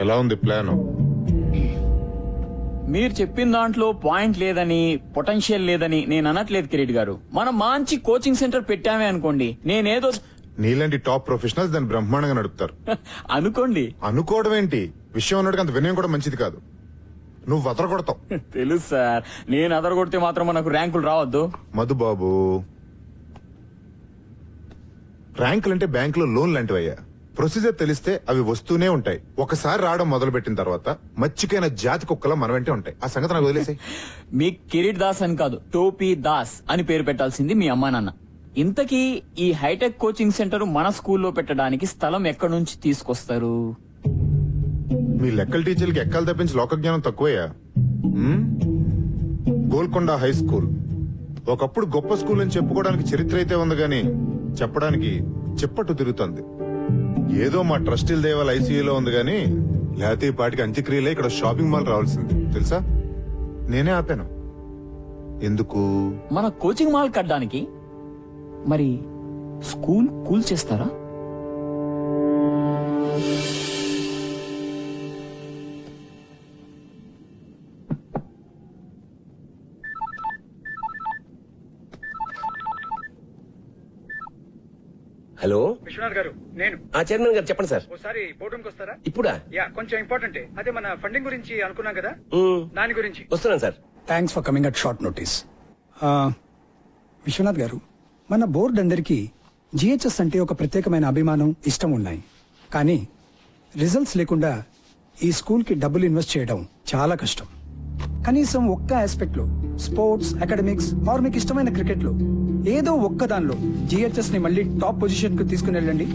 ఎలా ఉంది ప్లాన్? మీరు చెప్పిన దాంట్లో పాయింట్ లేదని, పొటెన్షియల్ లేదని నేను అనట్లేదు కిరీట్ గారు. మనం మంచి కోచింగ్ సెంటర్ పెట్టామే అనుకోండి, నేనేదో నీలాంటి టాప్ ప్రొఫెషనల్స్ దాన్ని బ్రహ్మాండంగా నడుపుతారు. అనుకోండి. అనుకోవడం ఏంటి, విషయం ఉన్నట్టుగా అంత వినయం కూడా మంచిది కాదు. నువ్వు వదర కొడతావు. తెలుసు సార్, నేను అదరగొడితే మాత్రం మనకు ర్యాంకులు రావద్దు. మధుబాబు, ర్యాంకులంటే బ్యాంకులో లోన్ లాంటివయ్యా. ప్రొసీజర్ తెలిస్తే అవి వస్తూనే ఉంటాయి. ఒకసారి రావడం మొదలు పెట్టిన తర్వాత మచ్చికైన జాతి కుక్కలా మన వెంటే ఉంటాయి. ఆ సంగతి నాకు వదిలేసాయి. మీ కిరీట్ దాస్ అని కాదు, టోపీ దాస్ అని పేరు పెట్టాల్సింది మీ అమ్మా నాన్న. ఇంతకీ ఈ హైటెక్ కోచింగ్ సెంటర్ మన స్కూల్లో పెట్టడానికి స్థలం ఎక్కడి నుంచి తీసుకొస్తారు? మీ లెక్కల టీచర్లకి ఎక్కలు తప్పించి లోక జ్ఞానం తక్కువయ్యా. గోల్కొండ హై స్కూల్ ఒకప్పుడు గొప్ప స్కూల్ అని చెప్పుకోవడానికి చరిత్ర అయితే ఉంది గాని చెప్పడానికి చెప్పట్టు తిరుగుతుంది. ఏదో మా ట్రస్టీల దేవాల ఐసీయూలో ఉంది గాని లేకపోతే ఈ పాటికి అంత్యక్రియలే ఇక్కడ షాపింగ్ మాల్ రావాల్సింది తెలుసా. నేనే ఆపాను. ఎందుకు? మన కోచింగ్ మాల్ కట్టడానికి. మరి స్కూల్ కూల్ చేస్తారా? హలో విశ్వనాథ్ గారు, నేను చైర్మన్ గారు చెప్పండి సార్. ఒకసారి బోర్డు రూమ్కి వస్తారా? ఇప్పుడా? యా, కొంచెం ఇంపార్టెంట్. అదే మన ఫండింగ్ గురించి అనుకున్నాం కదా, దాని గురించి. వస్తున్నాను sir. Thanks for coming at short notice. Vishwanath garu, మన బోర్డు అందరికీ జిహెచ్ఎస్ అంటే ఒక ప్రత్యేకమైన అభిమానం, ఇష్టం ఉన్నాయి. కానీ రిజల్ట్స్ లేకుండా ఈ స్కూల్ కి డబ్బులు ఇన్వెస్ట్ చేయడం చాలా కష్టం. కనీసం ఒక్క ఆస్పెక్ట్ లో, స్పోర్ట్స్, అకాడమిక్స్ ఆర్ మీకు ఇష్టమైన క్రికెట్ లో ఏదో ఒక్క దానిలో జిహెచ్ఎస్ ని మళ్ళీ టాప్ పొజిషన్ కు తీసుకుని వెళ్ళండి.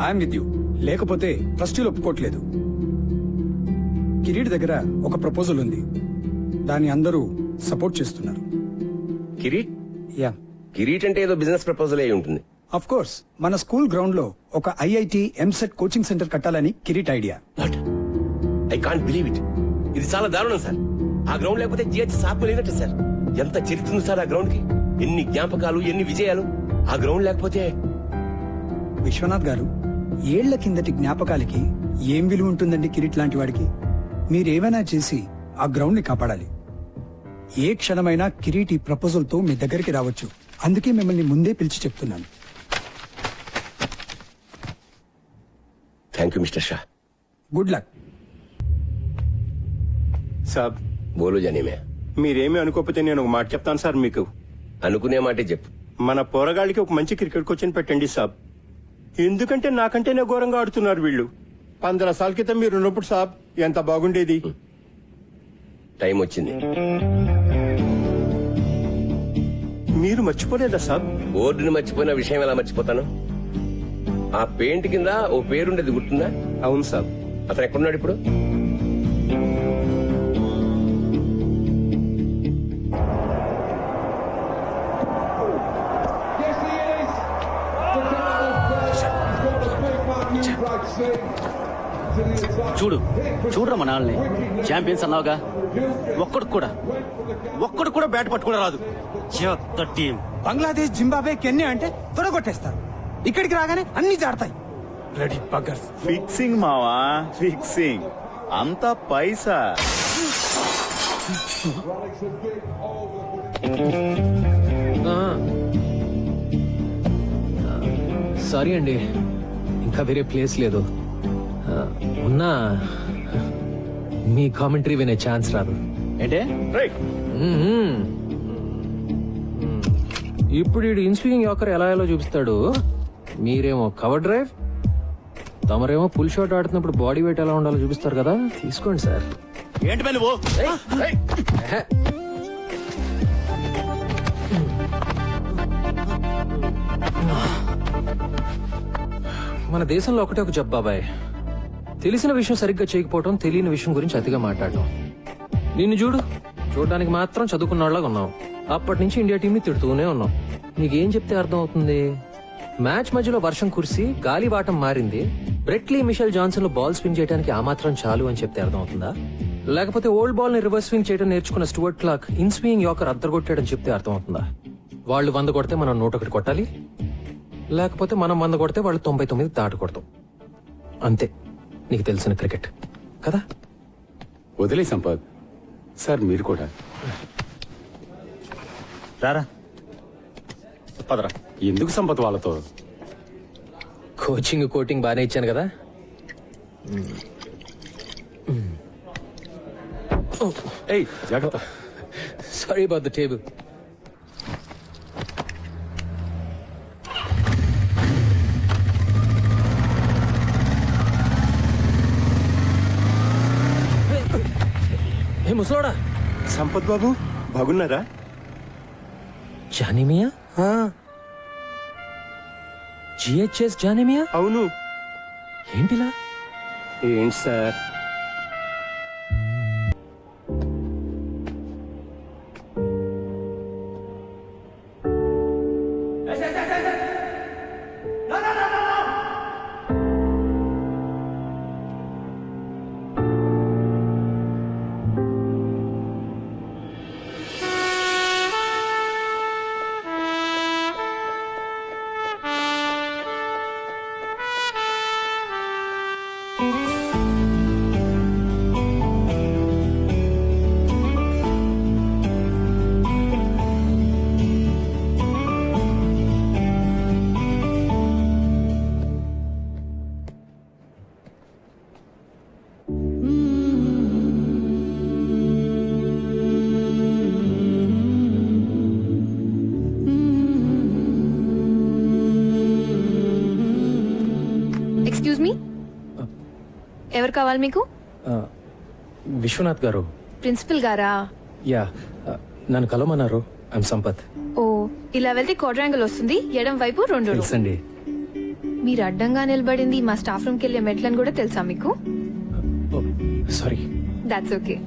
I'm with you. లేకపోతే ట్రస్టీలు ఒప్పుకోవట్లేదు. కిరీట్ దగ్గర ఒక ప్రపోజల్ ఉంది, దాన్ని అందరూ సపోర్ట్ చేస్తున్నారు. కిరీట్? యా, కిరీట్ అంటే ఏదో బిజినెస్ ప్రపోజల్ అయి ఉంటుంది. అఫ్ కోర్స్, మన స్కూల్ గ్రౌండ్ లో ఒక ఐఐటి ఎంసెట్ కోచింగ్ సెంటర్ కట్టాలని Kireet idea. What? I can't believe it. ఇది చాలా దారుణం సార్. ఆ గ్రౌండ్ లేకపోతే జిహెచ్ఎస్ ఆపలేనట్టు సార్. ఎంత చరిత్ర ఉంది సార్ ఆ గ్రౌండ్ కి. ఎన్ని జ్ఞాపకాలు, ఎన్ని విజయాలు. ఆ గ్రౌండ్ లేకపోతే. విశ్వనాథ్ గారు, ఏళ్ల కిందటి జ్ఞాపకాలకి ఏం విలువ ఉంటుందండి కిరీట్ లాంటి వాడికి? మీరేమైనా చేసి ఆ గ్రౌండ్ ని కాపాడాలి. ఏ క్షణమైనా కిరీట్ ఈ ప్రపోజల్ తో మీ దగ్గరికి రావచ్చు. అందుకే మిమ్మల్ని ముందే పిలిచి చెప్తున్నాను. Thank you mister Shah. Good luck. సాబ్, బోలు జనీమే. మీరేమీ అనుకోకపోతే నేను ఒక మాట చెప్తాను సార్ మీకు. అనుకునే మాటే చెప్పు. మన పోరగాళ్ళకి ఒక మంచి క్రికెట్ కోచ్ పెట్టండి సాబ్. ఎందుకంటే నాకంటేనే ఘోరంగా ఆడుతున్నారు వీళ్ళు. 15 సార్ల క్రితం మీరు ఉన్నప్పుడు సాబ్ ఎంత బాగుండేది. టైం వచ్చింది. మీరు మర్చిపోలేదా సాబ్? బోర్డుని మర్చిపోయిన విషయం ఎలా మర్చిపోతాను? ఆ పెయింట్ కింద ఓ పేరుండేది గుర్తుందా? అవును సాబ్. అతను ఎక్కడున్నాడు ఇప్పుడు? చూడరా మన వాళ్ళని. ఛాంపియన్స్ అన్నావుగా, ఒక్కడు కూడా బ్యాట్ పట్టుకుని రాదు. టీం బంగ్లాదేశ్, జింబాబే, కెన్యా అంటే తొడగొట్టేస్తారు. ఇక్కడికి రాగానే అన్ని జాడతాయి. బ్లడీ బగ్గర్స్. ఫిక్సింగ్ మావా, ఫిక్సింగ్. అంతా పైసా. సారీ అండి, ఇంకా వేరే ప్లేస్ లేదు. ఉన్నా మీ కామెంటరీ వినే ఛాన్స్ రాదు. ఏంటే? ఇప్పుడు వీడు ఇన్స్వింగ్ యాకర్ ఎలా ఎలా చూపిస్తాడు. మీరేమో కవర్ డ్రైవ్, తమరేమో పుల్ షాట్ ఆడుతున్నప్పుడు బాడీ వెయిట్ ఎలా ఉండాలో చూపిస్తారు కదా. తీసుకోండి సార్. ఏంటి పని నువ్వు? మన దేశంలో ఒకటే ఒక జబ్బు బాబాయ్. తెలిసిన విషయం సరిగ్గా చేయకపోవటం, తెలియని విషయం గురించి అతిగా మాట్లాడటం. నిన్ను చూడడానికి మాత్రం చదువుకున్నలాగా ఉన్నావు. అప్పటి నుంచి ఇండియా టీం ని తిడుతూనే ఉన్నావు. నీకేం చెప్తే అర్థం అవుతుంది? మ్యాచ్ మధ్యలో వర్షం కురిసి గాలి వాటం మారింది, బ్రెట్లీ మిషెల్ జాన్సన్ లో బాల్ స్వింగ్ చేయడానికి ఆ మాత్రం చాలు అని చెప్తే అర్థం అవుతుందా? లేకపోతే ఓల్డ్ బాల్ ని రివర్స్ స్వింగ్ చేయడం నేర్చుకున్న Stuart Clark inswing yorker అద్దరగొట్టాడని చెప్తే అర్థం అవుతుందా? వాళ్ళు 100 కొడితే మనం 101 కొట్టాలి, లేకపోతే మనం 100 కొడితే వాళ్ళు 99 దాటి కొడతాం. అంతే నీకు తెలిసిన క్రికెట్. కదా? వదిలే సంపత్ సార్ మీరు కూడా రారా పదరా. ఎందుకు సంపత్ వాళ్ళతో? కోచింగ్ కోటింగ్ బాగానే ఇచ్చాను కదా. ఏయ్ జాగ్రత్త. Sorry about the table. ఏ ముసలోడా, సంపత్ బాబు బాగున్నారా? జానిమియా? జిహెచ్ఎస్ జానిమియా? అవును. ఏంటిలా? ఏంటి సార్? ఎక్స్క్యూజ్ మీ, ఎవరు కావాలి మీకు? విశ్వనాథ్ గారు. ప్రిన్సిపల్ గారా? యా, నన్ను కలవమన్నారు. ఐమ్ సంపత్. ఓ, ఇలా వెళ్తే క్వాడ్రాంగిల్ వస్తుంది, ఎడం వైపు 2 రూమ్. తెలుసండి. మీరు అడ్డంగా నిలబడింది మా స్టాఫ్ రూమ్ కి వెళ్ళే మెట్లని కూడా తెలుసా మీకు? సారీ. That's okay.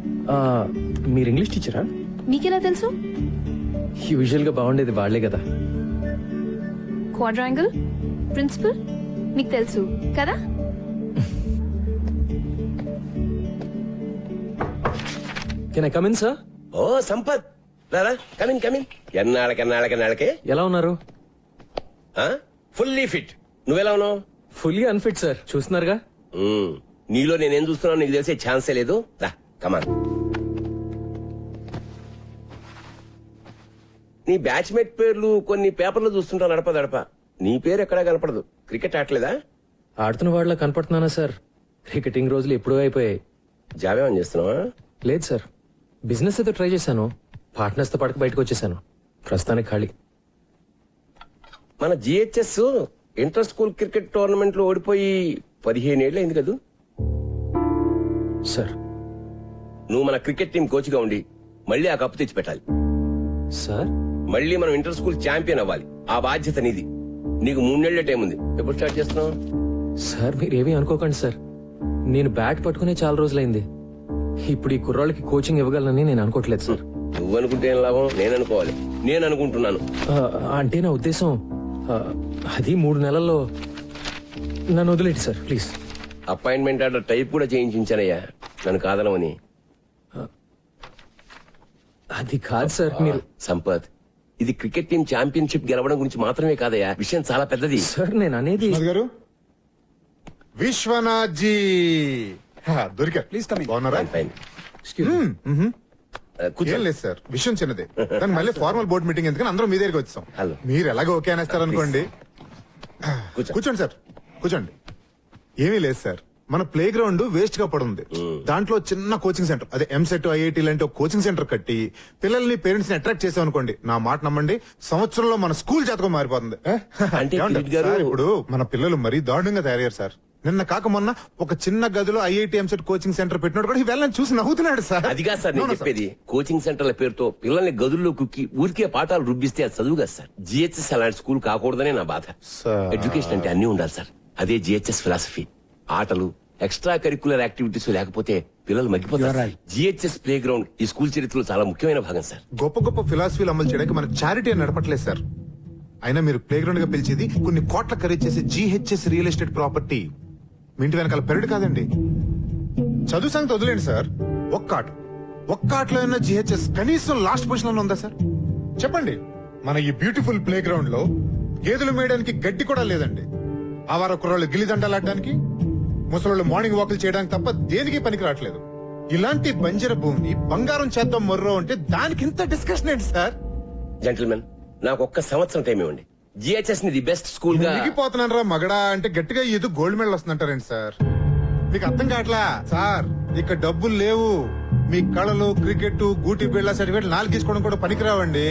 మీరు ఇంగ్లీష్ టీచరా? మీకెలా తెలుసు? యూజువల్ గా బాగుండేది వాళ్లే కదా. క్వాడ్రాంగిల్, ప్రిన్సిపల్ మీకు తెలుసు కదా? Can I come in sir? ఓ సంపత్, రారా, కమిన్ కమిన్. ఎన్నాళ్ళకే ఎలా ఉన్నారు? Fully fit. నువ్వెలా ఉన్నావు? ఫుల్లీ అన్ఫిట్ సార్, చూస్తున్నారుగా. నీలో నేనేం చూస్తున్నావు నీకు తెలిసే ఛాన్సే లేదు. రా కమాన్. నీ బ్యాచ్మేట్ పేర్లు కొన్ని పేపర్లు చూస్తుంటా నడప. నీ పేరు ఎక్కడా కనపడదు. క్రికెట్ ఆడలేదా? ఆడుతున్న వాళ్ళ కనపడుతున్నానా సార్? క్రికెటింగ్ రోజులు ఎప్పుడూ అయిపోయాయి. జాబ్ ఏమని చేస్తున్నావా? లేదు సార్, బిజినెస్ అయితే ట్రై చేశాను. పార్ట్నర్స్ తో పడక బయటకు వచ్చేసాను. ప్రస్తుతానికి ఖాళీ. మన GHS inter school cricket tournament లో ఓడిపోయి 15 ఏళ్ళు అయింది కదా సార్. నువ్వు మన క్రికెట్ టీం కోచ్ గా ఉండి మళ్ళీ ఆ కప్పు తెచ్చి పెట్టాలి సార్, మళ్ళీ మనం ఇంటర్ స్కూల్ ఛాంపియన్ అవ్వాలి. ఆ బాధ్యత నీది. నీకు 3 నెలల టైం ఉంది. ఎప్పుడు స్టార్ట్ చేస్తున్నావు? సార్ మీరేమీ అనుకోకండి సార్. నేను బ్యాట్ పట్టుకునే చాలా రోజులైంది. ఇప్పుడు ఈ కుర్రాళ్ళకి కోచింగ్ ఇవ్వగలనని నేను అనుకోవట్లేదు సార్. నువ్వు అనుకుంటే ఏం లాభం? నేను అనుకోవాలి. నేను అనుకుంటున్నాను. అంటే నా ఉద్దేశం అది 3 నెలల్లో నన్ను వదిలేండి sir please. Appointment order type కూడా చేయించానయ్యా, నన్ను కాదనమని. అది కాదు సార్. మీరు సంపత్, ఇది క్రికెట్ టీం ఛాంపియన్షిప్ గెలవడం గురించి మాత్రమే కాదయ్యా, విషయం చాలా పెద్దది. సార్ నేను అనేది విశ్వనాథ్ గారు, విశ్వనాథ్ జీ దొరికా. Please come in. బాగున్నారా? ఫైన్. ఏం లేదు సార్, విషయం చిన్నదే. దానికి మళ్ళీ ఫార్మల్ బోర్డ్ మీటింగ్ ఎందుకని అందరం మీ దగ్గరికి వచ్చాం. హలో. మీరు ఎలాగో ఓకే అనేస్తారు అనుకోండి. కూర్చోండి సార్, కూర్చోండి. ఏమీ లేదు సార్, మన ప్లే గ్రౌండ్ వేస్ట్ గా పడుంది. దాంట్లో చిన్న కోచింగ్ సెంటర్, అదే ఎంసెట్ ఐఐటి లాంటి ఒక కోచింగ్ సెంటర్ కట్టి పిల్లల్ని పేరెంట్స్ ని అట్రాక్ట్ చేసాం అనుకోండి, నా మాట నమ్మండి, సంవత్సరంలో మన స్కూల్ జాతకం మారిపోతుంది. అంటే ఏమంటారు? కిరీట్ గారు- సార్, ఇప్పుడు మన పిల్లలు మరీ దారుణంగా తయారయ్యారు సార్. నిన్న కాక మొన్న ఒక చిన్న గదిలో ఐఐటి ఎంసెట్ కోచింగ్ సెంటర్ పెట్టినట్టు కూడా వెళ్ళని చూసి నవ్వుతున్నాడు సార్. అదిగా సార్ నేను చెప్పేది. కోచింగ్ సెంటర్ల పేరుతో పిల్లల్ని గదుల్లో కుక్కి ఊరికే పాఠాలు రుబ్బిస్తే అది చదువుగా సార్. జిహెచ్ఎస్ అలాంటి స్కూల్ కాకూడదనే నా బాధ. సార్. ఎడ్యుకేషన్ అంటే అన్ని ఉండాలి సార్. అదే జిహెచ్ఎస్ ఫిలాసఫీ. ఆటలు, ఎక్స్ట్రా కరికులర్ యాక్టివిటీస్ లేకపోతే పిల్లలు మగ్గిపోతారు. జిహెచ్ఎస్ ప్లే గ్రౌండ్ ఈ స్కూల్ చరిత్రలో చాలా ముఖ్యమైన భాగం సార్. గొప్ప గొప్ప ఫిలాసఫీలు అమలు చేయడానికి మన చారిటీ అని నడపట్లేదు సార్. అయినా మీరు ప్లే గ్రౌండ్ గా పిలిచేది కొన్ని కోట్ల ఖరీదు చేసే జిహెచ్ఎస్ రియల్ ఎస్టేట్ ప్రాపర్టీ. మీ ఇంటి వెనకాల పెరడు కాదండి. చదువు సంగతి వదిలేండి సార్, ఒక్క ఆటలో ఉన్న జిహెచ్ఎస్ కనీసం లాస్ట్ పొజిషన్ లో ఉందా సార్? చెప్పండి. మన ఈ బ్యూటిఫుల్ ప్లే గ్రౌండ్ లో గేదెలు మేయడానికి గడ్డి కూడా లేదండి. ఆవార కుర్రాళ్ళు గిల్లిదండాలు ఆడడానికి ముసలోళ్ళు మార్నింగ్ వాకులు చేయడానికి తప్ప దేనికి పనికి రావట్లేదు. ఇలాంటి బంజర భూమిని బంగారం చేద్దాం మొర్రో అంటే దానికి ఇంత డిస్కషన్ ఏంటి సార్? జెంటిల్మెన్, నాకు ఒక్క సంవత్సరం టైం ఇవ్వండి. జిహెచ్ఎస్ ని ది బెస్ట్ స్కూల్ గా మునిగిపోతున్నాను రా మగడా అంటే గట్టిగా ఏదో గోల్డ్ మెడల్ వస్తుందంటారేంటి సార్? మీకు అర్థం కావట్లా సార్? ఇక్కడ డబ్బులు లేవు. మీ కళలు, క్రికెట్, గూటి బిళ్ళ సర్టిఫికేట్ 4 తీసుకోవడం కూడా పనికిరావండి.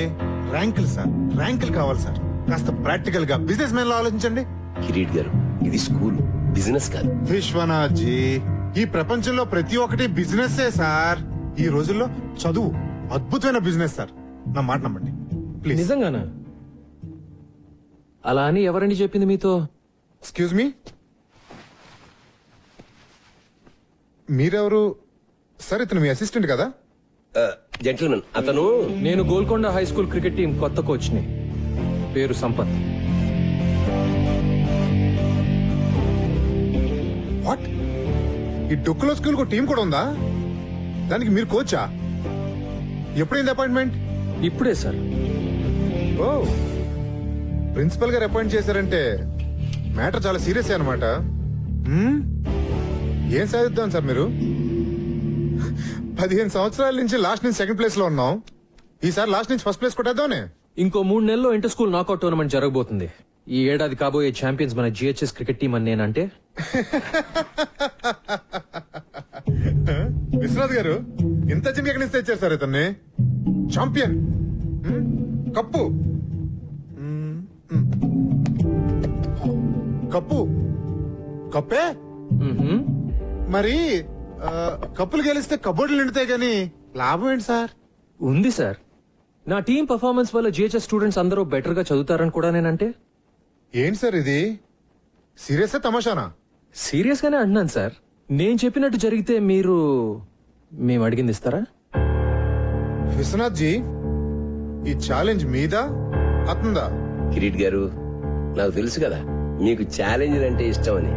ర్యాంకులు సార్, ర్యాంకులు కావాలి సార్. కాస్త ప్రాక్టికల్ గా బిజినెస్ మ్యాన్ లో ఆలోచించండి. కిరీట్ గారు, ఇది స్కూల్, బిజినెస్ కాదు. విశ్వనాథ్ జీ, ఈ ప్రపంచంలో ప్రతి ఒక్కటి బిజినెస్ సార్. ఈ రోజుల్లో చదువు అద్భుతమైన బిజినెస్ సార్. నా మాట నమ్మండి ప్లీజ్. నిజంగానా? అలా అని ఎవరండి చెప్పింది మీతో? ఎక్స్క్యూజ్ మీ, మీరెవరు సార్? ఇతను మీ అసిస్టెంట్ కదా? జెంటిల్మెన్, అతను నేను Golconda high school cricket team కొత్త కోచ్ ని. పేరు సంపత్. వాట్? ఈ డొక్కులో స్కూల్ టీం కూడా ఉందా? దానికి మీరు కోచా? ఎప్పుడైంది అపాయింట్మెంట్? ఇప్పుడే సార్. ఓ, ప్రిన్సిపల్ గారు అపాయింట్ చేశారంటే మ్యాటర్ చాలా సీరియస్ అనమాట. ఏం సాధిద్దాం సార్ మీరు? 15 సంవత్సరాల నుంచి లాస్ట్ నుంచి సెకండ్ ప్లేస్ లో ఉన్నాం. ఈసారి లాస్ట్ నుంచి ఫస్ట్ ప్లేస్ కొట్టేద్దామనే. ఇంకో 3 నెలల్లో ఇంటర్ స్కూల్ నాకౌట్ టోర్నమెంట్ జరగబోతుంది. ఈ ఏడాది కాబోయే ఛాంపియన్స్ మన జిహెచ్ఎస్ క్రికెట్ టీం అని నేనంటే విశ్వనాథ్ గారు, ఇంత జిమ్ ఎక్కడి నుంచి తెచ్చారు సార్ ఇతన్ని? ఛాంపియన్, కప్పు, కప్పు, కప్పే మ్మ్హ్మ్. మరి కప్పులు గెలిస్తే కబోర్డులు నిండుతాయి గాని లాభం ఏంటి సార్? ఉంది సార్. నా టీం పర్ఫార్మెన్స్ వల్ల జిహెచ్ఎస్ స్టూడెంట్స్ అందరూ బెటర్ గా చదువుతారని కూడా నేనంటే. ఏంటి సార్ ఇది? సీరియస్ తమాషానా? సీరియస్ గానే అంటున్నాను సార్. నేను చెప్పినట్టు జరిగితే మేము అడిగింది ఇస్తారా? విశ్వనాథ్ జీ, ఈ ఛాలెంజ్ మీదా అతందా? కిరీట్ గారు, నాకు తెలుసు కదా మీకు ఛాలెంజ్ అంటే ఇష్టం అని.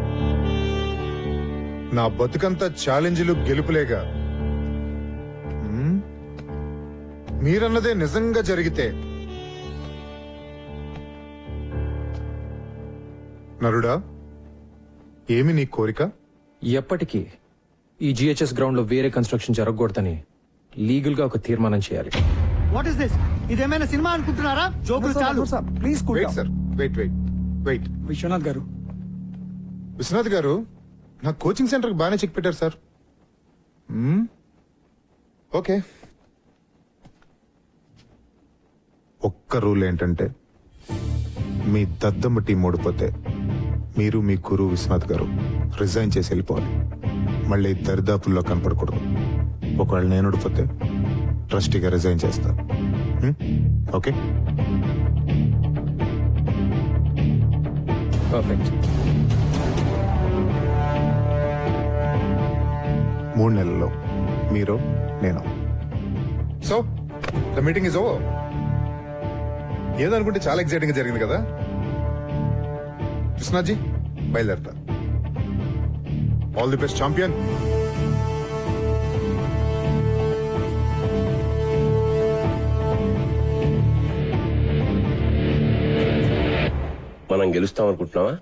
నా బతుకంతా ఛాలెంజ్లు గెలుపులేగా. మీరన్నదే నిజంగా జరిగితే నరుడా, ఏమి నీ కోరిక? ఎప్పటికీ ఈ జిహెచ్ఎస్ గ్రౌండ్ లో వేరే కన్స్ట్రక్షన్ జరగకూడదని లీగల్ గా ఒక తీర్మానం చేయాలి. What is this? ఇదేమైనా సినిమా అనుకుంటున్నారా? జోకులు చాలు. Please wait sir, wait. Vishwanath గారు, విశ్వనాథ్ గారు, నా కోచింగ్ సెంటర్ బాగానే చెక్ పెట్టారు సార్. ఓకే, ఒక్క రూల్ ఏంటంటే మీ దద్దమ్మ టీం ఓడిపోతే మీరు మీ గురువు విశ్వనాథ్ గారు రిజైన్ చేసి వెళ్ళిపోవాలి. మళ్ళీ దరిదాపుల్లో కనపడకూడదు. ఒకవేళ నేను ఓడిపోతే ట్రస్టీగా రిజైన్ చేస్తా. ఓకే? పర్ఫెక్ట్. 3 నెలల్లో మీరు, నేను. So the meeting is over. ఏదనుకుంటే చాలా ఎక్సైటింగ్ గా జరిగింది కదా. కృష్ణాజీ, బయలుదేరతా. All the best champion. మనం గెలుస్తాం అనుకుంటున్నావా?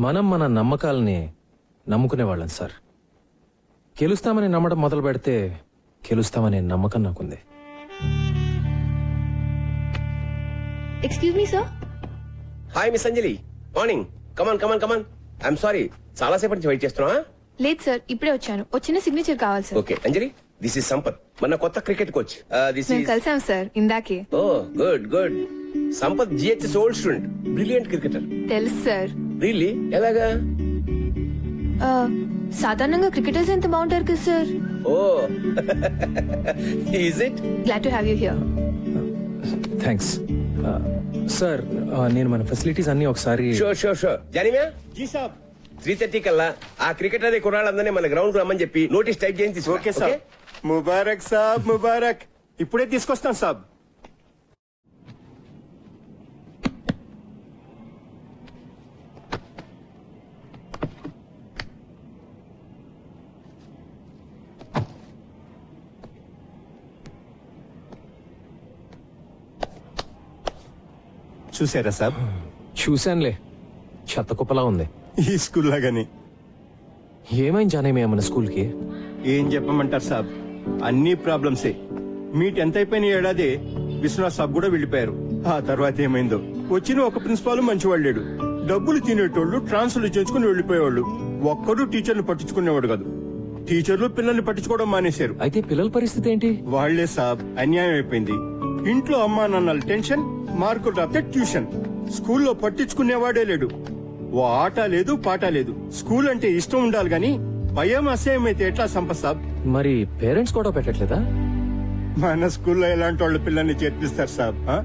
మనం మన నమ్మకాలని నమ్ముకునేవాళ్ళం సార్. గెలుస్తామని నమ్మడం మొదలు పెడితే గెలుస్తామనే నమ్మకం నాకుంది. Excuse me sir. Hi miss Anjali, morning. Come on. I'm sorry, చాలా సేపటి నుంచి వెయిట్ చేస్తున్నా. లేదు సార్, ఇప్పుడే వచ్చాను. వచ్చిన సిగ్నేచర్ కావాలి sir. Okay Anjali, this is Sampath, మన కొత్త క్రికెట్ కోచ్. దిస్ మేము ఇస్ కలిసాం సార్ ఇందాకే. Oh good. Sampath GHS old student, brilliant cricketer. తెలుసు సార్. రియల్లీ? ఎలాగా? సాధారణంగా క్రికెటర్స్ ఎంత బాగుంటారు కదా sir. Oh is it? Glad to have you here. Thanks sir. నేను మన ఫెసిలిటీస్ అన్ని ఒకసారి. షూర్. జానివా జీ సాబ్, 3:30 కల్లా ఆ క్రికెటర్ కుర్రాళ్ళందరినీ మన గ్రౌండ్ కు రమ్మని చెప్పి నోటీస్ టైప్ చేసి తీసుకో. ఓకే సాబ్. ముబారక్ సాబ్, ముబారక్. ఇప్పుడే తీసుకొస్తాం సాబ్. చూసారా సాబ్? చూశానులే, చెత్త కుప్పలా ఉంది. ఈ స్కూల్ లాగానే. ఏమైంది జానేమి మన స్కూల్కి? ఏం చెప్పమంటారు సాబ్, అన్ని ప్రాబ్లమ్సే. మీ 10th అయిపోయిన ఏడాది విశ్వనాథ్ సాబ్ కూడా వెళ్ళిపోయారు. ఆ తర్వాత ఏమైందో. వచ్చిన ఒక ప్రిన్సిపాల్ మంచివాడు లేడు. డబ్బులు తినేటోళ్ళు ట్రాన్స్ఫర్లు చేసుకుని వెళ్ళిపోయేవాళ్ళు. ఒక్కడు టీచర్లు పట్టించుకునేవాడు కాదు. టీచర్లు పిల్లల్ని పట్టించుకోవడం మానేశారు. అయితే పిల్లల పరిస్థితి ఏంటి? వాళ్లే సాబ్, అన్యాయం అయిపోయింది. ఇంట్లో అమ్మా నాన్నల టెన్షన్, మార్కులు రాస్తే ట్యూషన్. స్కూల్లో పట్టించుకునేవాడే లేడు. ఓ ఆట లేదు, పాట లేదు. స్కూల్ అంటే ఇష్టం ఉండాలి గాని భయం అసహ్యం అయితే ఎట్లా సంపత్ సాబ్? మరి పేరెంట్స్ కూడా పెట్టట్లేదా? మన స్కూల్లో ఎలాంటి వాళ్ళు పిల్లల్ని చేర్పిస్తారు సాబ్? ఆ?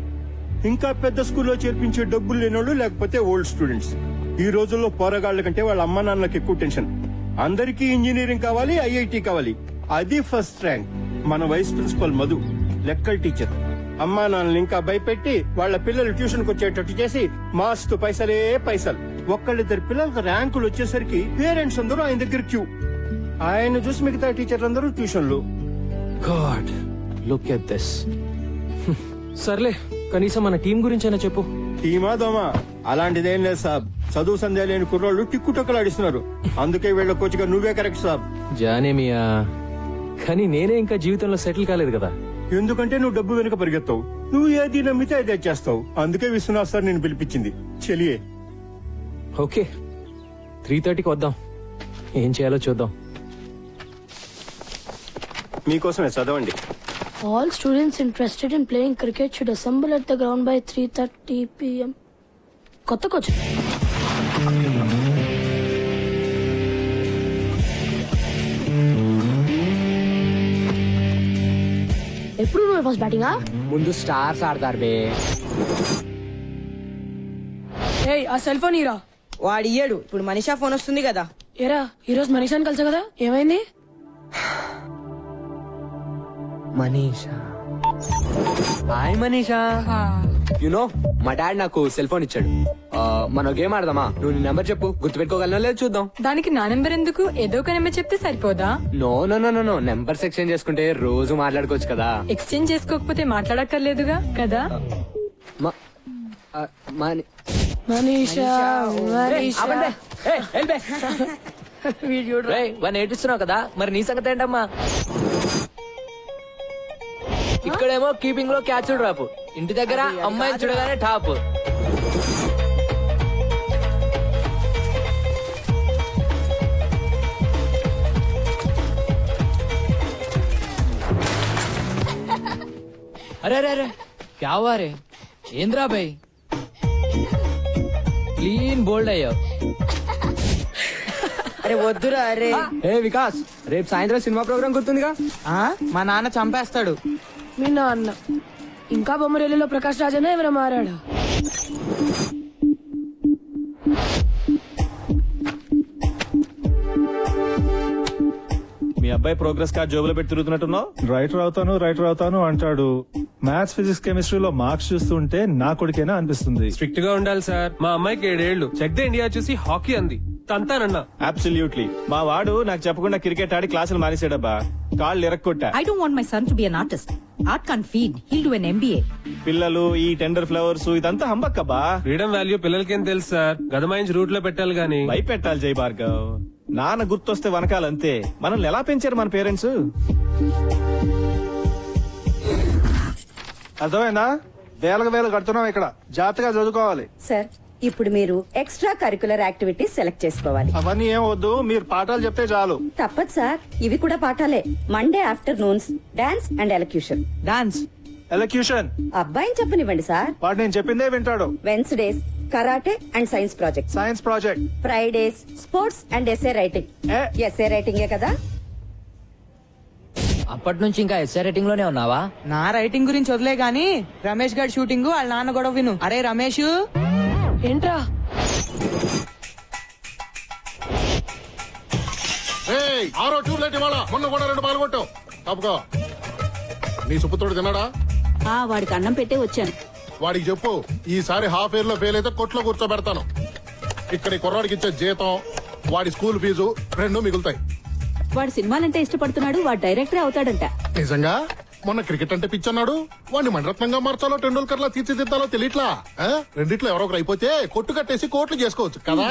ఇంకా పెద్ద స్కూల్లో చేర్పించే డబ్బులు లేనోళ్ళు, లేకపోతే ఓల్డ్ స్టూడెంట్స్. ఈ రోజుల్లో పోరగాళ్ల కంటే వాళ్ళ అమ్మా నాన్నలకు ఎక్కువ టెన్షన్. అందరికీ ఇంజనీరింగ్ కావాలి, ఐఐటి కావాలి. అది ఫస్ట్ ర్యాంక్. మన వైస్ ప్రిన్సిపల్ మధు లెక్కల టీచర్. అమ్మా నాన్నలు ఇంకా భయపెట్టి వాళ్ళ పిల్లలు ట్యూషన్ కు వచ్చేటట్టు చేసి మాస్తు పైసలే పైసలు. ఒక్కళ్ళిద్దరు పిల్లలకు ర్యాంకులు వచ్చేసరికి పేరెంట్స్ అందరూ ఆయన దగ్గర క్యూ. ఆయన చూసి మిగతా టీచర్లు అందరూ ట్యూషన్లు. God, look at this. సర్లే, కనీసం మన టీం గురించైనా చెప్పు. టీమా దోమా అలాంటిదేం లేదు సాబ్. చదువు సంధ్య లేని కుర్రోళ్ళు టిక్కుటొక్కలాడిస్తున్నారు. అందుకే వీళ్ళ కోచ్గా నువ్వే కరెక్ట్ సాబ్. జానేమియా, కానీ నేనే ఇంకా జీవితంలో సెటిల్ కాలేదు కదా. ఎందుకంటే నువ్వు డబ్బు వెనుక పరిగెత్తావు. నువ్వు ఏది నమ్మితే అదే చేస్తావు. అందుకే విశ్వనాథ్ సార్ నేను పిలిపించింది. చెలియే. ఓకే, 3:30కి వద్దాం. ఏం చేయాలో చూద్దాం. మీకోసమే చదవండి. All students interested in playing cricket should assemble at the ground by 3:30 p.m. కొత్త కోచ్. ఎప్పుడు నువ్వు ఫస్ట్ బ్యాటింగా? ముందు స్టార్స్ ఆడతారు బే. ఏయ్, ఆ సెల్ ఫోన్ ఇరా. వాడు ఇయ్యడు. ఇప్పుడు మనీషా ఫోన్ వస్తుంది కదా. ఏరా, ఈరోజు మనీషాని కలిసా కదా, ఏమైంది? మనీషా, హాయ్ మనీషా. యునో మా డాడ్ నాకు సెల్ ఫోన్ ఇచ్చాడు. మనం గేమ్ ఆడదామా? నువ్వు నీ నెంబర్ చెప్పు, గుర్తుపెట్టుకోగలనో లేదు చూద్దాం. దానికి నా నెంబర్ ఎందుకు? ఏదో ఒక నెంబర్ చెప్తే సరిపోదా? No no no no, numbers exchange చేసుకుంటే రోజు మాట్లాడుకోవచ్చు కదా. ఎక్స్చేంజ్ చేసుకోకపోతే మాట్లాడక్కర్లేదుగా కదా. మనీషా, వాడిని ఏడుస్తున్నావు కదా, మరి నీ సంగతి ఏంటమ్మా? ఇక్కడేమో కీపింగ్ లో క్యాచ్ డ్రాప్, ఇంటి దగ్గర అమ్మాయిని చూడగానే టాప్. అరే అరే అరే, క్యా హువా రే? ఏంద్రా భాయ్, క్లీన్ బోల్డ్ అయ్యావు. అరే వద్దురా. అరే ఏ వికాస్, రేపు సాయంత్రం సినిమా ప్రోగ్రామ్ గుర్తుందిగా? మా నాన్న చంపేస్తాడు. మీ నాన్న ఇంకా బొమ్మరేలిలో ప్రకాష్ రాజనే ఎవరైనా మారాడు? మీ అబ్బాయి ప్రోగ్రెస్ కార్డ్ జోబులో పెట్టి తిరుగుతున్నట్టున్నావు. రైటర్ అవుతాను అంటాడు. మ్యాథ్స్, ఫిజిక్స్, కెమిస్ట్రీలో మార్క్స్ చూస్తుంటే నా కొడుకేనా అనిపిస్తుంది. స్ట్రిక్ట్ గా ఉండాలి సార్. మా అమ్మాయికి 7 ఏళ్లు. చెక్ ద ఇండియా చూసి హాకీ అంది. తంతానన్నా. అబ్సల్యూట్లీ. మా వాడు నాకు చెప్పకుండా క్రికెట్ ఆడి క్లాసులు మానేసాడబ్బా. కాళ్ళు ఎరక్కొట్టా. I don't want my son to be an artist. Art can't feed. He'll do an MBA. పిల్లలు ఈ టెండర్ ఫ్లవర్స్ ఇదంతా హంబక్కబ్బా. ఫ్రీడమ్ వాల్యూ పిల్లలకేం తెలుసు సార్. గదమాయించి రూట్ లో పెట్టాలి గానీ. భయపెట్టాలి జై భార్గవ్. నాన్న గుర్తొస్తే వనకాలంతే. మనల్ని ఎలా పెంచారు మన పేరెంట్స్? అర్థమైందా? వేలకు కడుతున్నాం ఇక్కడ. జాగ్రత్తగా చదువుకోవాలి. సార్, ఇప్పుడు మీరు ఎక్స్ట్రా కరికులర్ యాక్టివిటీస్ సెలెక్ట్ చేసుకోవాలి. అవన్నీ ఏం వద్దు, మీరు పాఠాలు చెప్తే చాలు. తప్పదు సార్, ఇవి కూడా పాఠాలే. Monday afternoons dance and elocution. Dance, elocution అబ్బాయిని చెప్పనివ్వండి సార్. వాడు నేను చెప్పిందే వింటాడు. Wednesdays karate and science project. Science project. Fridays sports and essay writing. Essay రైటింగే కదా. అప్పటి నుంచి ఇంకా ఎస్ఏ రైటింగ్ లోనే ఉన్నావా? నా రైటింగ్ గురించి వదిలే గాని రమేష్ గారి షూటింగ్ వాళ్ళ నాన్న గొడవ విను. అరే రమేష్, ఏంట్రా? ఆరో ట్యూబ్లైట్ ఇవాళ మొన్న కూడా 2 పాలు కొట్టావు. తప్పుకో. నీ సుపుత్రుడు తిన్నాడా? వాడికి అన్నం పెట్టే వచ్చాను. వాడికి చెప్పు, ఈసారి హాఫ్ ఇయర్ లో ఫెయిల్ అయితే కొట్లో కూర్చోబెడతాను. ఇక్కడ ఈ కుర్రాడికి ఇచ్చే జీతం, వాడి స్కూల్ ఫీజు 2 మిగులుతాయి. వాడు సినిమాలంటే ఇష్టపడుతున్నాడు. వాడు డైరెక్టర్ అవుతాడంట. నిజంగా? మొన్న క్రికెట్ అంటే పిచ్చన్నాడు. వాడిని మణరత్నంగా మార్చాలో టెండూల్కర్ లా తీర్చిదిద్దాలో తెలియట్లా. రెండిట్లో ఎవరో ఒకరు అయిపోతే కొట్టు కట్టేసి కోట్లు చేసుకోవచ్చు కదా.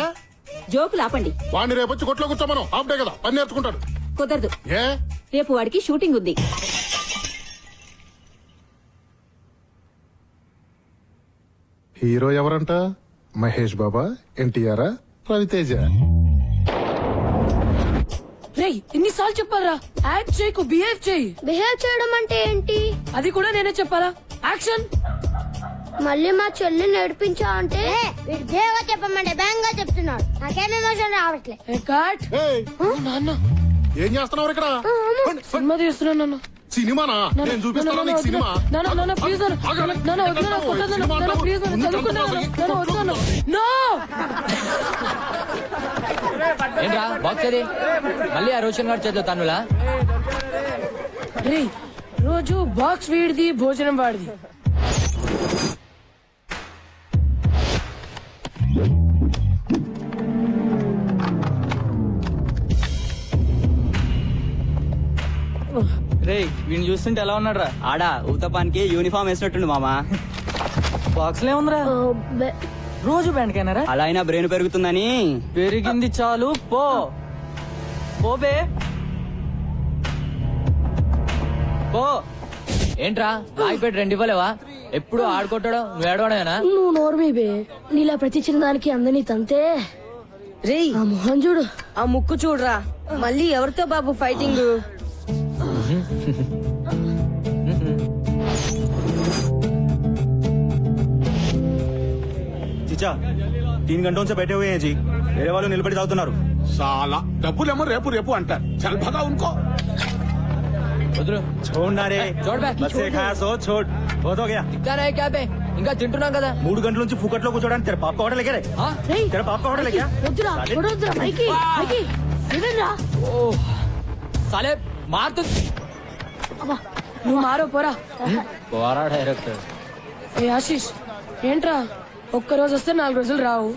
జోకులు ఆపండి. వాడిని రేపొచ్చి కొట్లో కూర్చోమను. హాఫ్ డే కదా, పని నేర్చుకుంటాడు. కుదరదు, ఏ రేపు వాడికి షూటింగ్ ఉంది. హీరో ఎవరంట? మహేష్ బాబా, ఎన్టీఆర్, రవితేజ? రేయ్ ఎన్నిసార్లు చెప్పాలరా, యాక్ట్ చేయకు, బిహేవ్ చేయి. బిహేవ్ చేయడం అంటే ఏంటి? అది కూడా నేనే చెప్పాలా? యాక్షన్. మళ్ళీ మా చెల్లి నడిపించా అంటే బిహేవ్ చెప్పమంటే బ్యాంగ్ గా చెప్తున్నాడు. నాకేం ఎమోషన్ రావట్లే. నాన్న ఏం చేస్తున్నావు ఇక్కడ? సినిమా తీస్తున్నాను నాన్న. సినిమానా? నేను చూపిస్తాను నీకు సినిమా. ప్లీజ్ ఏంట్రా బాక్స్ అది? మళ్ళీ ఆ రోషన్ గారి చేతిలో తన్నులా? రే రోజు బాక్స్ వీడిది, భోజనం వాడిది. రే వీడిని చూస్తుంటే ఎలా ఉన్నాడు రా? ఆడా ఉత్తపానికి యూనిఫామ్ వేసినట్టుండు మామా. బాక్స్ లే ఉందిరా. రోజు బ్యాండ్ కైనారా? అలా అయినా బ్రెయిన్ పెరుగుతుందని. పెరిగింది చాలు, పో పోబే పో. ఏంట్రా ఆగిపెట్టి 2 ఇవ్వలేవా? ఎప్పుడు ఆడుకుంటాడు, నువ్వు ఏడవడమేనా? నువ్వు నోర్మీ బే, నీలా ప్రతి చిన్నదానికి అందని తంతే. రే ఆ మొహం చూడు, ఆ ముక్కు చూడరా. మళ్ళీ ఎవరితో బాబు ఫైటింగ్? చిచా 3 घंटों से बैठे हुए हैं जी, मेरे वालों నిలబడి తాగుతున్నారు. చాలా డబ్బులేమో రేపు రేపు అంటారు. చల్ భగా ఉన్కో. వదులు. छोड़ना रे, छोड़ बे. बस से खाया सो छोड़, बहुत हो गया. ఇంకా రే క్యాబే, ఇంకా తింటున్నాం కదా. 3 గంటల నుంచి ఫుకట్లో కూర్చోడానికి తెర పాప హోటల్ ఎక్కడ? ఆ? తెర పాప హోటల్ ఎక్కడ? వద్దురా వద్దురా పైకి పైకి ఇదేంరా? సాలే మారుతు. అబ్బా నువ్వు మారో పోరా. పోరా డైరెక్టర్. ఏ ఆశీష్ ఏంట్రా, ఒక్క రోజు వస్తే 4 రోజులు రావు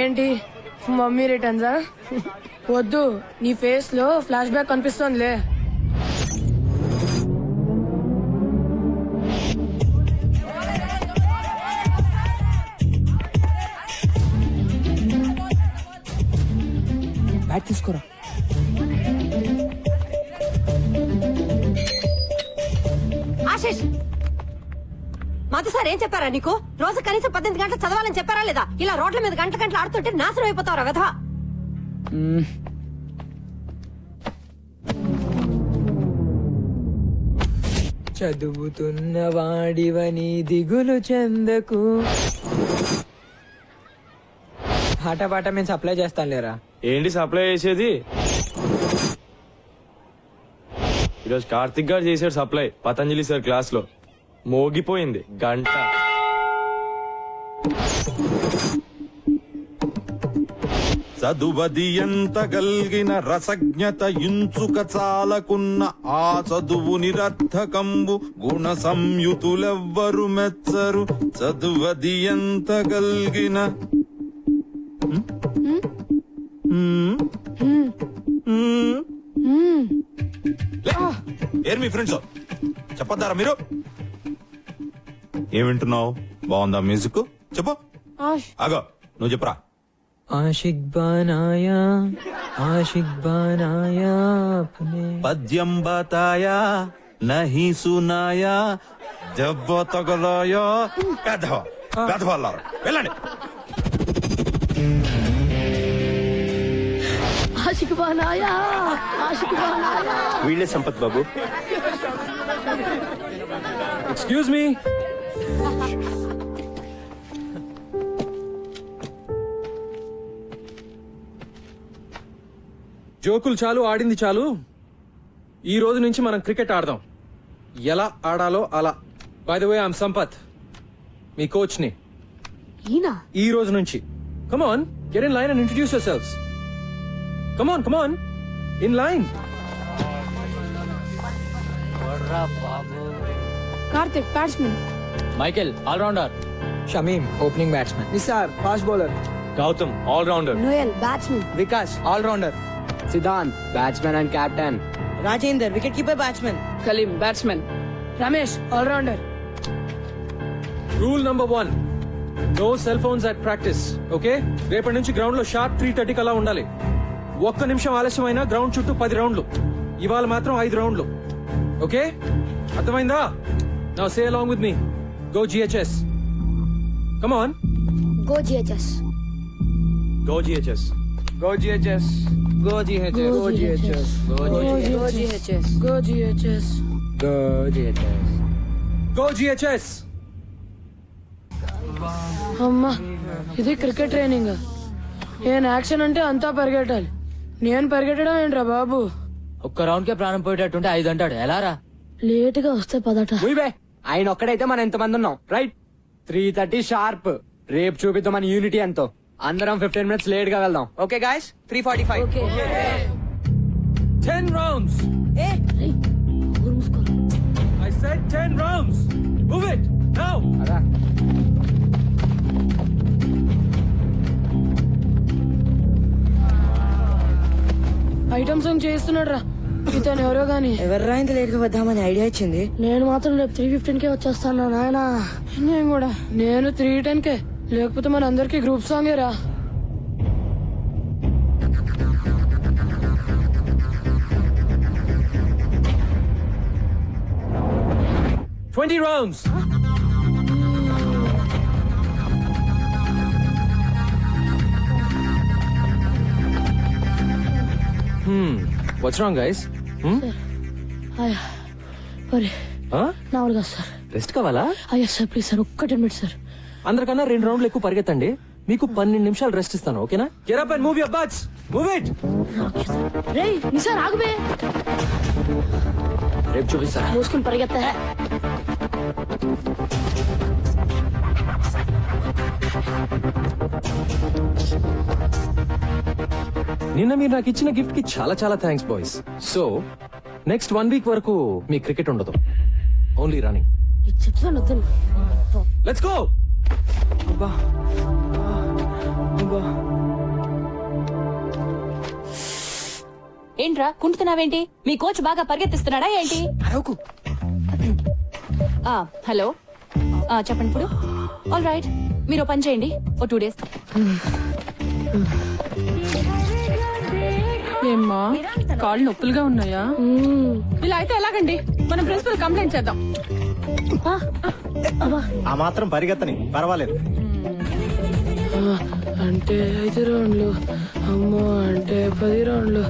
ఏంటి? మమ్మీ రిటర్న్సా? వద్దు, నీ ఫేస్ లో ఫ్లాష్ బ్యాక్ కనిపిస్తోందిలే. బ్యాట్ తీసుకోరా. ఆశిష్, మధు సార్ ఏం చెప్పారా నీకు? రోజు కనీసం 18 గంటలు చదవాలని చెప్పారా లేదా? ఇలా రోడ్ల మీద గంటలు గంటలు ఆడుతుంటే నాశనం అయిపోతావురా వెధవా. చదువుతున్న వాడివని దిగులు చెందకు. పాట పాట మేము సప్లై చేస్తాం లేరా? ఏంటి సప్లై చేసేది? ఈరోజు కార్తిక్ గారు చేసాడు సప్లై పతంజలి సార్ క్లాస్ లో. మోగిపోయింది గంట. చదువది ఎంత గల్గిన రసజ్ఞత ఇంచుక చాలకున్న ఆ చదువు నిరర్థకంబు గుణ సంయుతులెవ్వరు మెచ్చరు. చదువది ఎంత గల్గిన ఏర్ మీ ఫ్రెండ్స్ చెప్పొద్దారా మీరు? ఏం వింటున్నావు? బాగుందా మ్యూజిక్? చెప్పు. ఆగో నువ్వు చెప్పురా. ఆషిక్ బానాయా ఆషిక్ బానాయా అప్నే. పద్యం బతాయా నహి సునాయా దెబ్బ తగలాయా. పెద్దవాళ్ళు వెళ్ళండి. ఆశిక్ బానాయా ఆశిక్ బానాయా. వీళ్ళే సంపత్ బాబు. Excuse me. జోకులు చాలు, ఆడింది చాలు. ఈ రోజు నుంచి మనం క్రికెట్ ఆడదాం. ఎలా ఆడాలో అలా. By the way I'm Sampath, మీ కోచ్ ని. ఈ రోజు నుంచి come on, get in line and introduce yourselves. Come on, come on, in line. Karthik batsmen. Michael all rounder. Shamim opening batsmen. Nisar fast bowler. Gautham all rounder. Noel batsmen. Vikas all rounder. Siddhant batsmen and captain. Rajender wicket keeper batsmen. Kaleem batsmen. Ramesh all rounder. Rule number 1, no cell phones at practice, okay? రేపటి నుంచి ground లో sharp 3:30 అలా ఉండాలి. ఒక్క నిమిషం ఆలస్యమైనా ground చుట్టూ 10 రౌండ్లు. ఇవాళ మాత్రం 5 రౌండ్లు. ఓకే, అర్థమైందా? Now say along with me. Go GHS. Come on. Go GHS. Go GHS. Go GHS. Go GHS. Go GHS. Go GHS. Go GHS. Go GHS. Go GHS. అమ్మా, ఇది క్రికెట్ ట్రైనింగ్. నేను action అంటే అంతా పరిగెట్టాలి. నేను పరిగెట్టడం ఏంట్రా బాబు? ఒక్క round కే ప్రాణం పోయేటట్టుంటే 5 అంటాడు. ఎలా రా? లేట్ గా వస్తే పదట. బే ఆయన ఒక్కడైతే మనం ఎంతమంది ఉన్నాం, రైట్? 3:30 షార్ప్. రేపు చూపిద్దాం మన యూనిటీ ఎంతో. అందరం 15 minutes లేట్ గా వెళ్దాం. Okay guys, 3:45. 10 rounds. ఊరు మూసుకోరా. I said 10 rounds. Move it now. అదా ఐటమ్ సాంగ్ చేస్తున్నాడు రా ఇతను. ఎవరో గాని ఎవర్రా ఇంత లేట్ గా వద్దామని ఐడియా ఇచ్చింది? నేను మాత్రం రేపు 3:15 వచ్చేస్తాను నాయనా. నేను కూడా. నేను 3:10 లేకపోతే మన అందరికి గ్రూప్ సాంగే రా. Twenty rounds. What's wrong, guys? నావల్ సార్. రెస్ట్ కావాలా? అయ్యా సార్, ప్లీజ్ సార్, ఒక్క 10 minutes సార్. అందరికన్నా 2 రౌండ్లు ఎక్కువ పరిగెత్తండి. మీకు 12 నిమిషాలు రెస్ట్ ఇస్తాను, ఓకేనా? Get up and move your butts. Move it. రేయ్ నిసార్ ఆగుబే. రేపు చూపిస్తా. మూసుకుని పరిగెత్తా. నిన్న మీరు నాకు ఇచ్చిన గిఫ్ట్ కి చాలా చాలా thanks boys. So next 1 week వరకు మీ క్రికెట్ ఉండదు, ఓన్లీ రన్నింగ్. చెప్తాను వద్దని. Let's go. ఏంట్రా కుంటున్నావేంటి? మీ కోచ్ బాగా పరిగెత్తిస్తున్నాడా ఏంటి? హలో, చెప్పండి ఇప్పుడు. ఆల్ రైట్, మీరు పని చేయండి, ఓ 2 days. ఏమ్మా, కాళ్ళు నొప్పులుగా ఉన్నాయా? ఇలా అయితే ఎలాగండి? మనం ప్రిన్సిపల్ కంప్లైంట్ చేద్దాం. ఆ మాత్రం పరిగెత్తని పర్వాలేదు. అంటే 5 రౌండ్లు, అమ్మో అంటే 10 రౌండ్లు,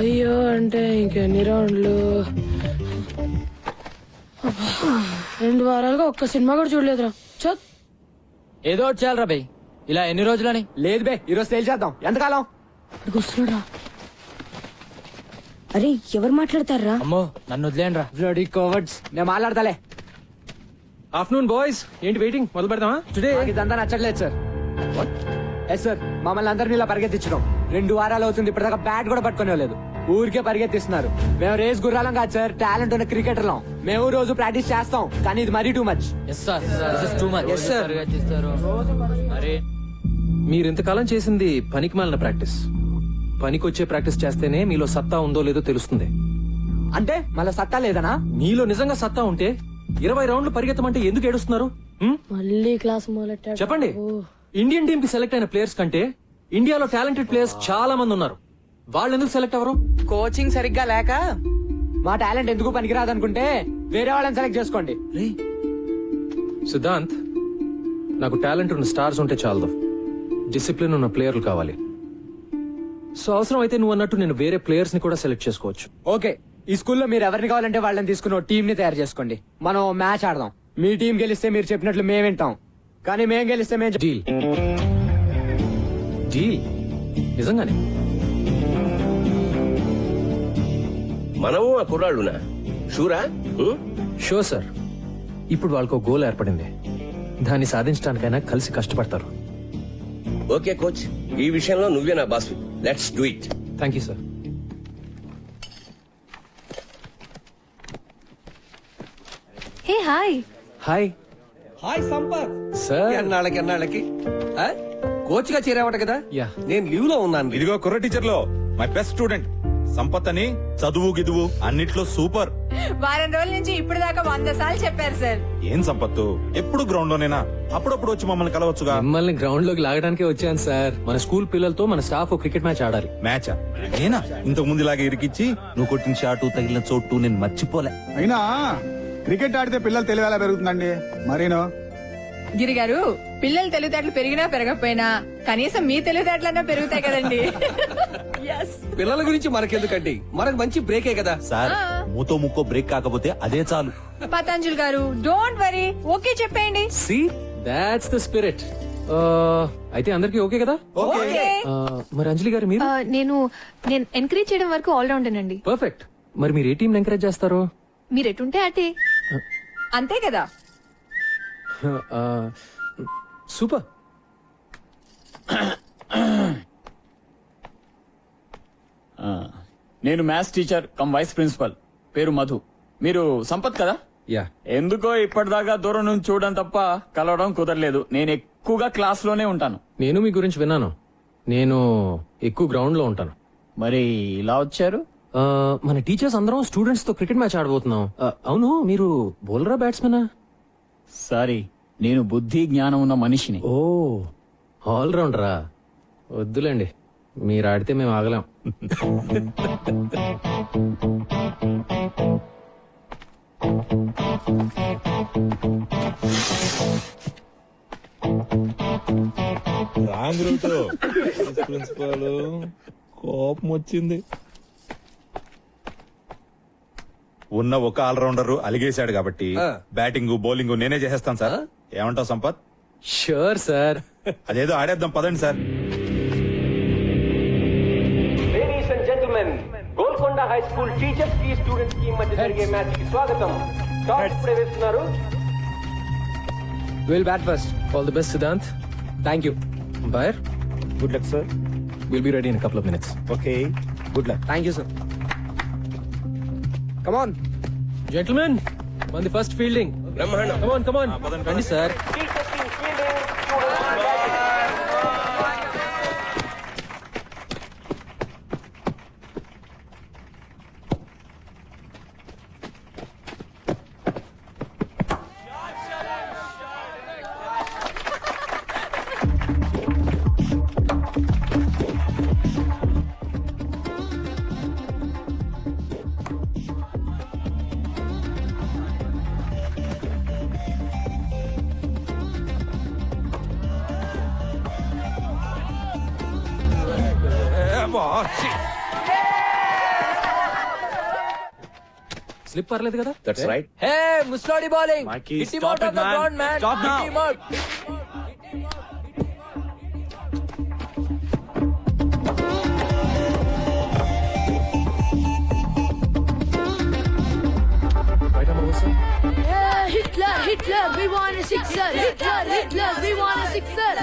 అయ్యో అంటే ఇంకెన్ని రౌండ్లు. 2 వారాలుగా ఒక్క సినిమా కూడా చూడలేదురా. చద్ ఏదో ఒకటి చేయాలరా బై. ఇలా ఎన్ని రోజులని? లేదు బే, ఈరోజు సేల్ చేద్దాం. ఎంతకాలం? వస్తున్నాడా? అరే ఎవరు మాట్లాడతారా? అమ్మో నన్ను వదిలేండి రా. Bloody cowards. నేను మాట్లాడతాలే. ఆఫ్టర్నూన్ బాయ్స్, ఏంటి వెయిటింగ్? మొదలు పెడదామా? టుడే ఇదంతా నచ్చట్లేదు సార్. ఎస్ సార్, మమ్మల్ని అందరినీ ఇలా పరిగెత్తించడం 2 వారాలు అవుతుంది. ఇప్పటిదాకా బ్యాట్ కూడా పట్టుకునేలేదు. ఊరికే పరిగెత్తిస్తున్నారు. మేము రేస్ గుర్రాలం కాదు సార్, టాలెంట్ ఉన్న క్రికెటర్లం. మేము రోజు ప్రాక్టీస్ చేస్తాం, కానీ ఇది మరీ టూ మచ్. మీరు ఇంతకాలం చేసింది పనికి మాలిన ప్రాక్టీస్. పనికొచ్చే ప్రాక్టీస్ చేస్తేనే మీలో సత్తా ఉందో లేదో తెలుస్తుంది. అంటే మళ్ళీ సత్తా లేదనా? మీలో నిజంగా సత్తా ఉంటే 20 రౌండ్లు పరిగెత్తమంటే ఎందుకు ఏడుస్తున్నారు? మళ్ళీ క్లాస్ మొదలెట్టాడు. చెప్పండి. ఇండియన్ టీమ్ కి సెలెక్ట్ అయిన ప్లేయర్స్ కంటే ఇండియాలో టాలెంటెడ్ ప్లేయర్స్ చాలా మంది ఉన్నారు. వాళ్ళు ఎందుకు సెలెక్ట్ అవ్వరు? కోచింగ్ సరిగ్గా లేక. మా టాలెంట్ ఎందుకు పనికిరాదనుకుంటే వేరే వాళ్ళని సెలెక్ట్ చేసుకోండి. సిద్ధాంత్, నాకు టాలెంట్ ఉన్న స్టార్స్ ఉంటే చాలదు, డిసిప్లిన్ ఉన్న ప్లేయర్లు కావాలి. సో అవసరం అయితే నువ్వు అన్నట్టు నేను వేరే ప్లేయర్స్ ని కూడా సెలెక్ట్ చేసుకోవచ్చు. ఓకే, ఈ స్కూల్లో మీరు ఎవరిని కావాలంటే వాళ్ళని తీసుకుని టీం ని తయారు చేసుకోండి. మనం మ్యాచ్ ఆడదాం. మీ టీం గెలిస్తే మీరు చెప్పినట్లు మేము వింటాం, కానీ మేము గెలిస్తే మేము డీల్. డీల్ నిజంగానే. మనము ఆ కుర్రాళ్ళునా? షూరా? Show sir. ఇప్పుడు వాళ్ళకు గోల్ ఏర్పడింది, దాన్ని సాధించడానికైనా కలిసి కష్టపడతారు. ఓకే కోచ్, ఈ విషయంలో నువ్వే నా boss. Let's do it. Thank you sir. Hey hi. Hi. Hi Sampath. Sir ఎన్నాళ్ళకి కోచ్ గా చేరావట కదా? యా. నేను లీవ్ లో ఉన్నాను. ఇదిగో కుర్ర టీచర్ లో మై బెస్ట్ స్టూడెంట్ సంపత్ అని, చదువు గిదువు అన్నిట్లో సూపర్. వారం రోజుల నుంచి ఇప్పుడు దాకా 100 సార్లు చెప్పారు సార్. ఏం సంపత్తు ఎప్పుడు గ్రౌండ్ లోనేనా? అప్పుడప్పుడు వచ్చి మమ్మల్ని కలవచ్చుగా. మిమ్మల్ని గ్రౌండ్ లోకి లాగడానికే వచ్చాను సార్. మన స్కూల్ పిల్లలతో మన స్టాఫ్ క్రికెట్ మ్యాచ్ ఆడాలి. మ్యాచా? నేనా? ఇంతకు ముందు ఇలాగే ఇరికిచ్చి నువ్వు కొట్టిన షాటు తగిలిన చోటు నేను మర్చిపోలే. అయినా క్రికెట్ ఆడితే పిల్లలు తెలివి ఎలా పెరుగుతుందండి మరీనో. గిరి గారు, పిల్లలు తెలివితేటలు పెరిగినా పెరగకపోయినా కనీసం మీ తెలివితేటలన్నా పెరుగుతాయి కదండి. పిల్లల గురించి మనకెందుకండి, మనకు మంచి బ్రేకే కదా సార్ మూతో ముక్కో బ్రేక్ కాకపోతే అదే చాలు. పతంజలి గారు, డోంట్ వరీ, ఓకే చెప్పేయండి. See that's the spirit. అయితే అందరికి ఓకే కదా? ఓకే. మరి అంజలి గారు మీరు? నేను ఎంకరేజ్ చేయడం వరకు ఆల్ రౌండర్ అండి. పర్ఫెక్ట్. మరి మీరు ఏ టీం ఎంకరేజ్ చేస్తారు? మీరు ఎటుంటే అటే. అంతే కదా. సూపర్. నేను maths teacher cum vice principal, పేరు మధు. మీరు సంపత్ కదా? యా. ఎందుకో ఇప్పటిదాకా దూరం నుంచి చూడడం తప్ప కలవడం కుదరలేదు. నేను ఎక్కువగా క్లాస్ లోనే ఉంటాను. నేను మీ గురించి విన్నాను. నేను ఎక్కువ గ్రౌండ్ లో ఉంటాను. మరి ఇలా వచ్చారు? మన టీచర్స్ అందరం స్టూడెంట్స్ తో క్రికెట్ మ్యాచ్ ఆడబోతున్నాం. అవును, మీరు బౌలరా బ్యాట్స్మెనా? సారీ, నేను బుద్ధి జ్ఞానం ఉన్న మనిషిని. ఓ, ఆల్ రౌండరా? వద్దులేండి, మీరు ఆడితే మేము ఆగలేం. ప్రిన్సిపాల్ కోపం వచ్చింది. ఉన్న ఒక ఆల్రౌండర్ అలిగేశాడు కాబట్టి బ్యాటింగ్ బౌలింగ్ నేనే చేసేస్తాను సార్. ఏమంటావు సంపత్? Sure sir. అదేదో ఆడేద్దాం పదండి sir. Ladies and gentlemen, Golconda high school teachers కి స్టూడెంట్స్ కి మధ్య జరిగే మ్యాచ్ కి స్వాగతం. టాస్ ఇప్పుడే వేస్తున్నారు. Will bat first. All the best Siddhant. Thank you. Umpire, good luck sir. Will be ready in couple of minutes. Okay, good luck. Thank you sir. Come on gentlemen, మన the first fielding. బ్రహ్మాండం. Come on రండి sir. Teachers team fielding, students batting. Slip పర్లేదు కదా? That's right. హే ముస్లాడి bowling. Mikey, Hit him stop out of it, the man. ground, man. Stop now. Hit him out. Hitler, we want a sixer. Hitler, we want a sixer.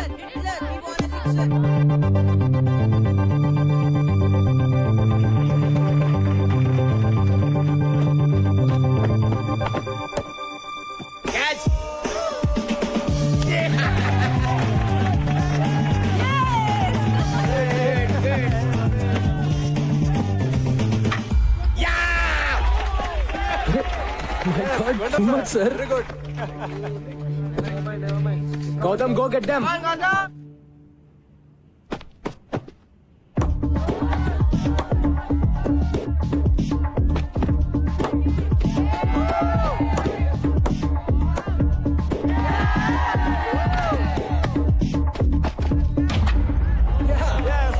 Catch. Too much, sir. Very good. Gautam, go get them.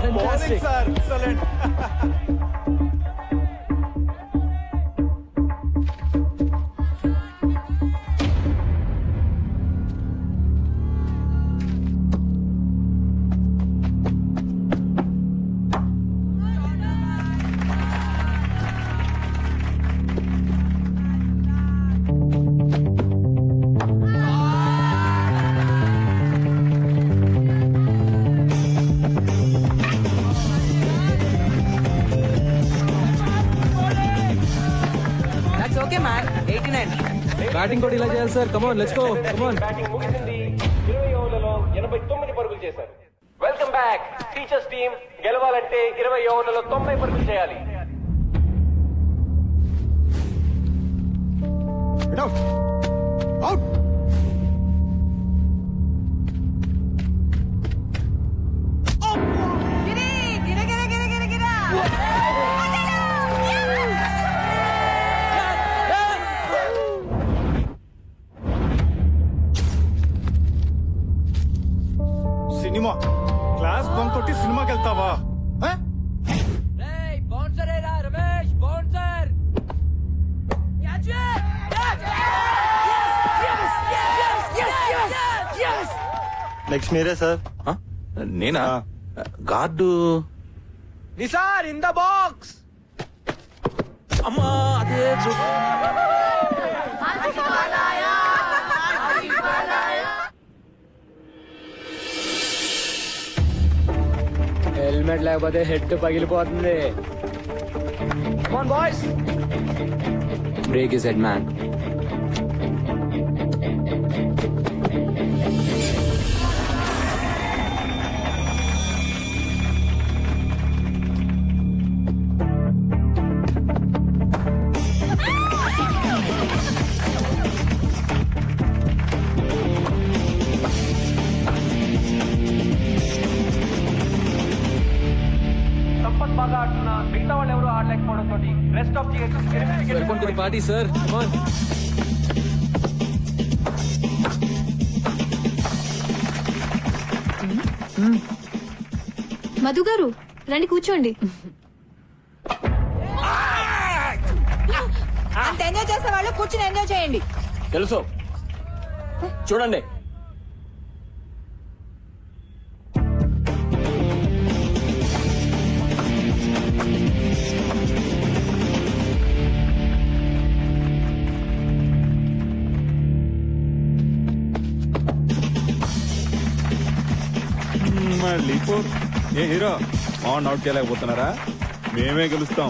Fantastic. Sir excellent. That's okay, man. 89. Batting కూడా ఇలా చేయాలి sir. Come on, let's go. Come on. Batting ముగిసింది. 20 ఓవర్లలో 89 పరుగులు చేశారు. Welcome back. Teachers team గెలవాలంటే 20 ఓవర్లలో 90 పరుగులు చేయాలి. Get out. Out. Cinema class bunk కొట్టి సినిమాకి వెళ్తావా రమేష్ బౌన్సర్ నెక్స్ట్ మీరే సార్. నేనా guard Nisar in the box. అమ్మా అదే హెల్మెట్ లేకపోతే హెడ్ పగిలిపోతుంది. Boys break is head man. సంపత్ బాగా ఆడుతున్నా, మిగతా వాళ్ళు ఎవరు ఆడలేకపోవడంతో rest of welcome to the party sir. Madhu గారు రండి కూర్చోండి. అంత ఎంజాయ్ చేసే వాళ్ళు కూర్చుని ఎంజాయ్ చేయండి. తెలుసు, చూడండి. మళ్ళీ ఫోర్. ఏ హీరో ఆన్ అవుట్ చేయలేకపోతున్నారా? మేమే గెలుస్తాం.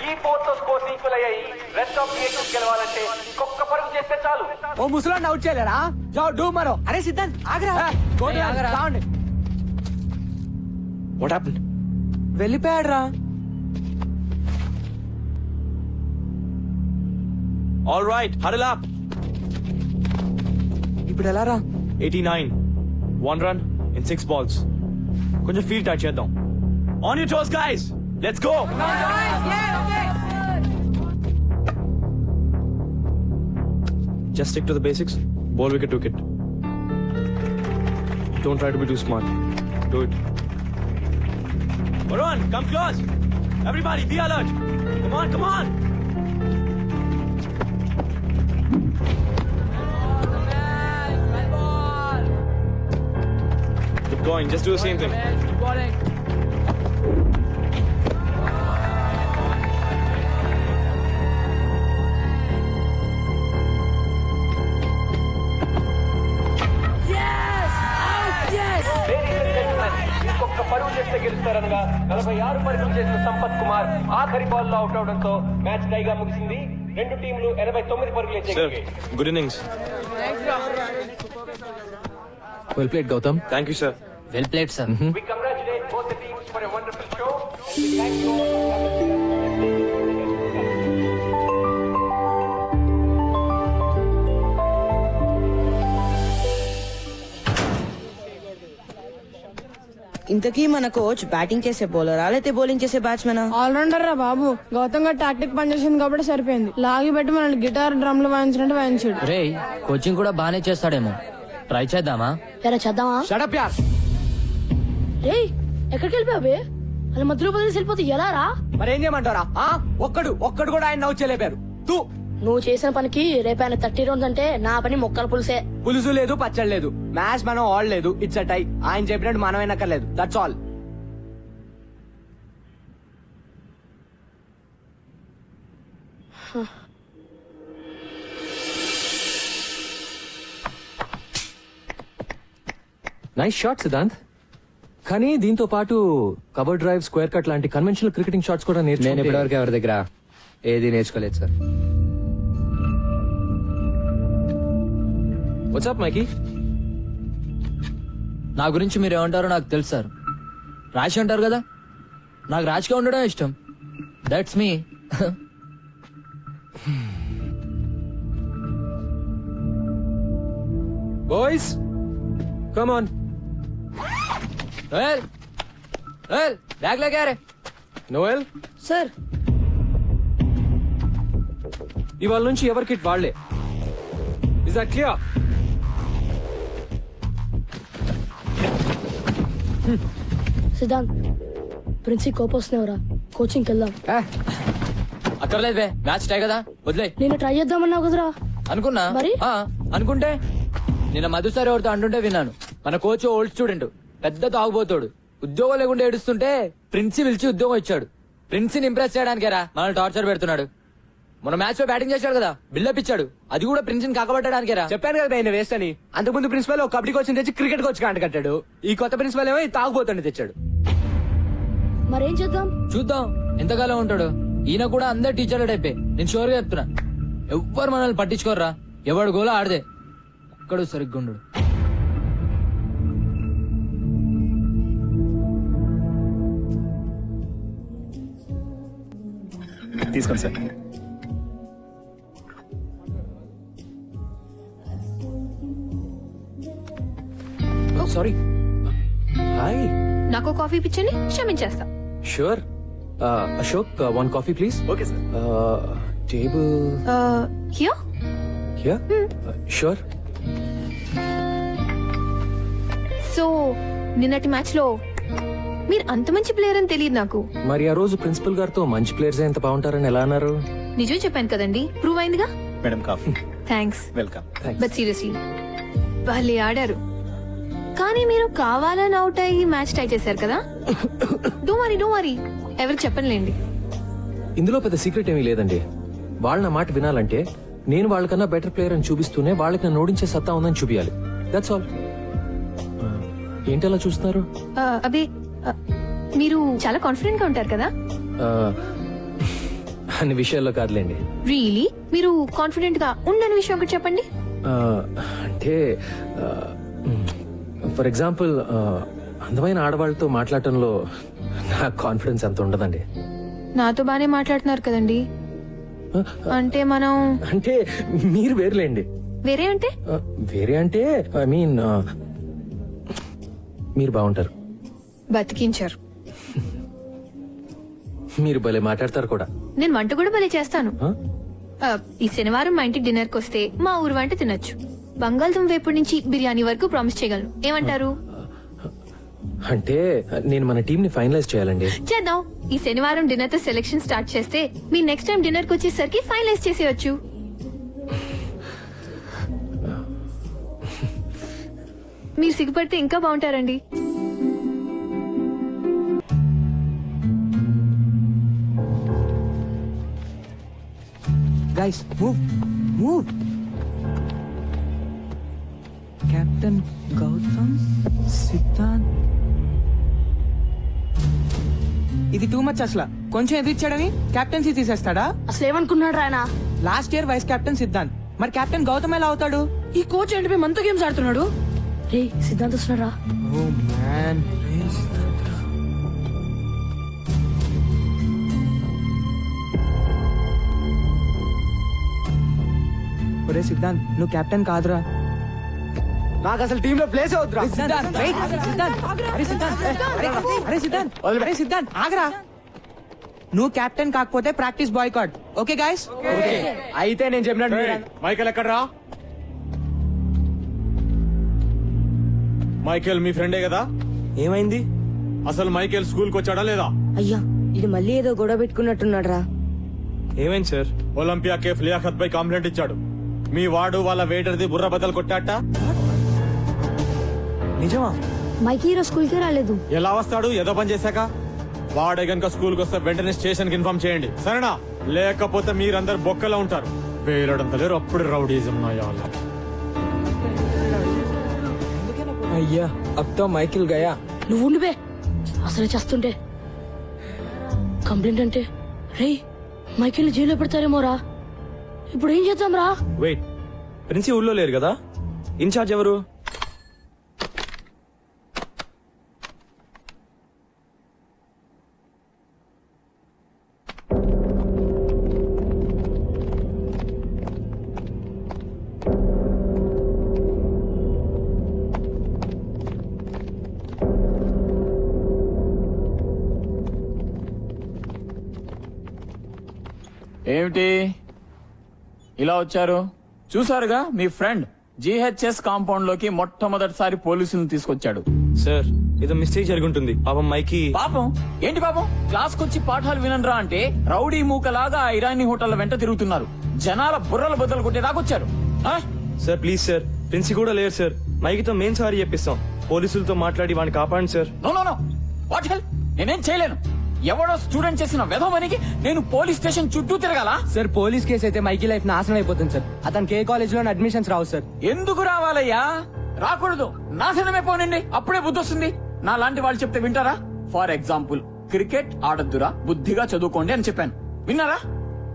ఈ ఫోర్త్ స్కోర్స్ ఈక్వల్ అయ్యాయి. రెస్ట్ ఆఫ్ గెలవాలంటే ఇంకొక పరుగు చేస్తే చాలు. ఓ ముసలాన్ని అవుట్ చేయలేరా? జావ్ డూ మరో. అరే సిద్ధాంత్ ఆగరా. What happened? వెళ్ళిపోయాడు రా. All right, huddle up. ఇప్పుడు ఎలా రా? 89 1 run in 6 balls. కొంచెం ఫీల్ టచ్ చేద్దాం. On your toes guys, let's go. Just stick to the basics. Ball wicket to wicket. Don't try to be too smart. Do it. Varun, come close. Everybody, be alert. Come on, come on. Keep going. Just do the same thing. ఇంకొక పరుగు చేస్తే గెలుస్తారనగా 46 పరుగులు చేసిన సంపత్ కుమార్ ఆఖరి ball లో out అవడంతో match టైగా ముగిసింది. రెండు టీంలు 89 పరుగులు Sir, చేశాయి. good innings. Well played Gautham. Thank you, sir. Well played sir. We congratulate both the teams for a wonderful show. We thank you all. ఇంతకీ మన కోచ్ బ్యాటింగ్ చేసే బౌలరా లేకపోతే బౌలింగ్ చేసే బ్యాట్స్మెనా? ఆల్రౌండర్ రా బాబు. గౌతమ్ గారు టాక్టిక్ పనిచేసింది కాబట్టి సరిపోయింది. లాగి పెట్టి మనల్ని గిటార్ డ్రమ్లు వాయించినట్టు వాయించాడు. రే కోచింగ్ కూడా బానే చేస్తాడేమో. ట్రై చేద్దామా? చేద్దామా? షట్ అప్ యార్. రే ఎక్కడికి వెళ్ళిపోయావే? అలా మధ్యలో బదిలేసి వెళ్ళిపోతే ఎలా రా? మరేం చేయమంటారా? ఒక్కడు కూడా ఆయన అవుట్ చేయలేపారు. తూ నువ్వు చేసిన పనికి రేపు ఆయన 30 రౌండ్స్ అంటే నా పని మొక్కల పులిసే. పులుసు లేదు, పచ్చడి లేదు. మ్యాచ్ మనం ఆడలేదు. It's a tie. ఆయన చెప్పినట్టు మనం వినక్కర్లేదు. That's all. Nice shot Siddhant. కానీ దీంతో పాటు కవర్ డ్రైవ్, స్క్వేర్ కట్ లాంటి కన్వెన్షనల్ క్రికెటింగ్ షాట్స్ కూడా నేను ఇప్పటివరకు ఎవరి దగ్గర ఏది నేర్చుకోలేదు సార్. వాట్సాప్ మైకీ? నా గురించి మీరు ఏమంటారో నాకు తెలుసు సార్. రాజ్ అంటారు కదా, నాకు రాజ్గా ఉండడం ఇష్టం. That's me. Boys come on. Noel Noel bag లేకే రే. నోయల్ సార్ ఇవాళ నుంచి ఎవరి కిట్ వాళ్లే. Is that clear? సిద్ధాంత్ ప్రిన్సి కోపం వస్తున్నావురా, కోచింగ్కి వెళ్దాం. అక్కర్లేదు బే, మ్యాచ్ టై కదా, వదిలే. నేను ట్రై చేద్దామన్నావు కదరా. అనుకున్నా మరి? అనుకుంటే నిన్న మధు సార్ ఎవరితో అంటుంటే విన్నాను. మన కోచ్ ఓల్డ్ స్టూడెంట్, పెద్ద తాగుబోతాడు. ఉద్యోగం లేకుండా ఏడుస్తుంటే ప్రిన్సి పిలిచి ఉద్యోగం ఇచ్చాడు. ప్రిన్సిని ఇంప్రెస్ చేయడానికేరా మనల్ని టార్చర్ పెడుతున్నాడు. మన మ్యాచ్ లో బ్యాటింగ్ చేశాడు కదా, బిల్డప్ ఇచ్చాడు. అది కూడా ప్రిన్సిని కాకబట్టడానికేరా. చెప్పాను కదా ఆయన వేస్ట్ అని. అంతకుముందు ప్రిన్సిపల్ ఒక కబడ్డీ కోచ్ తెచ్చి క్రికెట్ కోచ్ కాంట కట్టాడు. ఈ కొత్త ప్రిన్సిపల్ ఏమో తాగుబోతాడు తెచ్చాడు. మరేం చేద్దాం? చూద్దాం ఎంతకాలం ఉంటాడు. ఈయన కూడా అందరు టీచర్ల టైపే, నేను షూర్ గా చెప్తున్నా. ఎవ్వరు మనల్ని పట్టించుకోర్రా, ఎవడు గోలా ఆడదే. ఒక్కడు సరిగ్గా ఉండడు. తీసుకోండి సార్. సారీ. హాయ్. నాకు కాఫీ పిచ్చండి, క్షమించేస్తా. Sure. Ashok, one coffee please. Okay sir. Table here. Here. Sure. So నిన్నటి మ్యాచ్ లో మీరు అంత మంచి ప్లేయర్ అని తెలియదు నాకు. మరి ఆ రోజు ప్రిన్సిపల్ గారితో మంచి ప్లేయర్స్ ఎంత బాగుంటారని ఎలా అన్నారు? నిజం చెప్పాను కదండి, ప్రూవ్ అయిందిగా. Madam coffee. Thanks. Welcome. But seriously వాళ్ళే ఆడారు. కానీ మీరు కావాలని అవుట్ అయ్యి మ్యాచ్ టై చేశారు కదా. డో వరీ ఎవరికి చెప్పనులేండి. ఇందులో పెద్ద సీక్రెట్ ఏమీ లేదండి. వాళ్ళ నా మాట వినాలంటే నేను వాళ్ళకన్నా బెటర్ ప్లేయర్ అని చూపిస్తూనే వాళ్ళకి నన్ను ఓడించే సత్తా ఉందని చూపించాలి. That's all. ఏంటి అలా చూస్తున్నారు? అబే మీరు చాలా కాన్ఫిడెంట్ గా ఉంటారు కదా. అన్ని విషయాల్లో కాదులేండి. రియలీ మీరు కాన్ఫిడెంట్ గా ఉండని విషయం ఒకటి చెప్పండి. అంటే ఫర్ ఎగ్జాంపుల్ అందమైన ఆడవాళ్ళతో మాట్లాడటంలో నా కాన్ఫిడెన్స్ అంత ఉండదండి. నాతో బానే మాట్లాడుతున్నారు కదండి. అంటే మనం అంటే మీరు వేరులేండి. వేరే అంటే వేరే అంటే ఐ మీన్ మీరు బాగుంటారు. బతికించారు. మీరు భలే మాట్లాడతారు కూడా. నేను వంట కూడా భలే చేస్తాను. ఈ శనివారం మా ఇంటికి డిన్నర్ కి వస్తే మా ఊరు వంట తినొచ్చు. బంగాళదుంప వేపుడు నుంచి బిర్యానీ వరకు ప్రామిస్ చేయగలను. ఏమంటారు? అంటే నేను మన టీం ని ఫైనలైజ్ చేయాలండి. చేద్దాం. ఈ శనివారం డిన్నర్ తో సెలెక్షన్ స్టార్ట్ చేస్తే మీ నెక్స్ట్ టైం డిన్నర్ కి వచ్చేసరికి ఫైనలైజ్ చేసేయచ్చు. మీరు సిగ్గుపడితే ఇంకా బాగుంటారండి. Guys move. Captain Gautam Siddhant. ఇది టూ మచ్ అసలు. కొంచెం ఎదిరిచ్చాడని కెప్టెన్సీ తీసేస్తాడా? అసలు ఏమనుకున్నాడు ఆయన? Last year vice captain Siddhant, మరి కెప్టెన్ గౌతమ్ ఎలా అవుతాడు? ఈ కోచ్ ఏంటి మనతో గేమ్స్ ఆడుతున్నాడు? రే సిద్ధాంత్ వస్తున్నాడా? Oh man. ఒరే సిద్ధాంత్, నువ్వు కెప్టెన్ కాదురా. నాకు అసలు టీమ్ లో ప్లేస్ అవుతురా. అరే సిద్ధాంత్ ఆగరా. నువ్వు కెప్టెన్ కాకపోతే ప్రాక్టీస్ బాయ్కాట్. Okay guys? అయితే నేను చెప్పినట్టు మైకేల్ ఎక్కడ్రా? మైకేల్ మీ ఫ్రెండే కదా? ఏమైంది? అసలు మైకేల్ స్కూల్ కి వచ్చాడా లేదా? అయ్యా ఇది మళ్ళీ ఏదో గొడవ పెట్టుకున్నట్టున్నాడు రా. ఏమైంది సార్? ఒలింపియా కేఫ్ లియాఖత్ పై కంప్లైంట్ ఇచ్చాడు. మీ వాడు వాళ్ళ వెయిటర్ది బుర్ర బద్దలు కొట్టాట. నిజమా? మైకి ఈరోజు స్కూల్ కి రాలేదు. ఎలా వస్తాడు? ఏదో పని చేశాక. వాడే గనుక స్కూల్ కి వస్తే వెంటనే స్టేషన్ కి ఇన్ఫార్మ్ చేయండి, సరేనా? లేకపోతే మీరందరు బొక్కలో ఉంటారు. వేలడంత లేరు, అప్పుడు రౌడీజం నాయాల. అయ్యా అబ్ తో మైకిల్ గయా. నువ్వు ఉండిపే, అసలు చేస్తుంటే కంప్లైంట్ అంటే రే మైకిల్ జైల్లో పెడతారేమో రా. ఇప్పుడు ఏం చేద్దాం రా? వెయిట్, ప్రిన్సి ఊళ్ళో లేరు కదా? ఇన్ఛార్జ్ ఎవరు? ఏమిటి ఇలా వచ్చారు? చూసారుగా మీ ఫ్రెండ్ జిహెచ్ఎస్ కాంపౌండ్ లోకి మొట్టమొదటిసారి పోలీసులను తీసుకొచ్చాడు. సార్ ఏదో మిస్టేక్ జరుగుంటుంది పాపం మైకి. పాపం ఏంటి పాపం? క్లాస్ కొచ్చి పాఠాలు వినరా అంటే రౌడీ మూకలాగా ఐరాని హోటల్ వెంట తిరుగుతున్నారు. జనాల బుర్రలు బద్దలు కొట్టే దాకొచ్చారు. సార్ ప్లీజ్ సార్, ప్రిన్సి కూడా లేరు సార్. మైకితో మేం సారీ చెప్పిస్తాం. పోలీసులతో మాట్లాడి వాడిని కాపాడండి sir. No no no, what hell? నేనేం చేయలేను. ఎవడో స్టూడెంట్ చేసిన వెధవనికి నేను పోలీస్ స్టేషన్ చుట్టూ తిరగాల? సార్ పోలీస్ కేసు అయితే మైకి లైఫ్ నాశనం అయిపోతుంది సార్. అతనికి ఏ కాలేజ్ లో అడ్మిషన్స్ రావు సార్. ఎందుకు రావాలయ్యా? రాకూడదు. నాశనమే పోనండి, అప్పుడే బుద్ధి వస్తుంది. నా లాంటి వాళ్ళు చెప్తే వింటారా? ఫర్ ఎగ్జాంపుల్, క్రికెట్ ఆడద్దురా, బుద్ధిగా చదువుకోండి అని చెప్పాను. విన్నారా?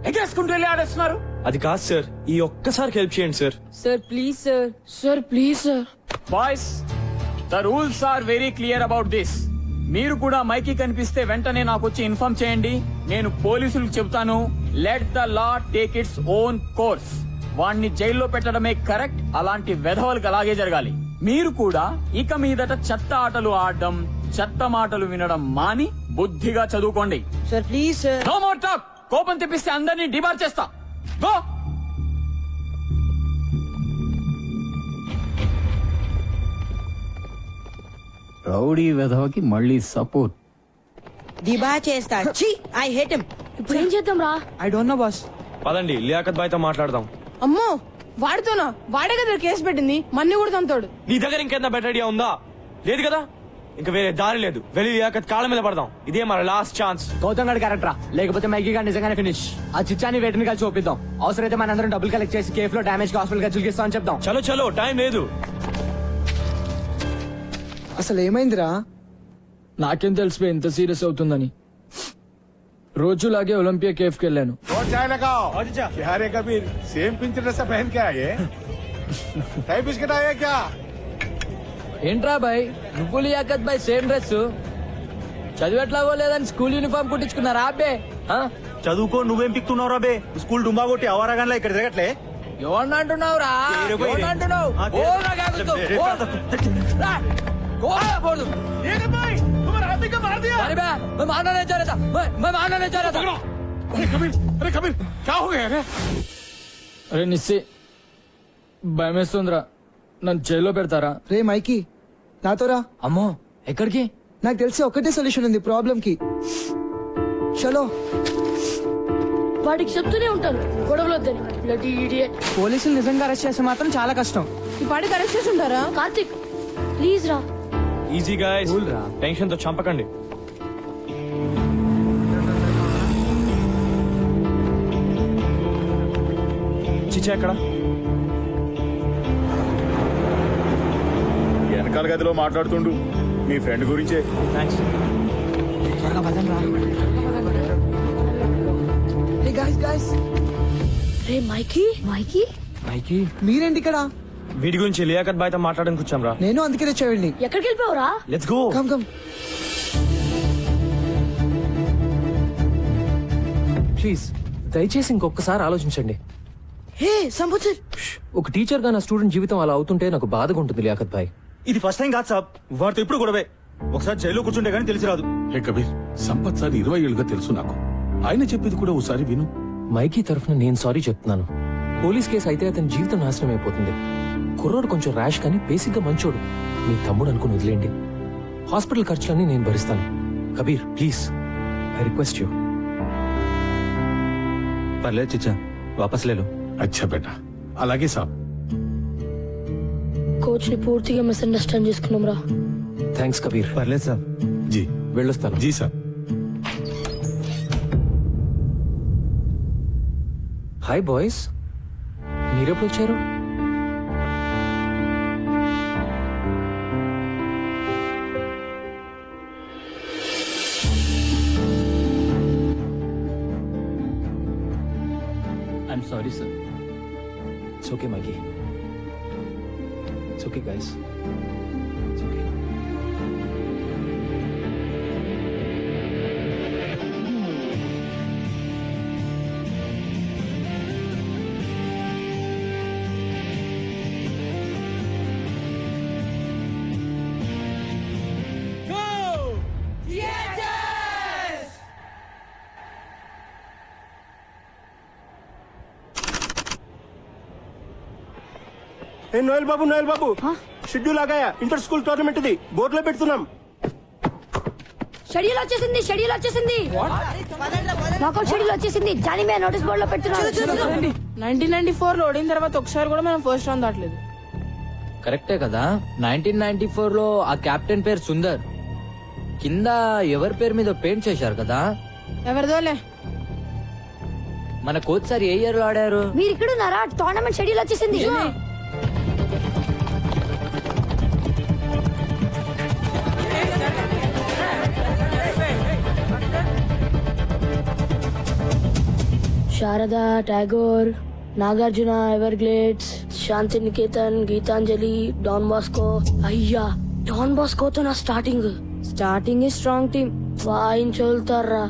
ఎగేసుకుంటూ వెళ్ళి ఆడేస్తున్నారు. అది కాదు సార్, ఈ ఒక్కసారి హెల్ప్ చేయండి సార్. Sir please sir. Sir please sir. Boys, the rules are very clear about this. మీరు కూడా మైకి కనిపిస్తే వెంటనే నాకు వచ్చి ఇన్ఫార్మ్ చేయండి. నేను పోలీసులకు చెబుతాను. Let the law take its own course. వాణ్ణి జైల్లో పెట్టడమే కరెక్ట్. అలాంటి వెధవలకు అలాగే జరగాలి. మీరు కూడా ఇక మీదట చెత్త ఆటలు ఆడడం, చెత్త మాటలు వినడం మాని బుద్ధిగా చదువుకోండి. Sir please sir. No more talk. కోపం తెప్పిస్తే అందరినీ డిబార్ చేస్తా. గో. రౌడీ వెధవకి మళ్ళీ సపోర్ట్. దిబా చేస్తా. I hate him. ఇప్పుడు ఏం చేద్దాం రా? I don't know boss. పదండి లియాఖత్ బాయ్ తో మాట్లాడదాం. అమ్మో వాడితోనా? వాడే కదా కేసు పెట్టింది. మన్ని కూడా తంతాడు. నీ దగ్గర ఇంకేంత బెటర్ ఐడియా ఉందా? లేదు కదా, ఇంకా వేరే దారి లేదు. వెళ్ళి లియాఖత్ కాళ్ళ మీద పడదాం. ఇదే మన లాస్ట్ ఛాన్స్. గౌతమ్ గడ్ క్యారెక్టరా, లేకపోతే మైకి గారు నిజంగానే ఫినిష్. ఆ చిచ్చాని వేటిని కలిసి చూపిద్దాం. అవసరమైతే మన అందరం డబ్బులు కలెక్ట్ చేసి కేఫ్ లో డామేజ్ హాస్పిటల్ గా చూపిస్తామని చెప్దాం. చలో చలో, టైం లేదు. అసలు ఏమైందిరా? నాకేం తెలిసిపోయి ఇంత సీరియస్ అవుతుందని. రోజులాగే ఒలింపియా కేఫ్ కి వెళ్ళాను. ఏంట్రా బాయ్, నువ్వు లియాఖత్ బాయ్ సేమ్ డ్రెస్. చదివేట్లాగో లేదని స్కూల్ యూనిఫామ్ కుట్టించుకున్నారా అబ్బే? చదువుకో, నువ్వేం పిక్తున్నావు రాబే? స్కూల్ డుంబా కొట్టి అవరాగానే ఇక్కడ తిరగట్లే. ఎవరిని అంటున్నావురా? ఎవరిని అంటున్నావు? అరే నిస్సి, భయమేస్తుందిరా. నన్ను జైల్లో పెడతారా? రే మైకి, నాతోరా. అమ్మో ఎక్కడికి? నాకు తెలిసి ఒకటే సొల్యూషన్ ఉంది ప్రాబ్లం కి. చలో. వాడికి చెప్తూనే ఉంటారు గొడవలు. పోలీసులు నిజంగా అరెస్ట్ చేస్తే మాత్రం చాలా కష్టం. ఈ పాడికి అరెస్ట్ చేసి ఉంటారా? కార్తిక్ ప్లీజ్ రా. ఈజీ గాయ్స్, టెన్షన్ తో చంపకండి. చిచ్చా ఎక్కడ? వెనకాల గదిలో మాట్లాడుతుండు మీ ఫ్రెండ్ గురించే. థ్యాంక్స్. త్వరగా పదండి రా. Hey guys guys. రే మైకి. మైకి మైకి, మీరేంటి ఇక్కడ? వీడి గురించి లియాఖత్ బాయ్ తో మాట్లాడడానికి వచ్చాం రా. నేను అందుకే తెచ్చేవాడిని. ఎక్కడికి వెళ్ళిపోవరా? Let's go. Come come. Please దయచేసి ఇంకొకసారి ఆలోచించండి. హే సంబుచర్. ఒక టీచర్ గా నా స్టూడెంట్ జీవితం అలా అవుతుంటే నాకు బాధగా ఉంటుంది లియాఖత్ భాయ్. ఇది ఫస్ట్ టైం కాదు సాబ్, వాడితో ఇప్పుడు గొడవే. ఒకసారి జైల్లో కూర్చుంటే గానీ తెలిసి రాదు. హే కబీర్, సంపత్ సార్ 20 ఏళ్ళుగా తెలుసు నాకు. ఆయన చెప్పేది కూడా ఒకసారి విను. మైకీ తరఫున నేను సారీ చెప్తున్నాను. పోలీస్ కేసు అయితే అతని జీవితం నాశనం అయిపోతుంది. కుర్రోడు కొంచెం ర్యాష్ కానీ బేసిక్ గా మంచోడు. మీ తమ్ముడు అనుకుని వదిలేండి. హాస్పిటల్ ఖర్చులన్నీ నేను భరిస్తాను. Kabir please, I request you. పర్లేదు చిచ్చా, వాపస్ లేలు. అచ్చా బేటా, అలాగే సాబ్. కోచ్ ని పూర్తిగా మిస్అండర్స్టాండ్ చేసుకున్నాం రా. థ్యాంక్స్ కబీర్. పర్లేదు సాబ్. జీ వెళ్ళొస్తాను. జీ సాబ్. హాయ్ బాయ్స్, మీరెప్పుడు వచ్చారు? I'm sorry sir. It's okay, Mikey. It's okay, guys. It's okay. ఏ నోయల్ బాబు షెడ్యూల్ ఆగాయా? ఇంటర్ స్కూల్ టోర్నమెంట్ ఇది బోర్డులో పెడుతున్నాం. షెడ్యూల్ వచ్చేసింది నాకౌట్ షెడ్యూల్ వచ్చేసింది. జానీ మే నోటీస్ బోర్డు లో పెడుతున్నాం. 1994 లో ఓడిన తర్వాత ఒకసారి కూడా మనం ఫస్ట్ రౌండ్ దాటలేదు. కరెక్టే కదా. 1994 లో ఆ కెప్టెన్ పేరు సుందర్. కింద ఎవరి పేరు మీద పెయింట్ చేశారు కదా. ఎవరిదోలే. మన కోచ్ సార్ ఏ ఇయర్ లో ఆడారు? మీరు ఇక్కడ ఉన్నారా? టోర్నమెంట్ షెడ్యూల్ వచ్చేసింది. శారదా, టాగోర్, నాగార్జున, ఎవర్గ్లేడ్స్, శాంతి నికేతన్, గీతాంజలి, డాన్ బాస్కో. అయ్యా, డాన్ బాస్కోతో నా స్టార్టింగ్ స్ట్రాంగ్ టీమ్ వాయించోలుతారా.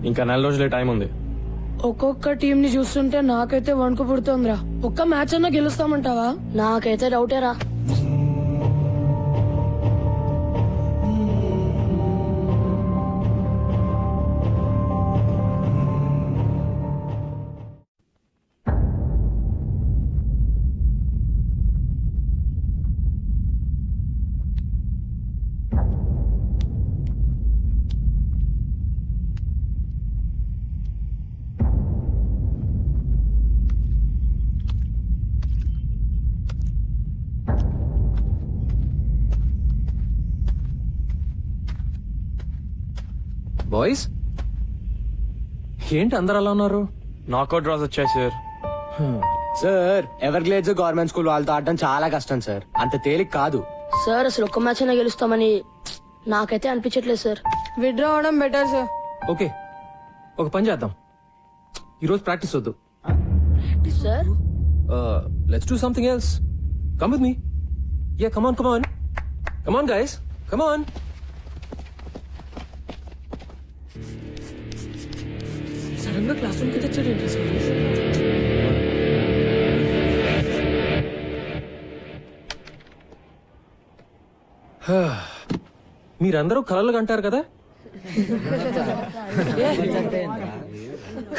ఇంకా 4 రోజులే టైం ఉంది. ఒక్కొక్క టీం ని చూస్తుంటే నాకైతే వణుకు పుడుతోందిరా. ఒక్క మ్యాచ్ అన్నా గెలుస్తామంటావా? నాకైతే డౌటేరా. బాయ్స్ ఏంటి అందరు అలా ఉన్నారు? నాకౌట్ డ్రాస్ వచ్చాయి sir. Sir Everglades government school వాళ్ళతో ఆడడం చాలా కష్టం సార్. అంత తేలిక కాదు సార్. అసలు ఒక్క మ్యాచ్ అయినా గెలుస్తామని నాకైతే అనిపించట్లేదు సార్. విత్డ్రా అవడం బెటర్ సార్. ఓకే, ఒక పని చేద్దాం. ఈరోజు ప్రాక్టీస్ వద్దు. Sir let's do something else. Come with me. Yeah, come on guys, come on. Sudden గా క్లాస్ రూమ్ కి తెచ్చాడు. మీరందరూ కలలు కంటారు కదా.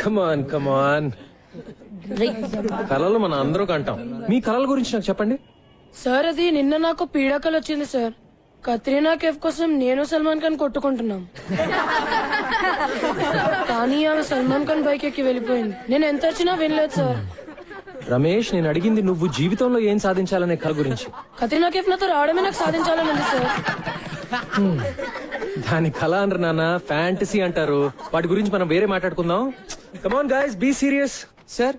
కమాన్ కలలు మన అందరూ కంటాం. మీ కలల గురించి నాకు చెప్పండి. సార్ అది నిన్న నాకు పీడాకలు వచ్చింది సార్. కత్రీనా కేఫ్ కోసం నేను సల్మాన్ ఖాన్ కొట్టుకుంటున్నాం. కానీ ఆమె సల్మాన్ ఖాన్ బైక్ ఎక్కి వెళ్ళిపోయింది. నేను ఎంత వచ్చినా వినలేదు సార్. రమేష్, నేను అడిగింది నువ్వు జీవితంలో ఏం సాధించాలనే కల గురించి. కత్రీనా కేఫ్ నాతో రావడమే నాకు సాధించాలని ఉంది సార్. దాని కళ అనరు నాన్న, ఫ్యాంటసీ అంటారు. వాటి గురించి మనం వేరే మాట్లాడుకుందాం. Come on guys, be serious. Sir.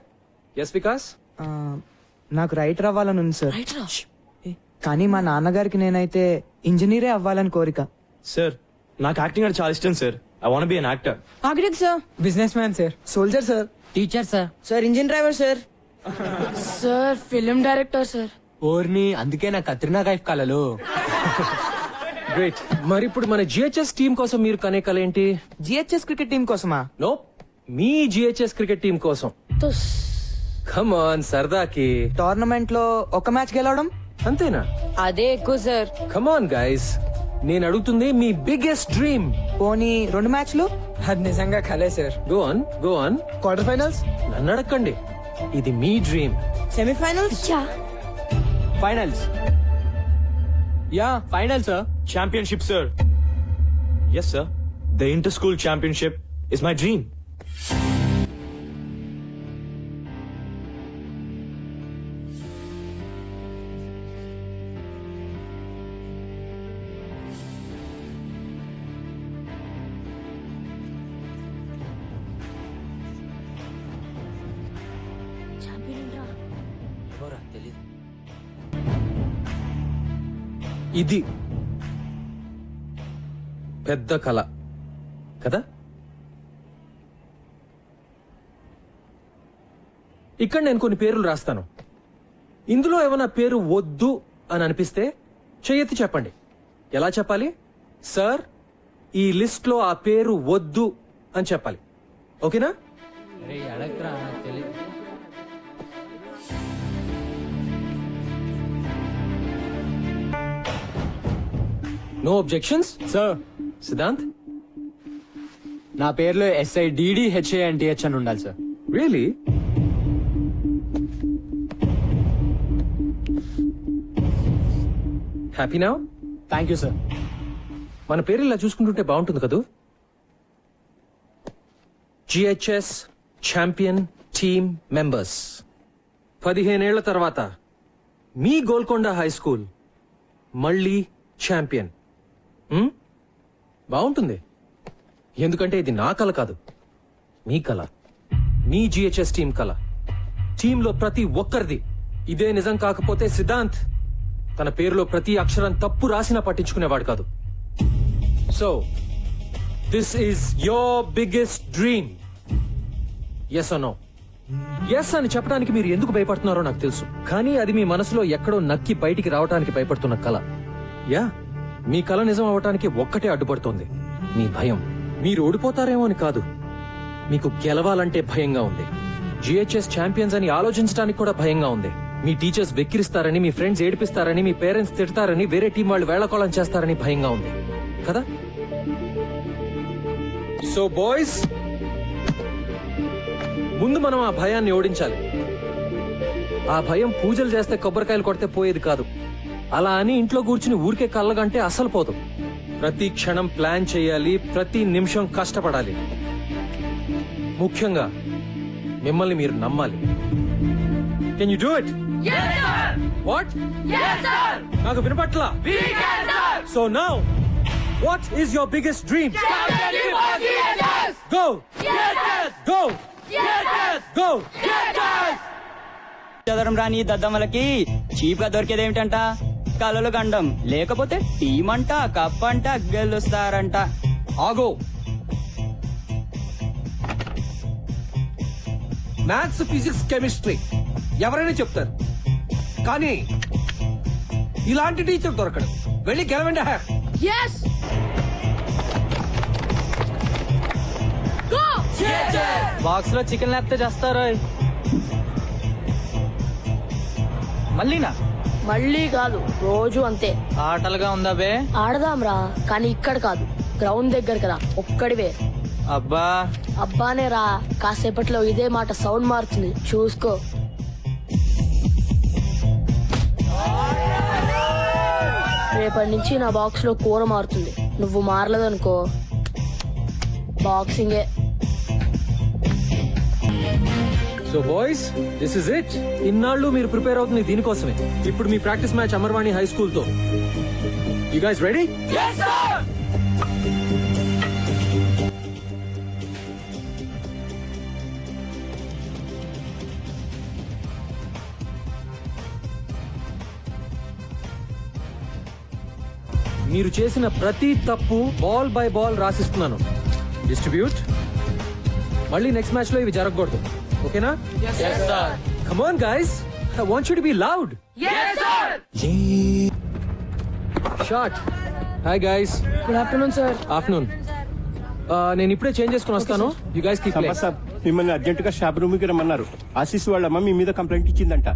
Yes Vikas. నాకు రైటర్ అవ్వాలని ఉంది సార్. కానీ మా నాన్నగారికి నేనైతే ఇంజనీరే అవ్వాలని కోరిక. సార్, నాకు యాక్టింగ్ అంటే చాలా ఇష్టం sir. I want be an actor. Architect sir. Business man sir. Soldier sir. Teacher sir. Sir engine driver sir. Sir film director sir. ఓర్ని, అందుకే నా కత్రినా కైఫ్ కలలు. గ్రేట్. మరి ఇప్పుడు మన జిహెచ్ఎస్ టీం కోసం మీరు కనే కల ఏంటి? జిహెచ్ఎస్ క్రికెట్ టీం కోసమా? నో, మీ జిహెచ్ఎస్ క్రికెట్ టీం కోసం. కమ్ ఆన్, సరదాకి. టోర్నమెంట్ లో ఒక మ్యాచ్ గెలవడం అంతేనా? అదే ఎక్కువ సార్. కమ్ ఆన్ గైస్, నేను అడుగుతుంది మీ బిగ్గెస్ట్ డ్రీమ్. పోనీ 2 మ్యాచ్లు? అది నిజంగా కలే sir. Go on. Quarter finals? నన్ను అడగండి, ఇది మీ dream. Semifinals. Finals. Yeah, finals sir. Championship, sir. Yes, sir. The inter-school championship is my dream. ఇది పెద్ద కళ కదా. ఇక్కడ నేను కొన్ని పేర్లు రాస్తాను. ఇందులో ఏమైనా పేరు వద్దు అని అనిపిస్తే చెయ్యెత్తి చెప్పండి. ఎలా చెప్పాలి? సార్, ఈ లిస్ట్ లో ఆ పేరు వద్దు అని చెప్పాలి. ఓకేనా? No objections sir. సిద్ధాంత్, నా పేరులో SIDDHANTH అని ఉండాలి sir. Really? Happy now? Thank you sir. మన పేరు ఇలా చూసుకుంటుంటే బాగుంటుంది కదూ. GHS champion team members. 15 ఏళ్ల తర్వాత మీ గోల్కొండ హై స్కూల్ మళ్ళీ ఛాంపియన్. బాగుంటుంది, ఎందుకంటే ఇది నా కల కాదు, మీ కల, మీ జిహెచ్ఎస్ టీం కల. టీంలో ప్రతి ఒక్కరిది. ఇదే నిజం కాకపోతే సిద్ధాంత్ తన పేరులో ప్రతి అక్షరం తప్పు రాసినా పట్టించుకునేవాడు కాదు. So this is your biggest dream. Yes or no? Yes అని చెప్పడానికి మీరు ఎందుకు భయపడుతున్నారో నాకు తెలుసు, కానీ అది మీ మనసులో ఎక్కడో నక్కి బయటికి రావడానికి భయపడుతున్న కల. యా, మీ కల నిజం అవటానికి ఒక్కటే అడ్డుపడుతోంది, మీ భయం. మీరు ఓడిపోతారేమో అని కాదు, మీకు గెలవాలంటే భయంగా ఉంది. జిహెచ్ఎస్ ఛాంపియన్స్ అని ఆలోచించడానికి కూడా భయంగా ఉంది. మీ టీచర్స్ వెక్కిరిస్తారని, మీ ఫ్రెండ్స్ ఏడిపిస్తారని, మీ పేరెంట్స్ తిడతారని, వేరే టీం వాళ్ళు వేళకోళం చేస్తారని భయంగా ఉంది కదా. సో బాయ్స్, ముందు మనం ఆ భయాన్ని ఓడించాలి. ఆ భయం పూజలు చేస్తే కొబ్బరికాయలు కొడితే పోయేది కాదు. అలా అని ఇంట్లో కూర్చుని ఊరికే కళ్ళగంటే అస్సలు పోదు. ప్రతి క్షణం ప్లాన్ చేయాలి, ప్రతి నిమిషం కష్టపడాలి. ముఖ్యంగా మిమ్మల్ని మీరు నమ్మాలి. Can you do it? What? నాకు వినపట్లా. So now what is your biggest dream? Go go go. చదరం రాని దద్దమ్మలకి చీప్ గా దొరికేది ఏమిటంట? కలలు గండం, లేకపోతే టీం అంట, కప్ అంట, గెలుస్తారంట. ఆగో. మ్యాథ్స్, ఫిజిక్స్, కెమిస్ట్రీ ఎవరైనా చెప్తారు, కానీ ఇలాంటి టీచర్ దొరకడు. వెళ్ళి గెలవండి. బాక్స్ లో చికెన్ లేకపోతే చేస్తారు. మళ్ళీనా? మళ్ళీ కాదు, రోజు అంతే. ఆటలుగా ఉందా బే? ఆడదాంరా, కానీ ఇక్కడ కాదు, గ్రౌండ్ దగ్గర కదా, ఒక్కడివే. అబ్బా అబ్బానే రా, కాసేపట్లో ఇదే మాట సౌండ్ మారుతుంది, చూసుకో. రేపటి నుంచి నా బాక్స్ లో కూర మారుతుంది, నువ్వు మారలేదనుకో బాక్సింగే. So boys, this is it. ఇన్నాళ్ళు మీరు ప్రిపేర్ అవుతుంది దీనికోసమే. ఇప్పుడు మీ practice match Amarvani high school తో. You guys ready? మీరు చేసిన ప్రతి తప్పు బాల్ బై బాల్ రాసిస్తున్నాను. డిస్ట్రిబ్యూట్. మళ్ళీ నెక్స్ట్ మ్యాచ్ లో ఇవి జరగకూడదు, ఓకేనా? Come on guys, I want you to be loud. Shot. Hi guys. Good afternoon sir. Afternoon. నేను ఇప్పుడే చేంజ్ చేసుకుని వస్తాను. You guys keep playing. సాబ్, మిమ్మల్ని అర్జెంట్ గా షాప్ రూమ్ కి రమ్మన్నారు. ఆశీస్ వాళ్ళమ్మ మీ మీద కంప్లైంట్ ఇచ్చిందంట.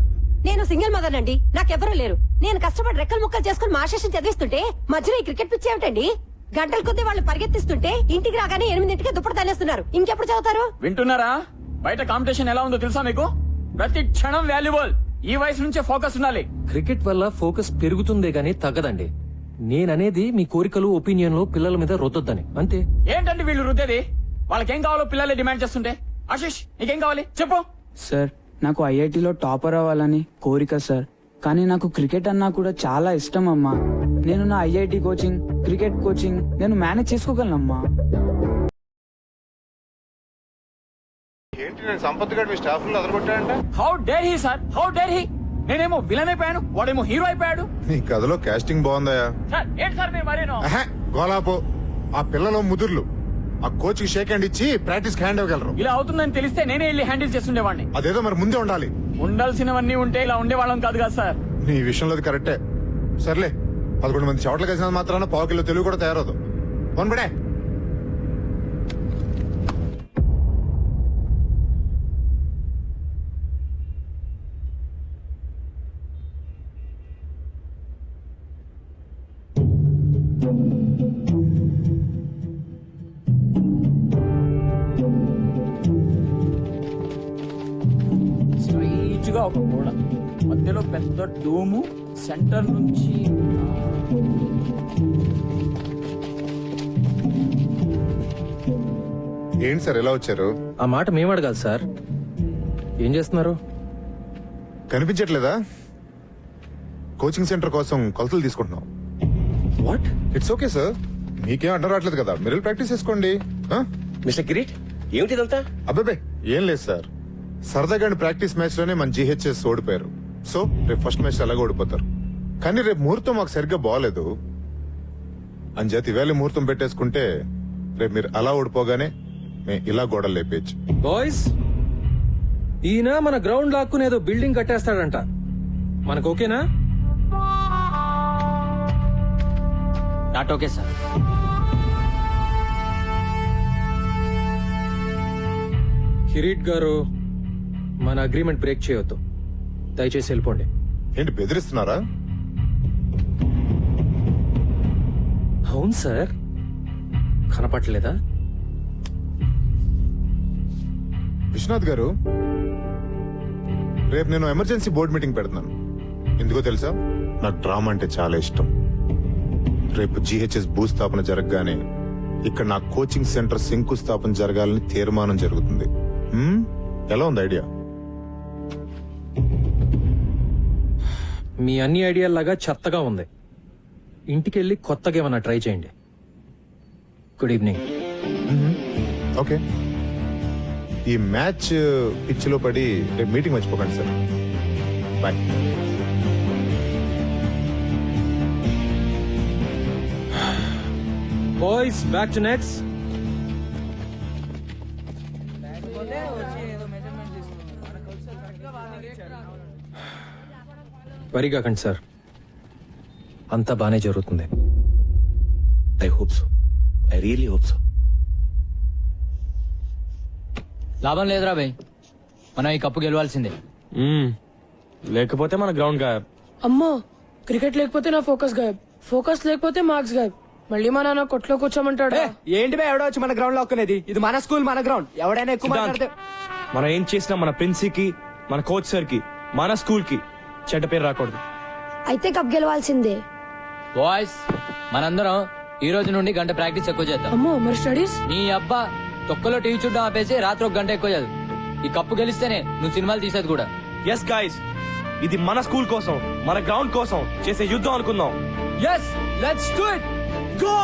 నేను సింగిల్ మదర్ అండి, నాకెవరూ లేరు. నేను కష్టపడి రెక్కలు ముక్కలు చేసుకుని మా శేషం చదివిస్తుంటే మధ్యలో ఈ క్రికెట్ పిచ్చి ఏమిటండి? గంటల కొద్దీ వాళ్ళు పరిగెత్తిస్తుంటే ఇంటికి రాగానే 8ంటికే దుప్పటి తల్లేస్తున్నారు. ఇంకెప్పుడు చదువుతారు? వింటున్నారా? బయట కాంపిటీషన్ ఎలా ఉందో తెలుసా మీకు? ప్రతి క్షణం వాల్యుబుల్. ఈ వయసు నుంచే ఫోకస్ ఉండాలి. క్రికెట్ వల్ల ఫోకస్ పెరుగుతుందే గానీ తగ్గదండి. నేననేది మీ కోరికలు, ఒపీనియన్లు పిల్లల మీద రుద్దొద్దని, అంతే. ఏంటంటే వీళ్ళు రుద్దేది? వాళ్ళకేం కావాలో పిల్లలే డిమాండ్ చేస్తుంటే. ఆశీష్, నీకేం కావాలి చెప్పు. సార్, నాకు ఐఐటిలో టాపర్ అవ్వాలని కోరిక సార్, కానీ నాకు క్రికెట్ అన్నా కూడా చాలా ఇష్టం అమ్మా. నేను నా ఐఐటి కోచింగ్, క్రికెట్ కోచింగ్ నేను మేనేజ్ చేసుకోగలనమ్మా. ఏంటి నేను సంపత్ గారు మీ స్టాఫ్ లో అదరగొట్టాడంట? How dare he sir, how dare he. నేనేమో విలన్ అయిపోయాను, వాడేమో హీరో అయిపోయాడు. నీ కథలో కాస్టింగ్ బాగుందయా? సార్ ఏంటి సార్ మీరు మరేనో? గోలాపో. ఆ పిల్లలు ముదుర్లు ఆ కోచ్ కి షేక్ హ్యాండ్ ఇచ్చి ప్రాక్టీస్ హ్యాండ్ ఇవ్వగలరు. ఇలా అవుతుందని తెలిస్తే నేనే వెళ్ళి హ్యాండిల్ చేస్తుండేవాడిని. అదేదో మరి ముందే ఉండాలి. ఉండాల్సినవన్నీ ఉంటే ఇలా ఉండేవాళ్ళం కాదు కదా సార్. నీ విషయంలో అది కరెక్టే. సర్లే, 11 మంది చోట్ల కలిసినంత మాత్రాన పావు కిలో తెలుగు కూడా తయారవుదు. పడే. స్ట్రైట్ గా ఒక గోడ, మధ్యలో పెద్ద డూము, సెంటర్ నుంచి ఏంటి సార్ ఎలా వచ్చారు? ఆ మాట మేము అడగాలి సార్. ఏం చేస్తున్నారు? కనిపించట్లేదా? కోచింగ్ సెంటర్ కోసం కొలతలు తీసుకుంటున్నాం. వాట్? ఇట్స్ ఓకే సార్, మీకేం అడ్డం రావట్లేదు కదా, మీరు ప్రాక్టీస్ చేసుకోండి. మిస్టర్ కిరీట్ ఏమిటిదంతా? అబ్బాబే ఏం లేదు సార్, సరదాగా ప్రాక్టీస్ మ్యాచ్ లోనే మన జీహెచ్ఎస్ ఓడిపోయారు. సో రేపు ఫస్ట్ మ్యాచ్ అలాగే ఓడిపోతారు. కానీ రేపు ముహూర్తం మాకు సరిగ్గా బాగాలేదు అంచేత ఈవేళ ముహూర్తం పెట్టేసుకుంటే రేపు మీరు అలా ఓడిపోగానే మేము ఇలా గోడలు లేపేయచ్చు. బాయ్స్, ఈయన మన గ్రౌండ్ లాక్కుని ఏదో బిల్డింగ్ కట్టేస్తాడంట. మనకు ఓకేనా? Not okay sir. కిరీట్ గారు, మన అగ్రిమెంట్ బ్రేక్ చేయొద్దు. దయచేసి వెళ్ళిపోండి. ఏంటి బెదిరిస్తున్నారా? అవును సార్, కనపట్లేదా? విశ్వనాథ్ గారు, రేపు నేను ఎమర్జెన్సీ బోర్డు మీటింగ్ పెడుతున్నాను. ఎందుకో తెలుసా, నాకు డ్రామా అంటే చాలా ఇష్టం. రేపు జీహెచ్ఎస్ భూస్థాపన జరగగానే ఇక్కడ నా కోచింగ్ సెంటర్ శంకుస్థాపన జరగాలని తీర్మానం జరుగుతుంది. ఎలా ఉంది ఐడియా? మీ అన్ని ఐడియాలాగా చెత్తగా ఉంది. ఇంటికెళ్ళి కొత్తగా ఏమన్నా ట్రై చేయండి. Good evening. ఓకే, ఈ మ్యాచ్ పిచ్ లో పడి రేపు మీటింగ్ మర్చిపోకండి sir. Bye. Boys, back to nets. వరిగాకండి సార్, అంతా బానే జరుగుతుంది. I hope so, I really hope so. లాభం లేదురా భయ్, మనం ఈ కప్పు గెలవాల్సిందే. లేకపోతే మన గ్రౌండ్ గాయబ్. అమ్మో, క్రికెట్ లేకపోతే నా ఫోకస్ గాయబ్, ఫోకస్ లేకపోతే మార్క్స్ గాయబ్. మళ్ళీ మా నాన్న కొట్లో కూర్చోమంటాడు. ఏంటి బే ఎవడో వచ్చి మన గ్రౌండ్ లో ఒక్కనేది? ఇది మన స్కూల్, మన గ్రౌండ్. ఎవడైనా ఎక్కువ మాట్లాడితే మనం ఏం చేసినా మన ప్రిన్సికి, మన కోచ్ సార్ కి, మన స్కూల్ కి చెడ్డ పేరు రాకూడదు. అయితే కప్ గెలవాల్సిందే. బాయ్స్, మనందరం ఈ రోజు నుండి గంట ప్రాక్టీస్ ఎక్కువ చేద్దాం. అమ్మో, మరి స్టడీస్? నీ అబ్బా, తొక్కలో టీవీ చూడడం ఆపేసి రాత్రి 1 గంట ఎక్కువ చదువు. ఈ కప్పు గెలిస్తేనే నువ్వు సినిమాలు తీసేది కూడా. ఎస్ గైస్, ఇది మన స్కూల్ కోసం, మన గ్రౌండ్ కోసం చేసే యుద్ధం అనుకుందాం. yes, let's do it. Go!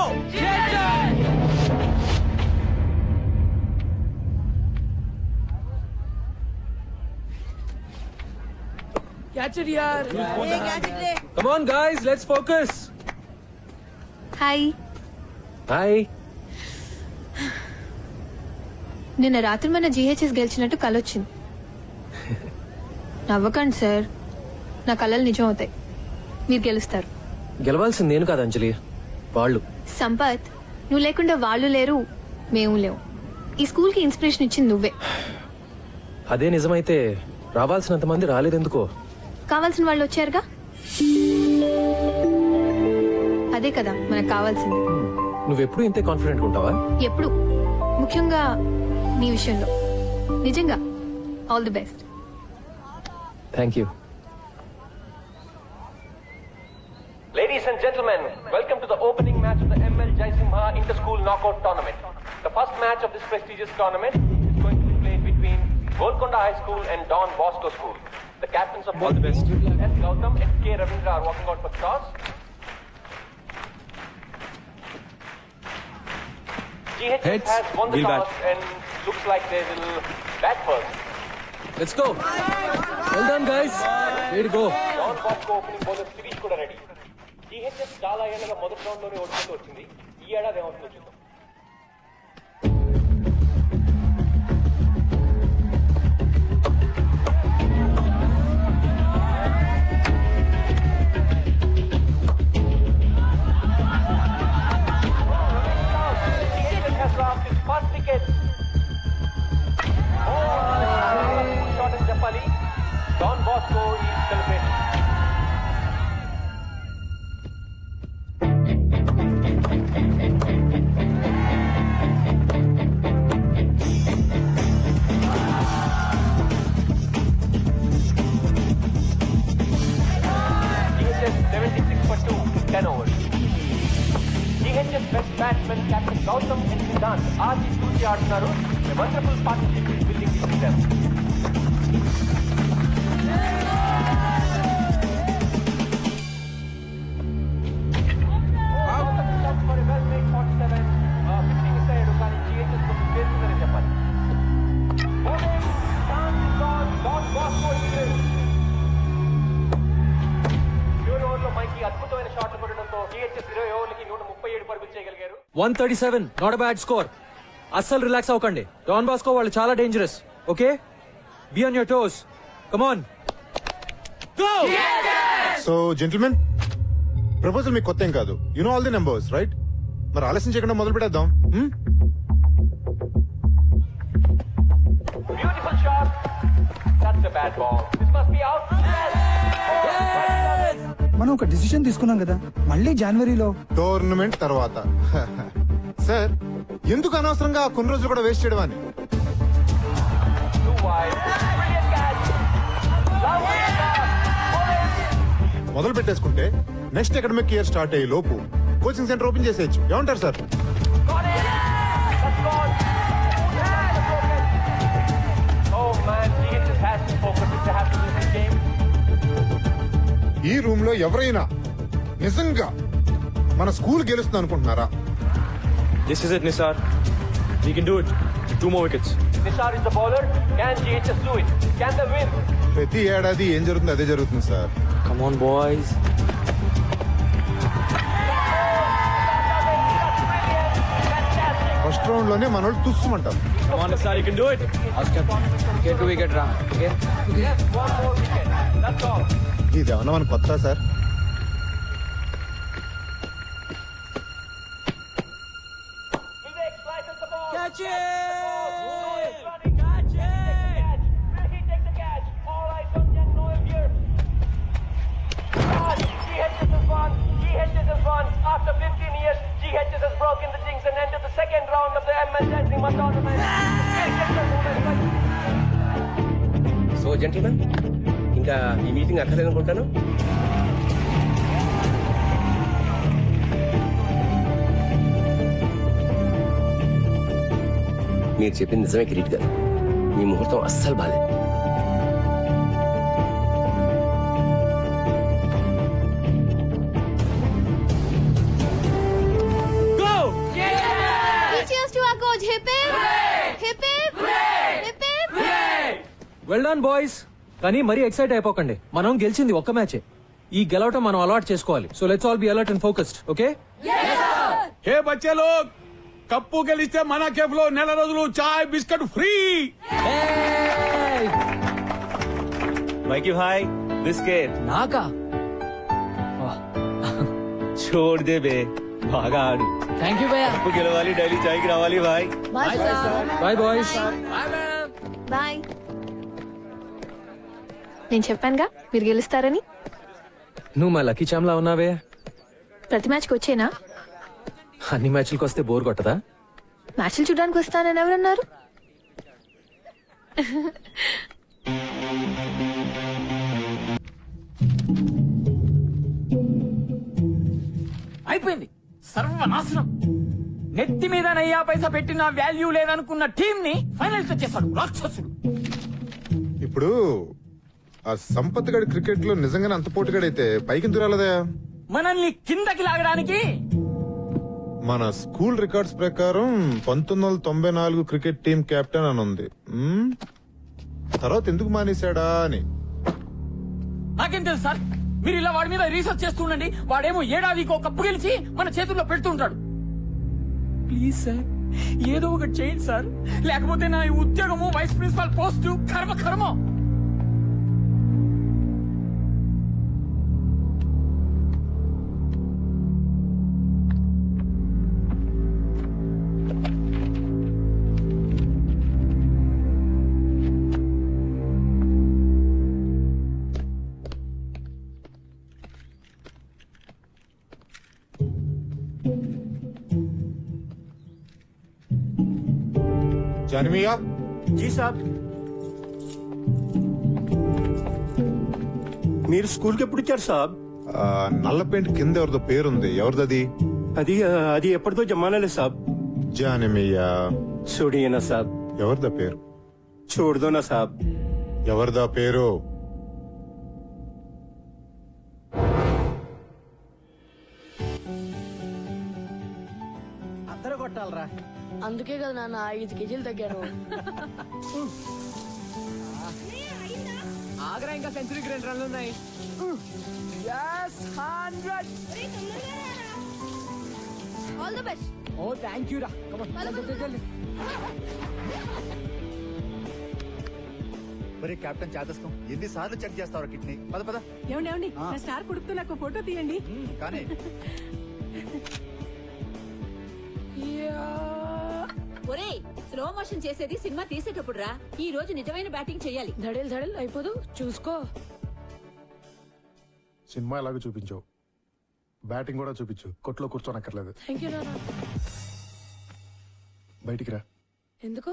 Catch it, yaar. Come on guys, let's focus. Hi. Hi. నిన్న రాత్రి మన జీహెచ్ఎస్ గెలిచినట్టు కలొచ్చింది. నవ్వకండి సార్, నా కలలు నిజం అవుతాయి. మీరు గెలుస్తారు. గెలవాల్సింది నేను కాదు అంజలి, వాళ్ళు. సంపత్, నువ్వు లేకుండా వాళ్ళు లేరు, మేము లేవు. ఈ స్కూల్ కి ఇన్స్పిరేషన్ ఇచ్చింది నువ్వే. అదే నిజమైతే రావాల్సినంత మంది రాలేదెందుకో? కావాల్సిన వాళ్ళు వచ్చారుగా, అదే కదా మనకు కావాల్సింది. నువ్వెప్పుడు ఇంతే కాన్ఫిడెంట్ ఉంటావా? ఎప్పుడు, ముఖ్యంగా నీ విషయంలో. నిజంగా all the best. Thank you. Ladies and gentlemen, welcome to the opening match of the ML Jaisimha Inter-School Knockout Tournament. The first match of this prestigious tournament is going to be played between Golconda High School and Don Bosco School. The captains of All the best. S. Gautam and K. Ravindra are walking out for toss. GHS Heads, has won the we'll toss bat. and looks like they will bat first. Let's go. Well done guys, where go. Don Bosco opening bowler Sirish కూడా ready. GHS చాలా ఏళ్ళగా మొదటి round లోనే ఓడిపోతూ వచ్చింది. ఈ ఏడాది ఏమవుతుందో చూద్దాం. GHS has lost its first wicket. Shot అని చెప్పాలి. Don Bosco is celebrating. Gautam and Siddhant ఆచి తూచి ఆడుతున్నారు. A wonderful partnership is building between them. For a well-made 47, 50 miss అయ్యాడు కానీ GHS కొంచెం చేస్తుందని చెప్పాలి. Chance is gone. Don Bosco is in. చివరి ఓవర్లో మైకి అద్భుతమైన షాట్లు కొట్టడంతో GHS 20 ఓవర్లకి 137 పరుగులు చేయగలిగారు. 137 నాట్ బ్యాడ్ స్కోర్. అస్సలు రిలాక్స్ అవ్వకండి. డాన్ బాస్కో వాళ్ళు చాలా dangerous. Okay, be on your toes. Come on, go. So gentlemen, proposal మీకు కొత్త ఏం కాదు. You know all the numbers right? మరి ఆలస్యం చేయకుండా మొదలు పెట్టేద్దాం. Beautiful shot. That's a bad ball. This must be out. మనం ఒక డిసిషన్ తీసుకున్నాం కదా, మళ్ళీ జనవరిలో. టోర్నమెంట్ తర్వాత సార్, ఎందుకు అనవసరంగా కొన్ని రోజులు కూడా వేస్ట్ చేయడం అని? Too wide. Brilliant catch. Lovely shot. మొదలు పెట్టేసుకుంటే నెక్స్ట్ అకాడమిక్ ఇయర్ స్టార్ట్ అయ్యే లోపు కోచింగ్ సెంటర్ ఓపెన్ చేసేయచ్చు. ఏమంటారు sir? Got it. That's gone. Oh man, GHS has to focus if they have to win this game. ఈ room లో ఎవరైనా నిజంగా మన స్కూల్ గెలుస్తుంది అనుకుంటున్నారా? This is it Nisar, we can do it. 2 more wickets. Nishar is the bowler. Can GHS do it? Can they win? ప్రతి ఏడాది ఏం జరుగుతుంది అదే జరుగుతుంది sir. Come on boys. First round లోనే మన వాళ్ళు తుస్సుమంటారు. Come on Nisar, you can do it. Get to wicket రా. Okay. Yes, 1 more wicket. That's all. ఇది ఏమన్నా మన కొత్త sir? Vivek slices the ball. Catch it! Catch it! Will he take the catch? All eyes on Jan Noel here. GHS has won. GHS has won. After 15 years, GHS has broken the jinx and entered the second round of the ML Jaisim Bha tournament. So gentlemen, ఇంకా ఈ meeting అక్కర్లేదనుకుంటాను. మీరు చెప్పింది నిజమే కిరీట్ గారు. మీ ముహూర్తం అస్సలు బాలేదు. Cheers to our coach. Hip hip. Hip hip. Hip hip. Well done boys. కానీ మరీ ఎక్సైట్ అయిపోకండి. మనం గెలిచింది ఒక్క మ్యాచే. ఈ గెలవటం మనం అలవాటు చేసుకోవాలి. So let's all be alert and focused. Okay? Hey బచ్చే లోగ్, కప్పు గెలిస్తే మన కేఫ్ లో నెల రోజులు చాయ్ బిస్కెట్ ఫ్రీ. మైకి భాయ్ బిస్కెట్ నాకా? छोड़ दे बे, బాగా ఆడు. థ్యాంక్ యూ భయ్యా. కప్పు గెలవాలి, డైలీ చాయ్కి రావాలి భాయ్. Bye, sir. Bye boys. Bye. నేను చెప్పానుగా మీరు గెలుస్తారని. నువ్వు మా లక్కీ చామ్లా ఉన్నావే. ప్రతి మ్యాచ్కి వచ్చేనా? అన్ని మ్యాచ్లకు వస్తే బోర్ కొట్టదా? మ్యాచ్లు చూడడానికి వస్తానని ఎవరన్నారు? అయిపోయింది, సర్వనాశనం. నెత్తి మీద నయ్యా పైసా పెట్టిన వాల్యూ లేదనుకున్న టీం ని ఫైనల్ తెచ్చేశాడు రాక్షసుడు. ఇప్పుడు ఆ సంపత్ గడి క్రికెట్ లో నిజంగానే అంత పోటీగాడైతే పైకి దురాలదా? మనల్ని కిందకి లాగడానికి మన స్కూల్ రికార్డ్స్ ప్రకారం 1994 క్రికెట్ టీం కెప్టెన్ అని ఉంది. తర్వాత ఎందుకు మానేశాడా అని. నాకేం తెలుసు సార్, మీరు ఇలా వాడి మీద రీసెర్చ్ చేస్తుండండి. వాడేమో ఏడాదికి ఒక కప్పు గెలిచి మన చేతుల్లో పెడుతుంటాడు. ప్లీజ్ సార్, ఏదో ఒకటి చేయండి సార్, లేకపోతే నా ఈ ఉద్యోగము వైస్ ప్రిన్సిపాల్ పోస్టు కర్మ కర్మ. జానమియా, జీ సాబ్. మీరు స్కూల్ కి ఎప్పుడు వచ్చారు సాబ్? నల్ల పెయింట్ కింద ఎవరిదో పేరుంది, ఎవరిదది? అది ఎప్పటిదో జమానాలే సాబ్. జానమయ్యా చూడియే నా సాబ్, ఎవరిదా పేరు? చూడదో నా సాబ్. ఎవరిదా పేరు? అందుకే కదా నాన్న 5 కేజీలు తగ్గాను. ఆగ్రా ఇంకా సెంచరీకి 2 రన్లు ఉన్నాయి. Yes, 100. All the best. Oh thank you రా. Come on, జల్దీ. మరి కెప్టెన్ చేదస్తాం ఎన్నిసార్లు చెక్ చేస్తావు కిడ్నీ? పద పద. ఏమండి నా స్టార్ కొడుకుతో నాకు ఫోటో తీయండి. కానీ ఒరే, స్లో మోషన్ చేసేది సినిమా తీసేటప్పుడు రా. ఈ రోజు నిజమైన బ్యాటింగ్ చెయ్యాలి. ధడేల్ ధడేల్ అయిపోదు, చూసుకో. సినిమా ఎలాగో చూపించావు, బ్యాటింగ్ కూడా చూపించు. కొట్లో కూర్చోనక్కర్లేదు. థ్యాంక్ యూ నాన్న. బయటికి రా. ఎందుకు?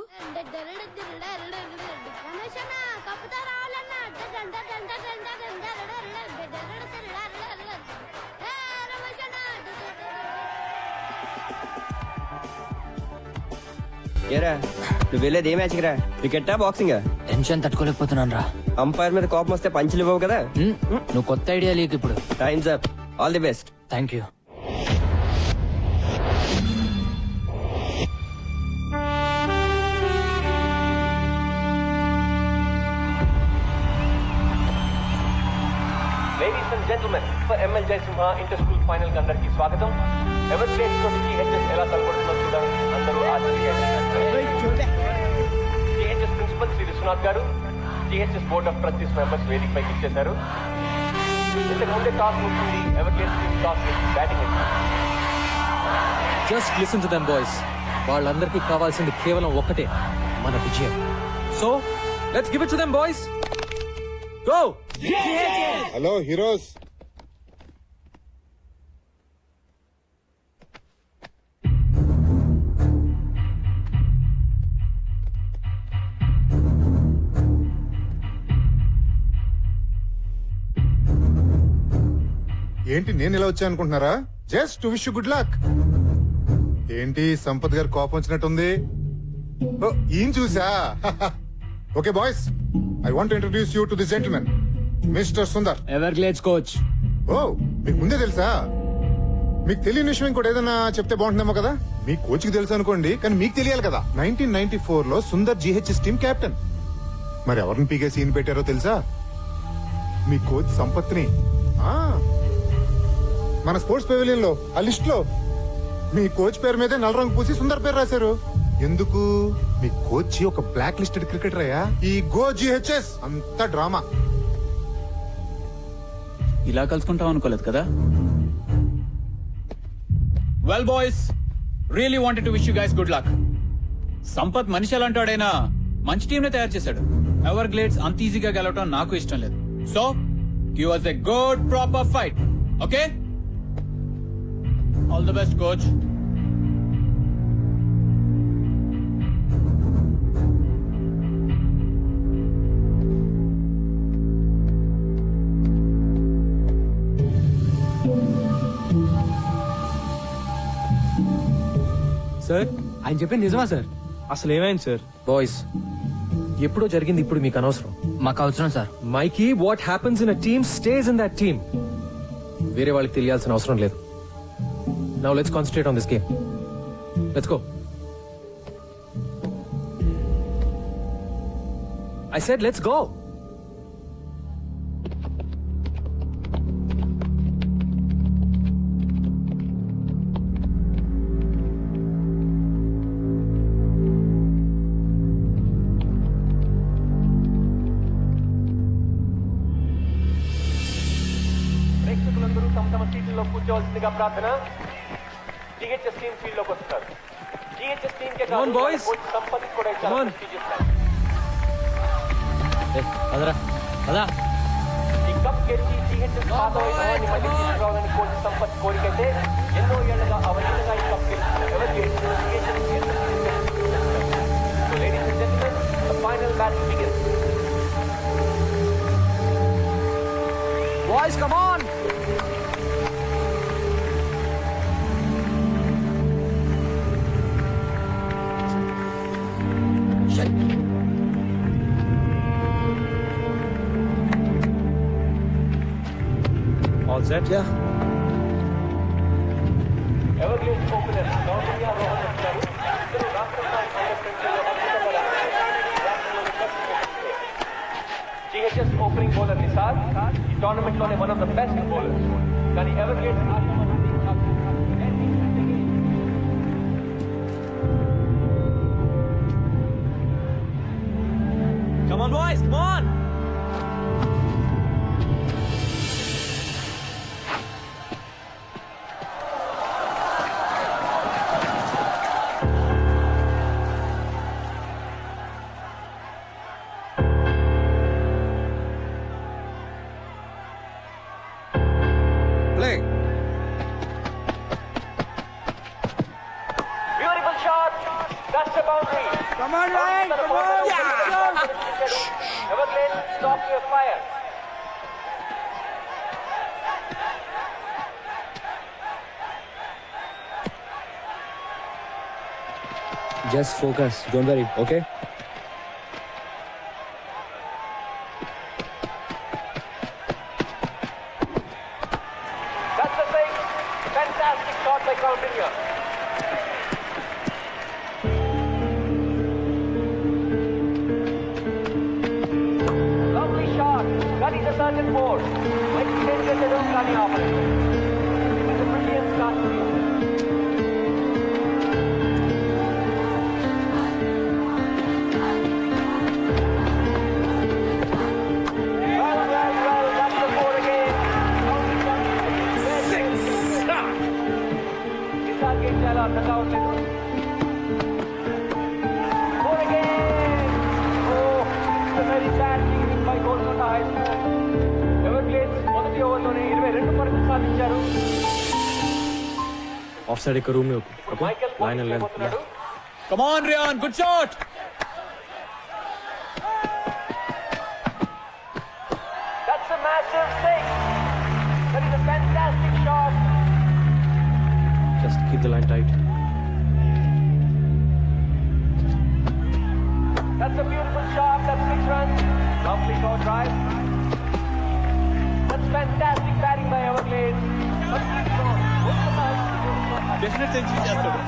ఏరా నువ్వు వెళ్ళేది ఏ మ్యాచ్ రా? క్రికెటా బాక్సింగ్? టెన్షన్ తట్టుకోలేకపోతున్నాను రా. అంపైర్ మీద కోపం వస్తే పంచులు ఇవ్వవు కదా. నువ్వు కొత్త ఐడియా లేక ఇప్పుడు. Times up. All the best. Thank you. Ladies and gentlemen, for ML Jaisimha inter-school final కి అందరికీ స్వాగతం. ఎవరి ప్లేస్ తోటి GHS ఎలా తలపడుతుందో చూడడానికి అందరూ GHS principal Shri Vishwanath garu, GHS board of trustees members వేదిక పైకి ఇచ్చేశారు. ఇంతకు ముందే టాస్ ముగిసింది. ఎవరి place toss batting just listen to them boys. వాళ్ళందరికీ కావాల్సింది కేవలం ఒక్కటే, మన విజయం. So let's give it to them boys. Go! Hello heroes, ఏంటి నేను ఇలా వచ్చా అనుకుంటున్నారా? Just to wish you good luck. ఏంటి సంపత్ గారు కోపం వచ్చినట్టుంది? ఓ, ఈయన చూసా. Okay boys, I want introduce you to this gentlemen, mister Sundar. Everglades coach. ఓ, మీకు ముందే తెలుసా? మీకు తెలియని విషయం ఇంకోటి ఏదైనా చెప్తే బాగుంటుందేమో కదా. మీ కోచ్ కి తెలుసు అనుకోండి, కానీ మీకు తెలియాలి కదా. 1994 లో సుందర్ GHS టీమ్ కెప్టెన్. మరి ఎవరిని పీకే సీన్ పెట్టారో తెలుసా? మీ కోచ్ సంపత్ని. ఆ, మన స్పోర్ట్స్ పెవిలియన్ లో ఆ లిస్ట్ లో మీ కోచ్ పేరు మీదే నల్ల రంగు పూసి సుందర్ పేరు రాశారు. ఎందుకు? మీ కోచ్ ఒక బ్లాక్ లిస్టెడ్ క్రికెటర్ అయ్యా. ఈ గో GHS అంత డ్రామా. ఇలా కలుసుకుంటాం అనుకోలేదు కదా. Well boys, really wanted to wish you guys good luck. Sampath మనిషి అలాంటాడైనా మంచి టీం నే తయారు చేశాడు. ఎవర్ గ్లేడ్స్ అంత ఈజీగా గెలవటం నాకు ఇష్టం లేదు. So give us a good proper fight. Okay? All the best, coach. Sir, ఆయన చెప్పింది నిజమా సార్? అసలు ఏమైంది సార్? బాయ్స్, ఎప్పుడో జరిగింది, ఇప్పుడు మీకు అనవసరం. మాకు అవసరం sir. Mikey, what happens in a team stays in that team. వేరే వాళ్ళకి తెలియాల్సిన అవసరం లేదు. Now let's concentrate on this game. Let's go. I said let's go. ప్రేక్షకులందరూ తమ తమ సీట్లలో కూర్చోవలసిందిగా ప్రార్థన. GHS టీం ఫీల్డ్ లోకి వస్తారు. GHS team K Come on, boys. Coach Sampath కూడా Come చాలా on. prestigious man. పదరా, పదా. ఈ కప్ గెలిచి GHS పాత వైభవాన్ని మళ్ళీ తీసుకురావాలని కోచ్ సంపత్ కోరికైతే ఎన్నో ఏళ్లుగా అవలీలగా ఈ కప్ గెలిచిన ఎవరు So ladies and gentlemen, the final battle begins. Boys, come on! All set yeah Everglades opener Gauriya Rohan వచ్చారు. ఇద్దరు రాష్ట్ర స్థాయి GHS ఓపెనింగ్ బౌలర్ నిసార్ ఈ టోర్నమెంట్ లోనే one of the best bowlers. కానీ Everglades come on boys come on beautiful shot. That's the boundary. Come on, Ryan, come on. Everglades stop your fire. Just focus, don't worry, okay? That's the thing. Fantastic shot by Gauriya. Lovely shot. That is a certain board. Like he didn't get the room running off it. It is a brilliant start to you. Well, that's the board again. Nisar game chala అర్థం కావట్లేదు. Board again. Oh, it's a very bad lead by Golconda High School. Everglades మొదటి ఓవర్లోనే 22 పరుగులు సాధించారు. Off side ఇక్కడ room ఇప్పుడు Michael పోటీ చేయబోతున్నాడు. Come on Ryan good shot That's a massive six. That is a fantastic shot. Just keep the line tight That's a beautiful shot. That's 6 runs. Lovely go drive. That's fantastic batting by Everglades. Definite century చేస్తాడు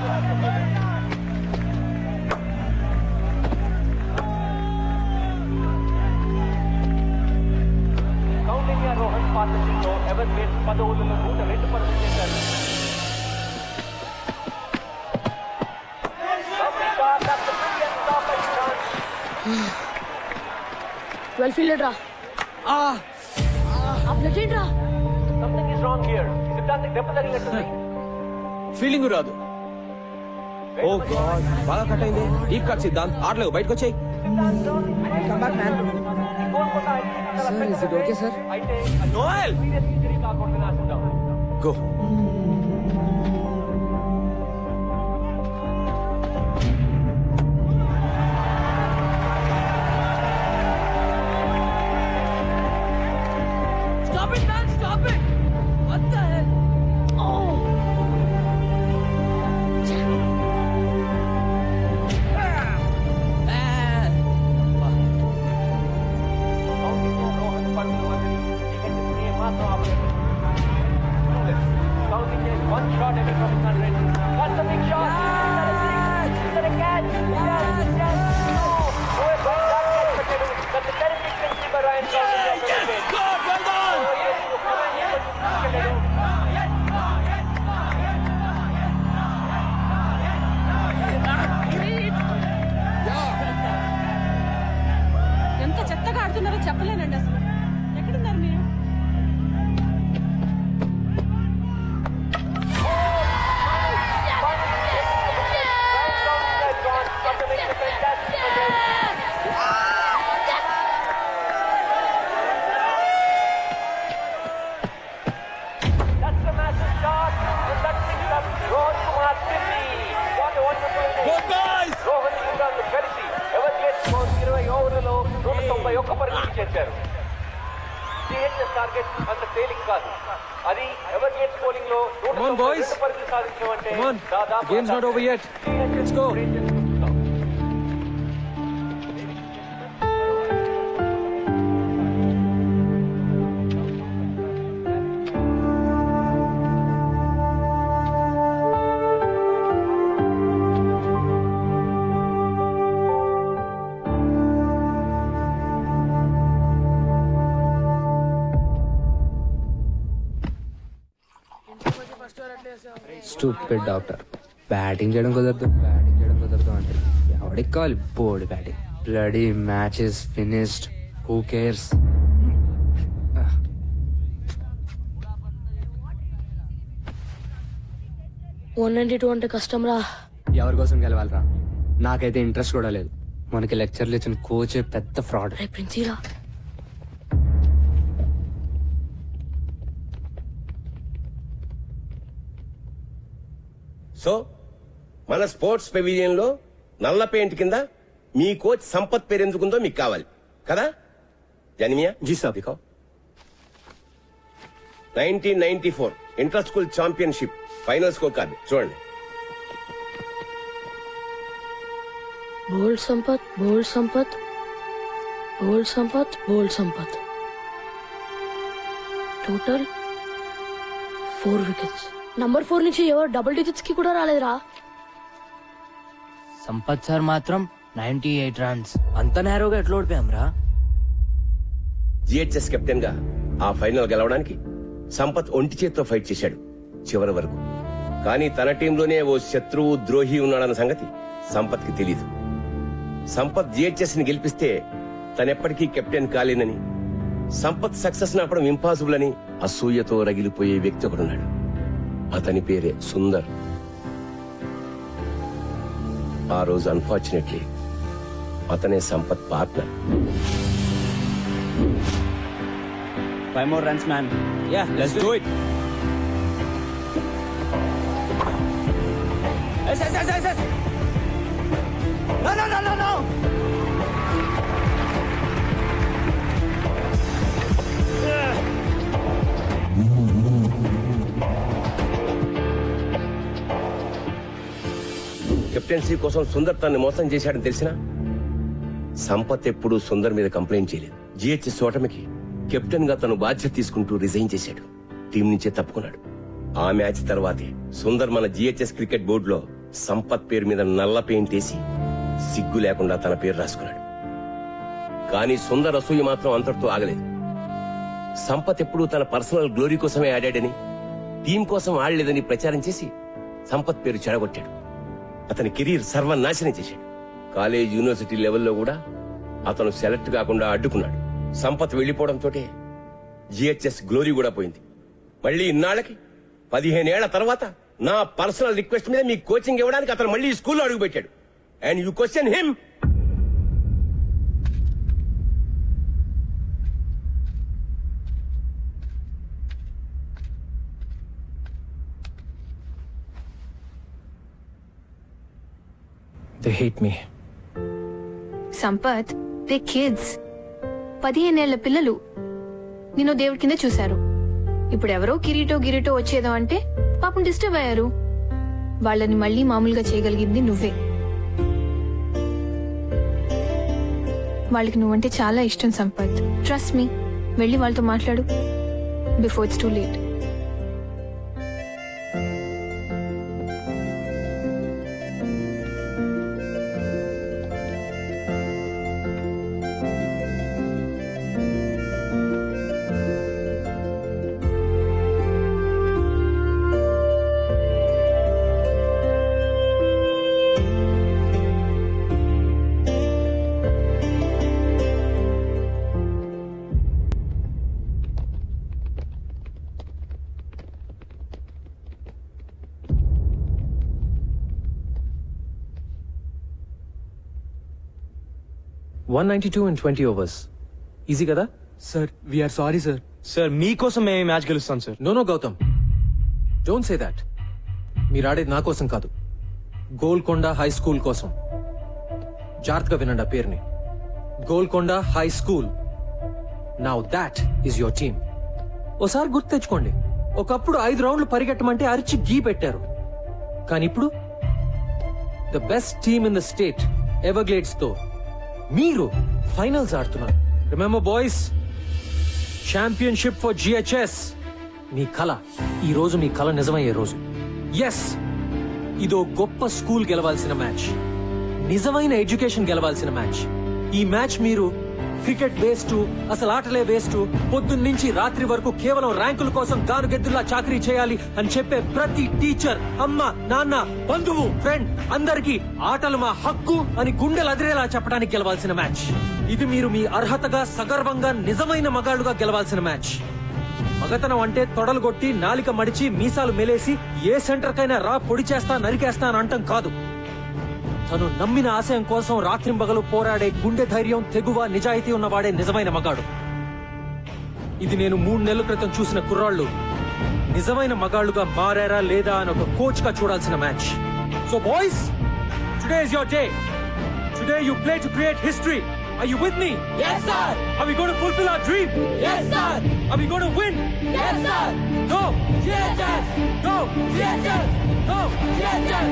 Gauriya Rohan partnership లో Everglades 10 ఓవర్లలో 102 పరుగులు చేశారు. Lovely shot. That's a brilliant stop by Ishan. Well fielded రా. ఆ blood ఏంట్రా? Something is wrong here. Siddhant దెబ్బ తగిలినట్టుంది. Feeling రాదు ఓ గాడ్ బాగా కట్ అయింది డీప్ కట్ సిద్ధాంత్ ఆడలేవు బయటకు వచ్చాయి Come back, man. Sir, is it okay, sir? అయితే నోయల్ సీరియస్ ఇంజరీ కాకుండా ఆశిద్దాం. Go Stop it, man! Stop it! What the hell? Oh! Rohan పరుగులు వదిలి వికెట్ ని మాత్రం ఆపలేదు. Counting is one shot away from 100. That's a big shot. Is that a catch? Yes, yes. Oh, a great shot catch పెట్టాడు. That's a terrific century by Ryan Gauriya. ఎంత చెత్తగా ఆడుతున్నారో చెప్పలేనండి అసలు ఎక్కడున్నారు మీరు That's a massive shot. And that picks up Rohan Kumar Siddhi. What a wonderful innings. Rohan Singh కలిసి Everglades score 20 ఓవర్లలో 191 పరుగులు చేశారు. GHS టార్గెట్ అంత తేలిక కాదు. అది ఎవర్గ్లేడ్స్ బౌలింగ్ లో 192 పరుగులు సాధించడం అంటే దాదాపు games not over yet let's go stupid doctor. Batting చేయడం కుదరదు అంటే ఎవడికి కావాలి board batting. Bloody match is finished. Who cares? 192 అంటే కష్టం రా. ఎవరి కోసం గెలవాలరా? నాకైతే ఇంట్రెస్ట్ కూడా లేదు. మనకి లెక్చర్లు ఇచ్చిన కోచ్ పెద్ద ఫ్రాడ్. రే ప్రిన్సీరా, సో మన స్పోర్ట్స్ పెవిలియన్ లో నల్ల పెయింట్ కింద మీ కోచ్ సంపత్ పేరు ఎందుకుందో మీకు కావాలి కదా? జనిమియా జీ సాబ్. 1994 inter school championship final score card చూడండి. Bowled Sampath, bowled Sampath, bowled Sampath, bowled Sampath. Total 4 wickets. Number 4 నుంచి ఎవరు డబుల్ డిజిట్స్ కి కూడా రాలేదురా. సంపత్ సార్ మాత్రం 98 రన్స్. అంత నేరోగా ఎట్లా ఓడిపోయాం రా? జిహెచ్ఎస్ కెప్టెన్ గా ఆ ఫైనల్ గెలవడానికి సంపత్ ఒంటి చేత్తో ఫైట్ చేశాడు చివరి వరకు. కానీ తన టీంలోనే ఓ శత్రువు ద్రోహి ఉన్నాడన్న సంగతి సంపత్ కి తెలీదు. సంపత్ జిహెచ్ఎస్ ని గెలిపిస్తే తనెప్పటికీ కెప్టెన్ కాలేనని, సంపత్ సక్సెస్ నాపడం ఇంపాసిబుల్ అని అసూయతో రగిలిపోయే వ్యక్తి ఒకడున్నాడు. అతని పేరే సుందర్. ఆ రోజు అన్ఫార్చునేట్లీ అతనే Sampath partner. 5 more runs, man. Yeah, let's do it. Yes. No. Captaincy కోసం సుందర్ తనని మోసం చేశాడని తెలిసినా సంపత్ ఎప్పుడూ సుందర్ మీద కంప్లైంట్ చేయలేదు. జిహెచ్ఎస్ ఓటమికి కెప్టెన్ గా తను బాధ్యత తీసుకుంటూ రిజైన్ చేశాడు. టీం నుంచే తప్పుకున్నాడు. ఆ మ్యాచ్ తర్వాతే సుందర్ మన జిహెచ్ఎస్ క్రికెట్ బోర్డులో సంపత్ పేరు మీద నల్ల పెయింట్ వేసి సిగ్గు లేకుండా తన పేరు రాసుకున్నాడు. కానీ సుందర్ అసూయ మాత్రం అంతటితో ఆగలేదు. సంపత్ ఎప్పుడూ తన పర్సనల్ గ్లోరీ కోసమే ఆడాడని, టీం కోసం ఆడలేదని ప్రచారం చేసి సంపత్ పేరు చెడగొట్టాడు. అతని కెరీర్ సర్వనాశనం చేశాడు. కాలేజ్, యూనివర్సిటీ లెవెల్లో కూడా అతను సెలెక్ట్ కాకుండా అడ్డుకున్నాడు. సంపత్ వెళ్లిపోవడంతో జిహెచ్ఎస్ గ్లోరీ కూడా పోయింది. మళ్ళీ ఇన్నాళ్లకి 15 ఏళ్ల తర్వాత నా పర్సనల్ రిక్వెస్ట్ మీద మీ కోచింగ్ ఇవ్వడానికి అతను మళ్ళీ స్కూల్లో అడుగుపెట్టాడు. And you question him. They hate me. Sampath, they kids. 15 ఏళ్ల పిల్లలు నిన్ను దేవుడి కింద చూశారు. ఇప్పుడు ఎవరో కిరీటో వచ్చేదో అంటే పాపం డిస్టర్బ్ అయ్యారు. వాళ్ళని మళ్ళీ మామూలుగా చేయగలిగింది నువ్వే. వాళ్ళకి నువ్వంటే చాలా ఇష్టం సంపత్. Trust me. వెళ్ళి వాళ్ళతో మాట్లాడు before it's too late. $192 in 20 overs. Easy కదా? Sir we're sorry sir. Sir మీకోసం మేము ఈ మ్యాచ్ గెలుస్తాం sir. No Gautam, don't say that. మీరు ఆడేది నా కోసం కాదు, గోల్కొండ హై స్కూల్ కోసం. జాగ్రత్తగా వినండి ఆ పేరుని, Golconda high school. Now that is your team. ఓసారి గుర్తు తెచ్చుకోండి, ఒకప్పుడు 5 రౌండ్లు పరిగెట్టమంటే అరిచి గీ పెట్టారు. కానీ ఇప్పుడు the best team in the state Everglades తో మీరు ఫైనల్స్ ఆడుతున్నారు. Remember boys, championship for GHS. మీ కళ, ఈ రోజు మీ కళ నిజమయ్యే రోజు. ఎస్, ఇదో గొప్ప స్కూల్ గెలవాల్సిన మ్యాచ్, నిజమైన ఎడ్యుకేషన్ గెలవాల్సిన మ్యాచ్. ఈ మ్యాచ్ మీరు క్రికెట్ వేస్ట్, అసలు ఆటలే వేస్ట్, పొద్దున్నుంచి రాత్రి వరకు కేవలం ర్యాంకుల కోసం గానుగెద్దుల్లా చాకరీ చేయాలి అని చెప్పే ప్రతి టీచర్, అమ్మ, నాన్న, బంధువు, ఫ్రెండ్ అందరికీ ఆటలు మా హక్కు అని గుండెలు అదిరేలా చెప్పడానికి గెలవాల్సిన మ్యాచ్. ఇది మీరు మీ అర్హతగా సగర్వంగా నిజమైన మగాళ్ళుగా గెలవాల్సిన మ్యాచ్. మగతనం అంటే తొడలు కొట్టి నాలిక మడిచి మీసాలు మెలేసి ఏ సెంటర్ కైనా రా పొడి చేస్తా నరికేస్తా అని అంటం కాదు. తను నమ్మిన ఆశయం కోసం రాత్రింబగలు పోరాడే గుండె ధైర్యం, తెగువ, నిజాయితీ ఉన్నవాడే నిజమైన మగాడు. ఇది నేను 3 నెలల క్రితం చూసిన కుర్రాళ్ళు నిజమైన మగాళ్ళుగా మారారా లేదా అని ఒక కోచ్ గా చూడాల్సిన match. So boys, today is your day. Today you play to create history. Are you with me? Yes, sir. Are we going to fulfill our dream? Yes, sir. Are we going to win? Yes, sir. Go! Yes, sir. Go! Yes, sir. Go! Yes, sir.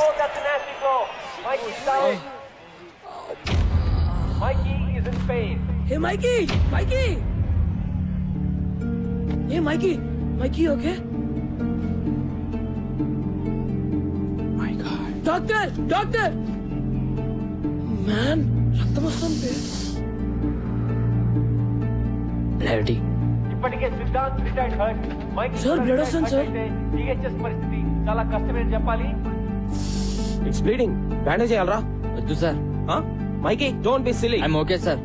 Oh, that's a nasty blow. Mikey's down. Mikey is in pain. Hey, Mikey. Mikey. Hey, Mikey. Mikey, okay? My God. Doctor. Doctor. Man, రక్తం వస్తుంది. Clarity. ఇప్పటికే Siddhant retired hurt. Mikey Sir, blood వస్తుంది, sir. THS పరిస్థితి చాలా కష్టమని చెప్పాలి. It's bleeding. Bandage చేయాలరా? వద్దు sir. Mikey, don't be silly. I'm okay sir.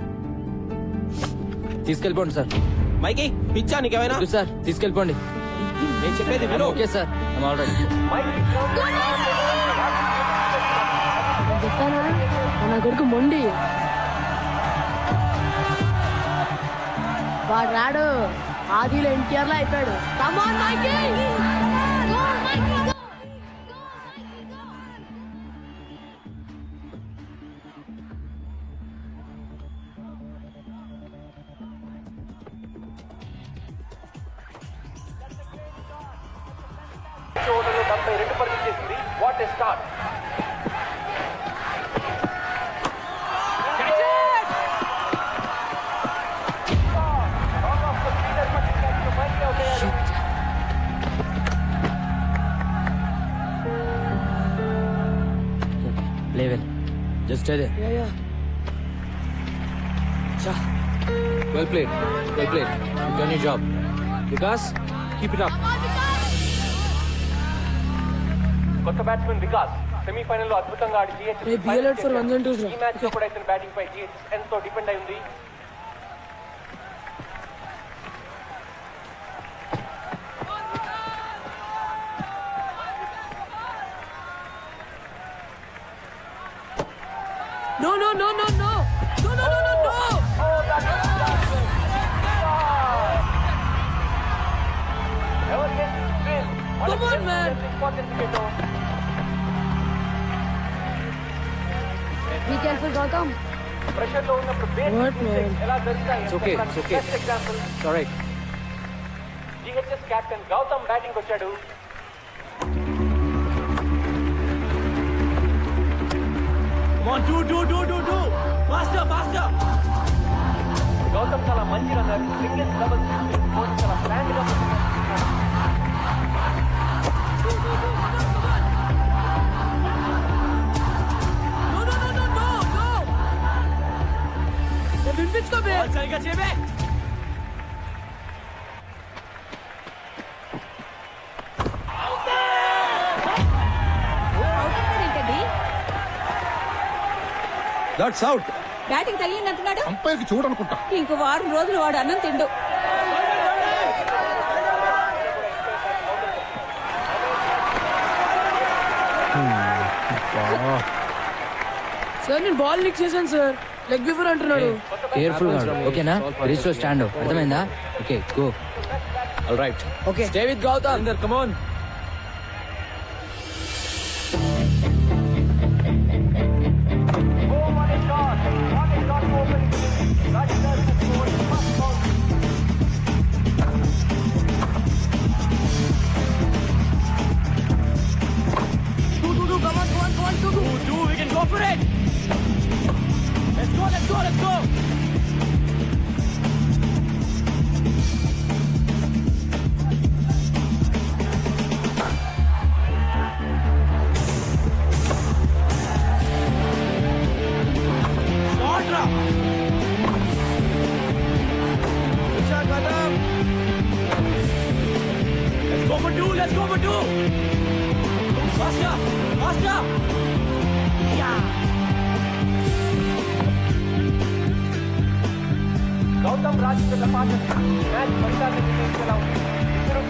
తీసుకెళ్ళిపోండి సార్. మైకీ, పిచ్చా నీకేమైనా? వద్దు సార్, తీసుకెళ్ళిపోండి. నేను చెప్పేది విను. Okay sir, I'm all right. చెప్పానా నా కొడుకు మొండి వాడు రాడు. ఆదిలో ఎన్టీఆర్ లో అయిపోయాడు. Come on, Mikey! Go, Mikey, go! ఓవర్లో 72 పరుగులు చేసింది. What a start. Play well. Just stay there. Yeah, yeah. Cha. Well played. Well played. You've done your job. Vikas, keep it up. కొత్త బ్యాట్స్మెన్ వికాస్ సెమీఫైనల్ లో అద్భుతంగా ఆడి GH Hey, be alert for 1 and 2s, ఈ match లో కూడా ఇతని batting పై GH ఎంతో depend అయి ఉంది. No, no, no, no, no! No, no, no, no, no! ఎవరు చేసిన spin? Come on, man! Important wicket. Be careful, Gautam. Pressure లో ఉన్నప్పుడు What, man? ఎలా జరుగుతాయి? It's okay, it's okay. Best example. It's all right. GHS captain Gautam batting వచ్చాడు. గౌతమ్ చాలా మంచి runner. Singles doubles coach చాలా ప్లాన్ గా No, no, no, no, no, no! వినిపించుకో బే. సరిగా చేయబే. ఏంటండి దట్స్ అవుట్. బ్యాటింగ్ తగిలిందంటున్నాడు. అంపైర్కి చూడనుకుంటా. ఇంకో వారం రోజులు వాడు అన్నం తిండు. సార్ నేను బాల్ లీక్ చేశాను సార్. లెగ్ బిఫోర్ అంటున్నాడు. కేర్ఫుల్ గా ఓకేనా? రీచ్ లో స్టాండ్ అర్థమైందా? Okay go. All right okay stay with Gautam come on. We can go for it. Let's go. Let's go for two. Faster. Gautam Rajendra Pathak match ఫలితాన్ని నిర్ణయించేలా ఉంది. ఇద్దరు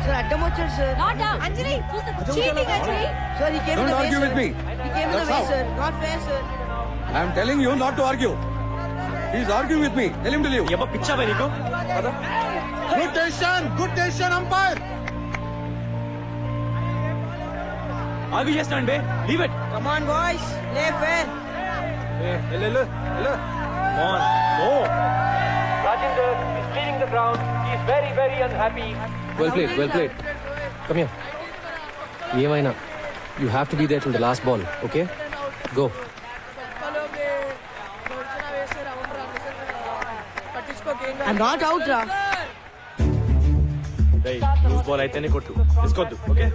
సార్ అడ్డం వచ్చాడు sir. Not out. Anjali, cheating Anjali. Sir ఈ game Don't argue with me. ఈ game That's how. Sir not fair sir. I am telling you not to argue. He is arguing with me. Tell him to leave. పిచ్చా బై నీకు. Good decision, umpire. ఆగి చేస్తాను బే. Leave it. Come on boys play fair. వెళ్ళు. On. ఓ. Rajinder is leading the ground. He is very, very unhappy. Well played. Come here. ఏమైనా you have to be there till the last ball. Okay go. I'm not out రా. Loose ball అయితేనే కొట్టు. తీసుకోవద్దు. Okay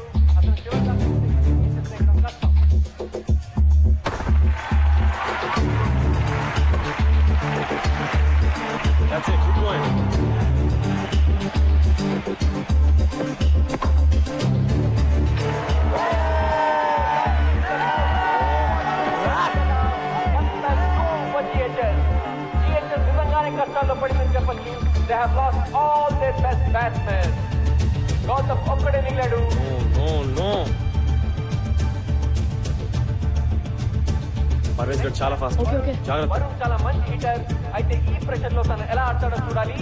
That's it. Keep going. నిజంగానే కష్టాల్లో పడిందని చెప్పచ్చు. They have lost all their best batsmen. Gautam ఒక్కడే మిగిలాడు. No. పర్వేజ్ గడ్ చాలా ఫాస్ట్. జాగ్రత్త. వరుణ్ చాలా మంచి హిటర్. అయితే ఈ ప్రెషర్ లో తను ఎలా ఆడతాడో చూడాలి.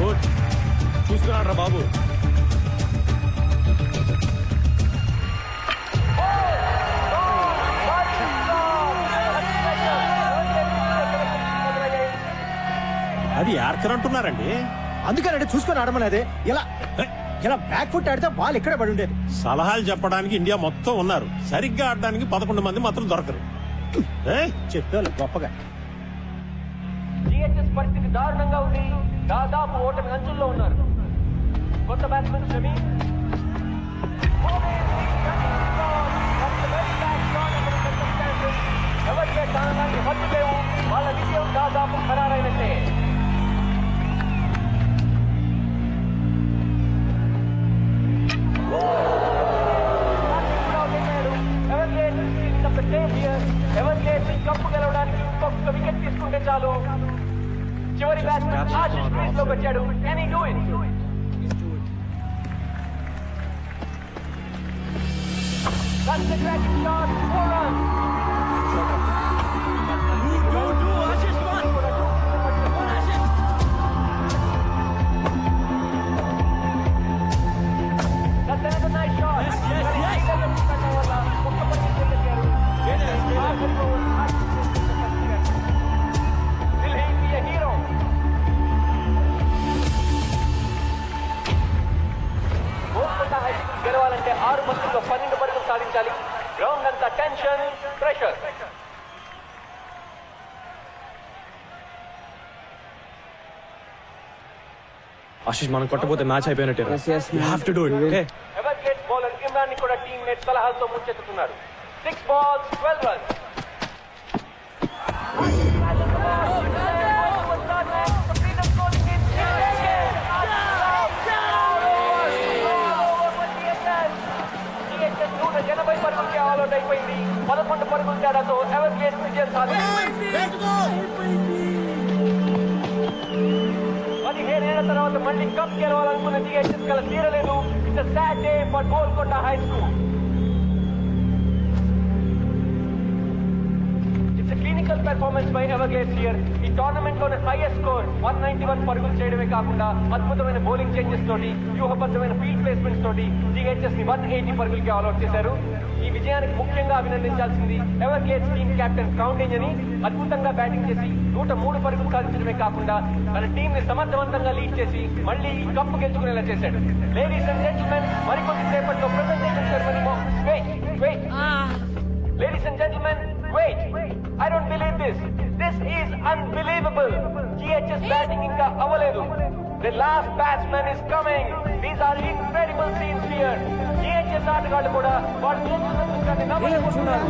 గుడ్. చూసుకున్నాడు రా బాబు. అది యార్కర్ అంటున్నారండి. అందుకనంటే చూసుకొని ఆడమనేదే. ఇలా బ్యాక్ ఫుట్ ఆడితే బాల్ ఇక్కడే పడి ఉండేది. సలహాలు చెప్పడానికి ఇండియా మొత్తం ఉన్నారు. సరిగ్గా ఆడడానికి 11 మంది మాత్రం దొరకరు. చెప్పాను గొప్పగా. GHS పరిస్థితి దారుణంగా ఉంది. దాదాపు ఓటమి అంచుల్లో ఉన్నారు. కొత్త బ్యాట్స్మెన్ షమీ ఎవరికే స్థానాన్ని హద్దు లేవు. వాళ్ళ విజయం దాదాపు ఖరారైనట్టే. ఎవరికే కప్పు గెలవడానికి ఇంకొక వికెట్ తీసుకుంటే చాలు. చివరి బ్యాట్స్మెన్ ఆశిష్ క్రీజ్ లోకి వచ్చాడు. Can he do it? That's the cracking shot. 4 runs. That's another nice shot. Will he be a hero? Golconda high school గెలవాలంటే 6 బంతుల్లో 12 పరుగులు సాధించాలి. గ్రౌండ్ అంతా టెన్షన్, ప్రెషర్. ఆశిష్ మనం కొట్టపోతే మ్యాచ్ అయిపోయినట్టే. You have to do it. Okay Everglades bowler Imran ని కూడా టీమ్మేట్ సలహాలతో ముంచెత్తుతున్నారు. 6 balls, 12 runs. విజయం సాధించింది. 15 ఏళ్ల తర్వాత మళ్ళీ కప్ గెలవాలనుకున్న జిహెచ్ఎస్ కల తీరలేదు. It's sad day for Golconda high school. Clinical performance by Everglades here. ఈ టోర్నమెంట్ లోనే హైయెస్ట్ స్కోర్ 191 పరుగులు చేయడమే కాకుండా అద్భుతమైన బౌలింగ్ చేంజెస్ తోటి వ్యూహబద్ధమైన ఫీల్డ్ ప్లేస్మెంట్స్ తోటి జిహెచ్ఎస్ ని 180 పరుగులకి ఆల్అౌట్ చేశారు. ఈ విజయానికి ముఖ్యంగా అభినందించాల్సింది ఎవర్గ్లేడ్స్ టీమ్ కెప్టెన్ క్రౌండేజ్ అని. అద్భుతంగా బ్యాటింగ్ చేసి 103 పరుగులు సాధించడమే కాకుండా తన టీం ని సమర్థవంతంగా లీడ్ చేసి మళ్ళీ ఈ కప్పు గెలుచుకునేలా చేశాడు. లేడీస్ అండ్ జెంటిల్మెన్, మరికొద్ది సేపట్లో presentation ceremony. Ladies and gentlemen, wait. I don't believe this. This is unbelievable. GHS batting inka avaledu. The last batsman is coming. These are incredible scenes here. GHS ఆటగాళ్ళు కూడా వాళ్ళు చేస్తున్న దృశ్యాన్ని నమ్మలేకపోతున్నారు.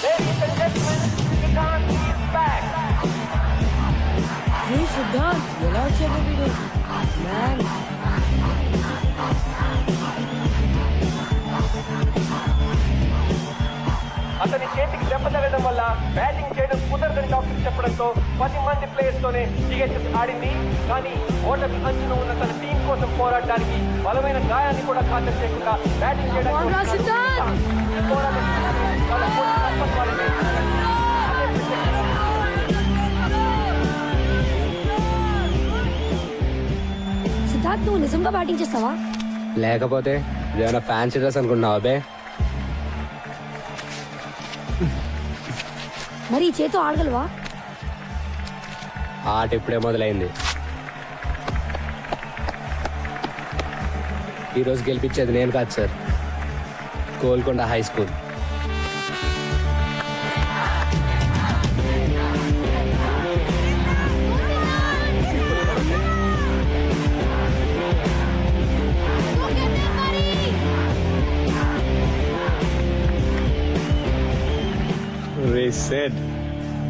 Ladies and gentlemen, Siddharth is back. Siddharth ఎలా వచ్చాడు వీడు man? అతని చేతికి దెబ్బ తగలడం వల్ల బ్యాటింగ్ చేయడం కుదరదని డాక్టర్ చెప్పడంతో 10 మంది ప్లేయర్స్ తోనే జిహెచ్ఎస్ ఆడింది. కానీ ఓటమి అంచున ఉన్న తన టీం కోసం పోరాడడానికి బలమైన గాయాన్ని కూడా ఖాతరు చేయకుండా బ్యాటింగ్ చేయడానికి సిద్ధార్థ్, నువ్వు నిజంగా బ్యాటింగ్ చేస్తావా? లేకపోతే ఏమైనా ఫ్యాన్సీ డ్రెస్ అనుకుంటున్నావా అబే? మరి ఈ చేతో ఆడగలవా? ఆట ఇప్పుడే మొదలైంది. ఈరోజు గెలిపించేది నేను కాదు సార్, గోల్కొండ హై స్కూల్.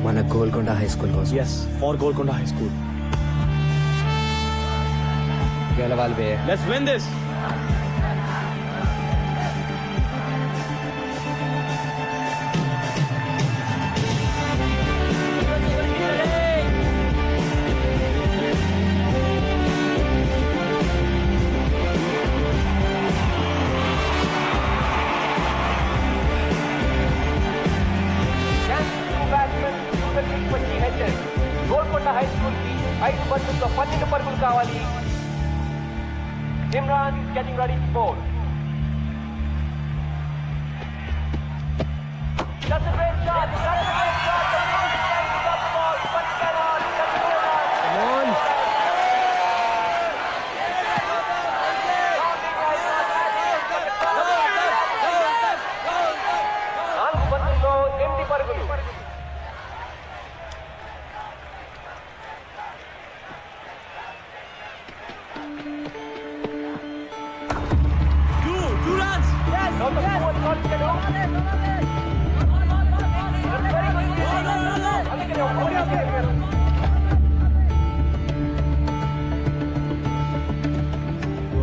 మన గోల్కొండ హై స్కూల్ కోసం. Yes, for Golconda high school. గెలవాలి బే. Let's win this. Golconda high school కి 5 బంతుల్లో 12 పరుగులు కావాలి. Imran getting ready to bowl. That's a great shot. That's a great shot. The ball, but he cannot. Come on. నాలుగు బంతుల్లో 8 పరుగులు.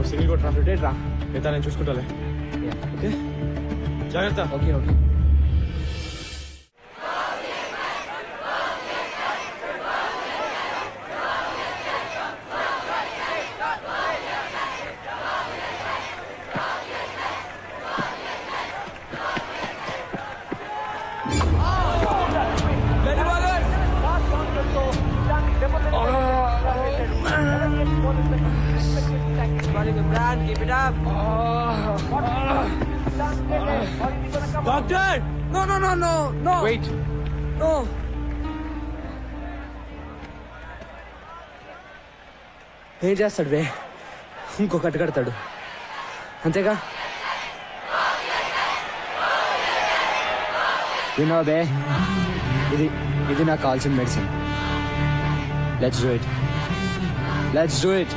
సింగిల్ కొట్రా. రొటేట్ రా. మిగతా నేను చూసుకుంటాలే. ఓకే, జాగ్రత్త. Okay okay. Doctor, no no no no no wait. No. ఏం చేస్తాడు బే? ఇంకో కట్టు కడతాడు అంతేగా. వినో బే, ఇది నాకు కావాల్సిన medicine. Let's do it. Let's do it.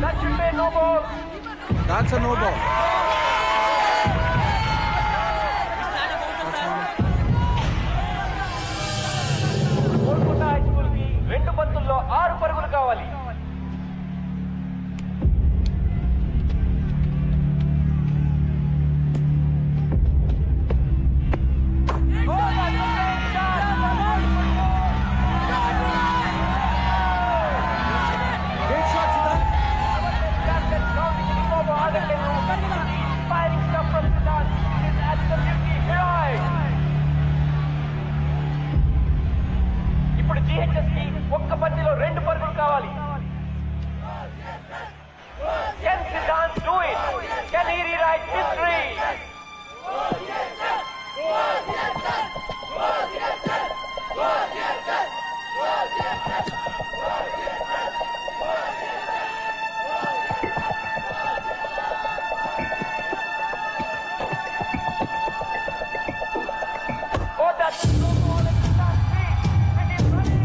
That should be no ball. That's a no ball. Golconda high school కి 2 బంతుల్లో 6 పరుగులు కావాలి. ఇప్పుడు GHS కి ఒక్క బంతిలో 2 పరుగులు కావాలి. Can Siddharth do it? Can he rewrite history? Oh, that's a no ball at Siddharth's feet. And he's running.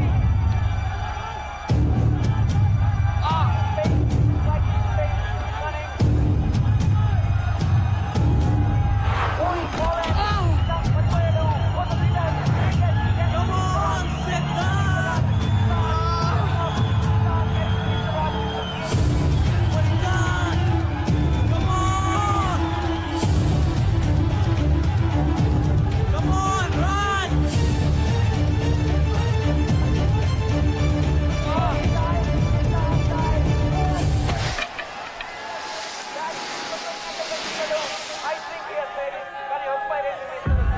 I think he has made it. కానీ umpire ఏం నిర్ణయిస్తారో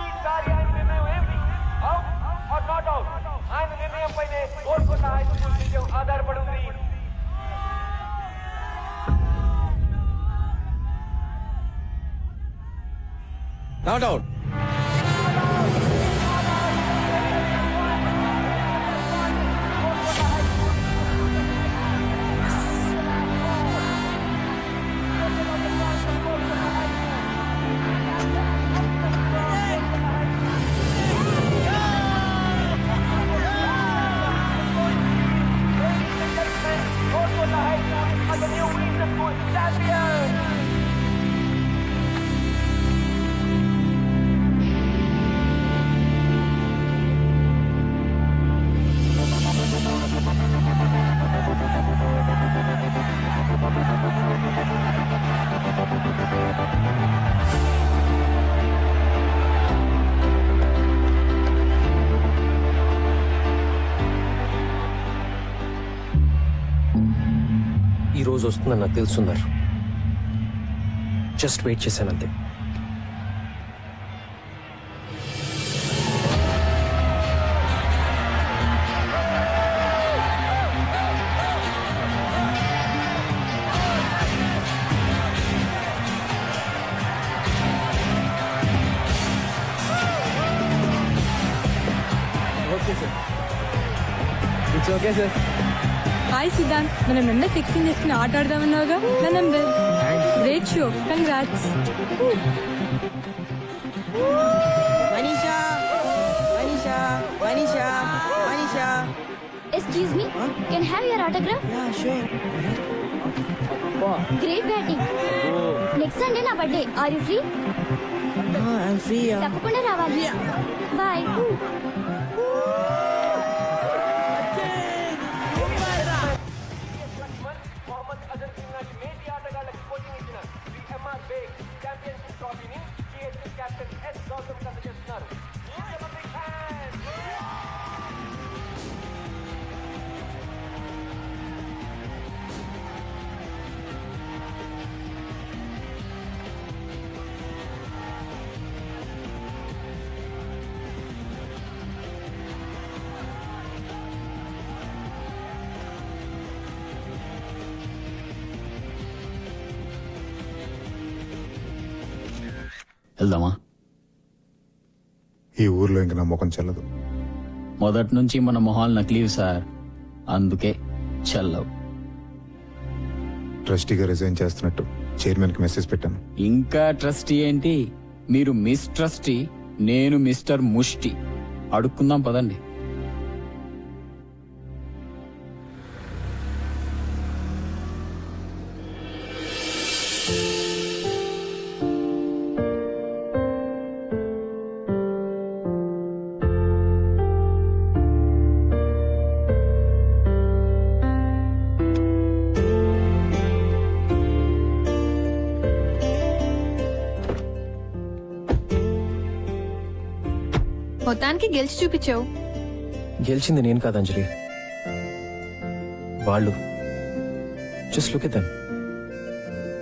ఈసారి ఆయన నిర్ణయం ఏంటి? Out or not out? ఆయన నిర్ణయం పైనే గోల్కొండ హై స్కూల్ విజయం ఆధారపడి ఉంది. Not out. Golconda high school as the new Eastern School champion. ఈ రోజు వస్తుందని నాకు తెలుసున్నారు. జస్ట్ వెయిట్ చేశానంతే. Okay sir. It's okay sir. Hi Siddhant, మనం నెంబర్ 16 తీసుకుని ఆట ఆడదామన్నావుగా. నా number. Great show, congrats. Manisha Manisha Manisha Manisha. Excuse me, can I have your autograph? Yeah, sure. Great batting. Next Sunday నా birthday. Are you free? I'm free. తప్పకుండా రావాలి. Bye. Mohammed Azhar Singh లాంటి మేటి ఆటగాళ్లకు కోచింగ్ ఇచ్చిన శ్రీ ఎంఆర్ బేగ్ ఛాంపియన్షిప్ ట్రోఫీని GHS కెప్టెన్ ఎస్ గౌతమ్ అందజేస్తున్నారు. వెళ్దామా? ఈ ఊర్లో ఇంక నా ముఖం చెల్లదు. మొదటి నుంచి మన మొహాలు నకిలీవి సార్, అందుకే చల్లవు. ట్రస్టీగా రిజైన్ చేస్తున్నట్టు చైర్మన్ కి మెసేజ్ పెట్టాను. ఇంకా ట్రస్టీ ఏంటి, మీరు మిస్ ట్రస్టీ, నేను మిస్టర్ ముష్టి. అడుక్కుందాం పదండి. మొత్తానికి గెలిచి చూపించావు. గెలిచింది నేను కాదు అంజలి, వాళ్ళు. Just look at them.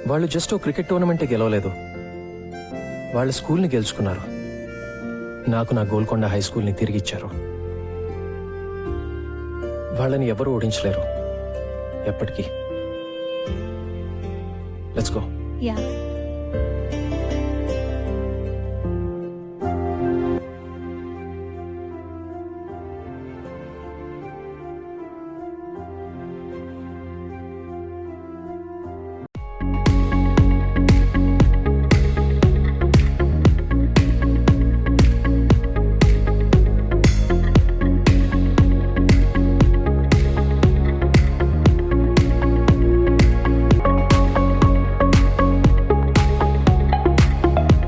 వాళ్ళు జస్ట్ ఓ క్రికెట్ టోర్నమెంటే గెలవలేదు, వాళ్ళ స్కూల్ని గెలుచుకున్నారు. నాకు నా గోల్కొండ హై స్కూల్ని తిరిగిచ్చారు. వాళ్ళని ఎవరు ఓడించలేరు ఎప్పటికీ. Let's go. యా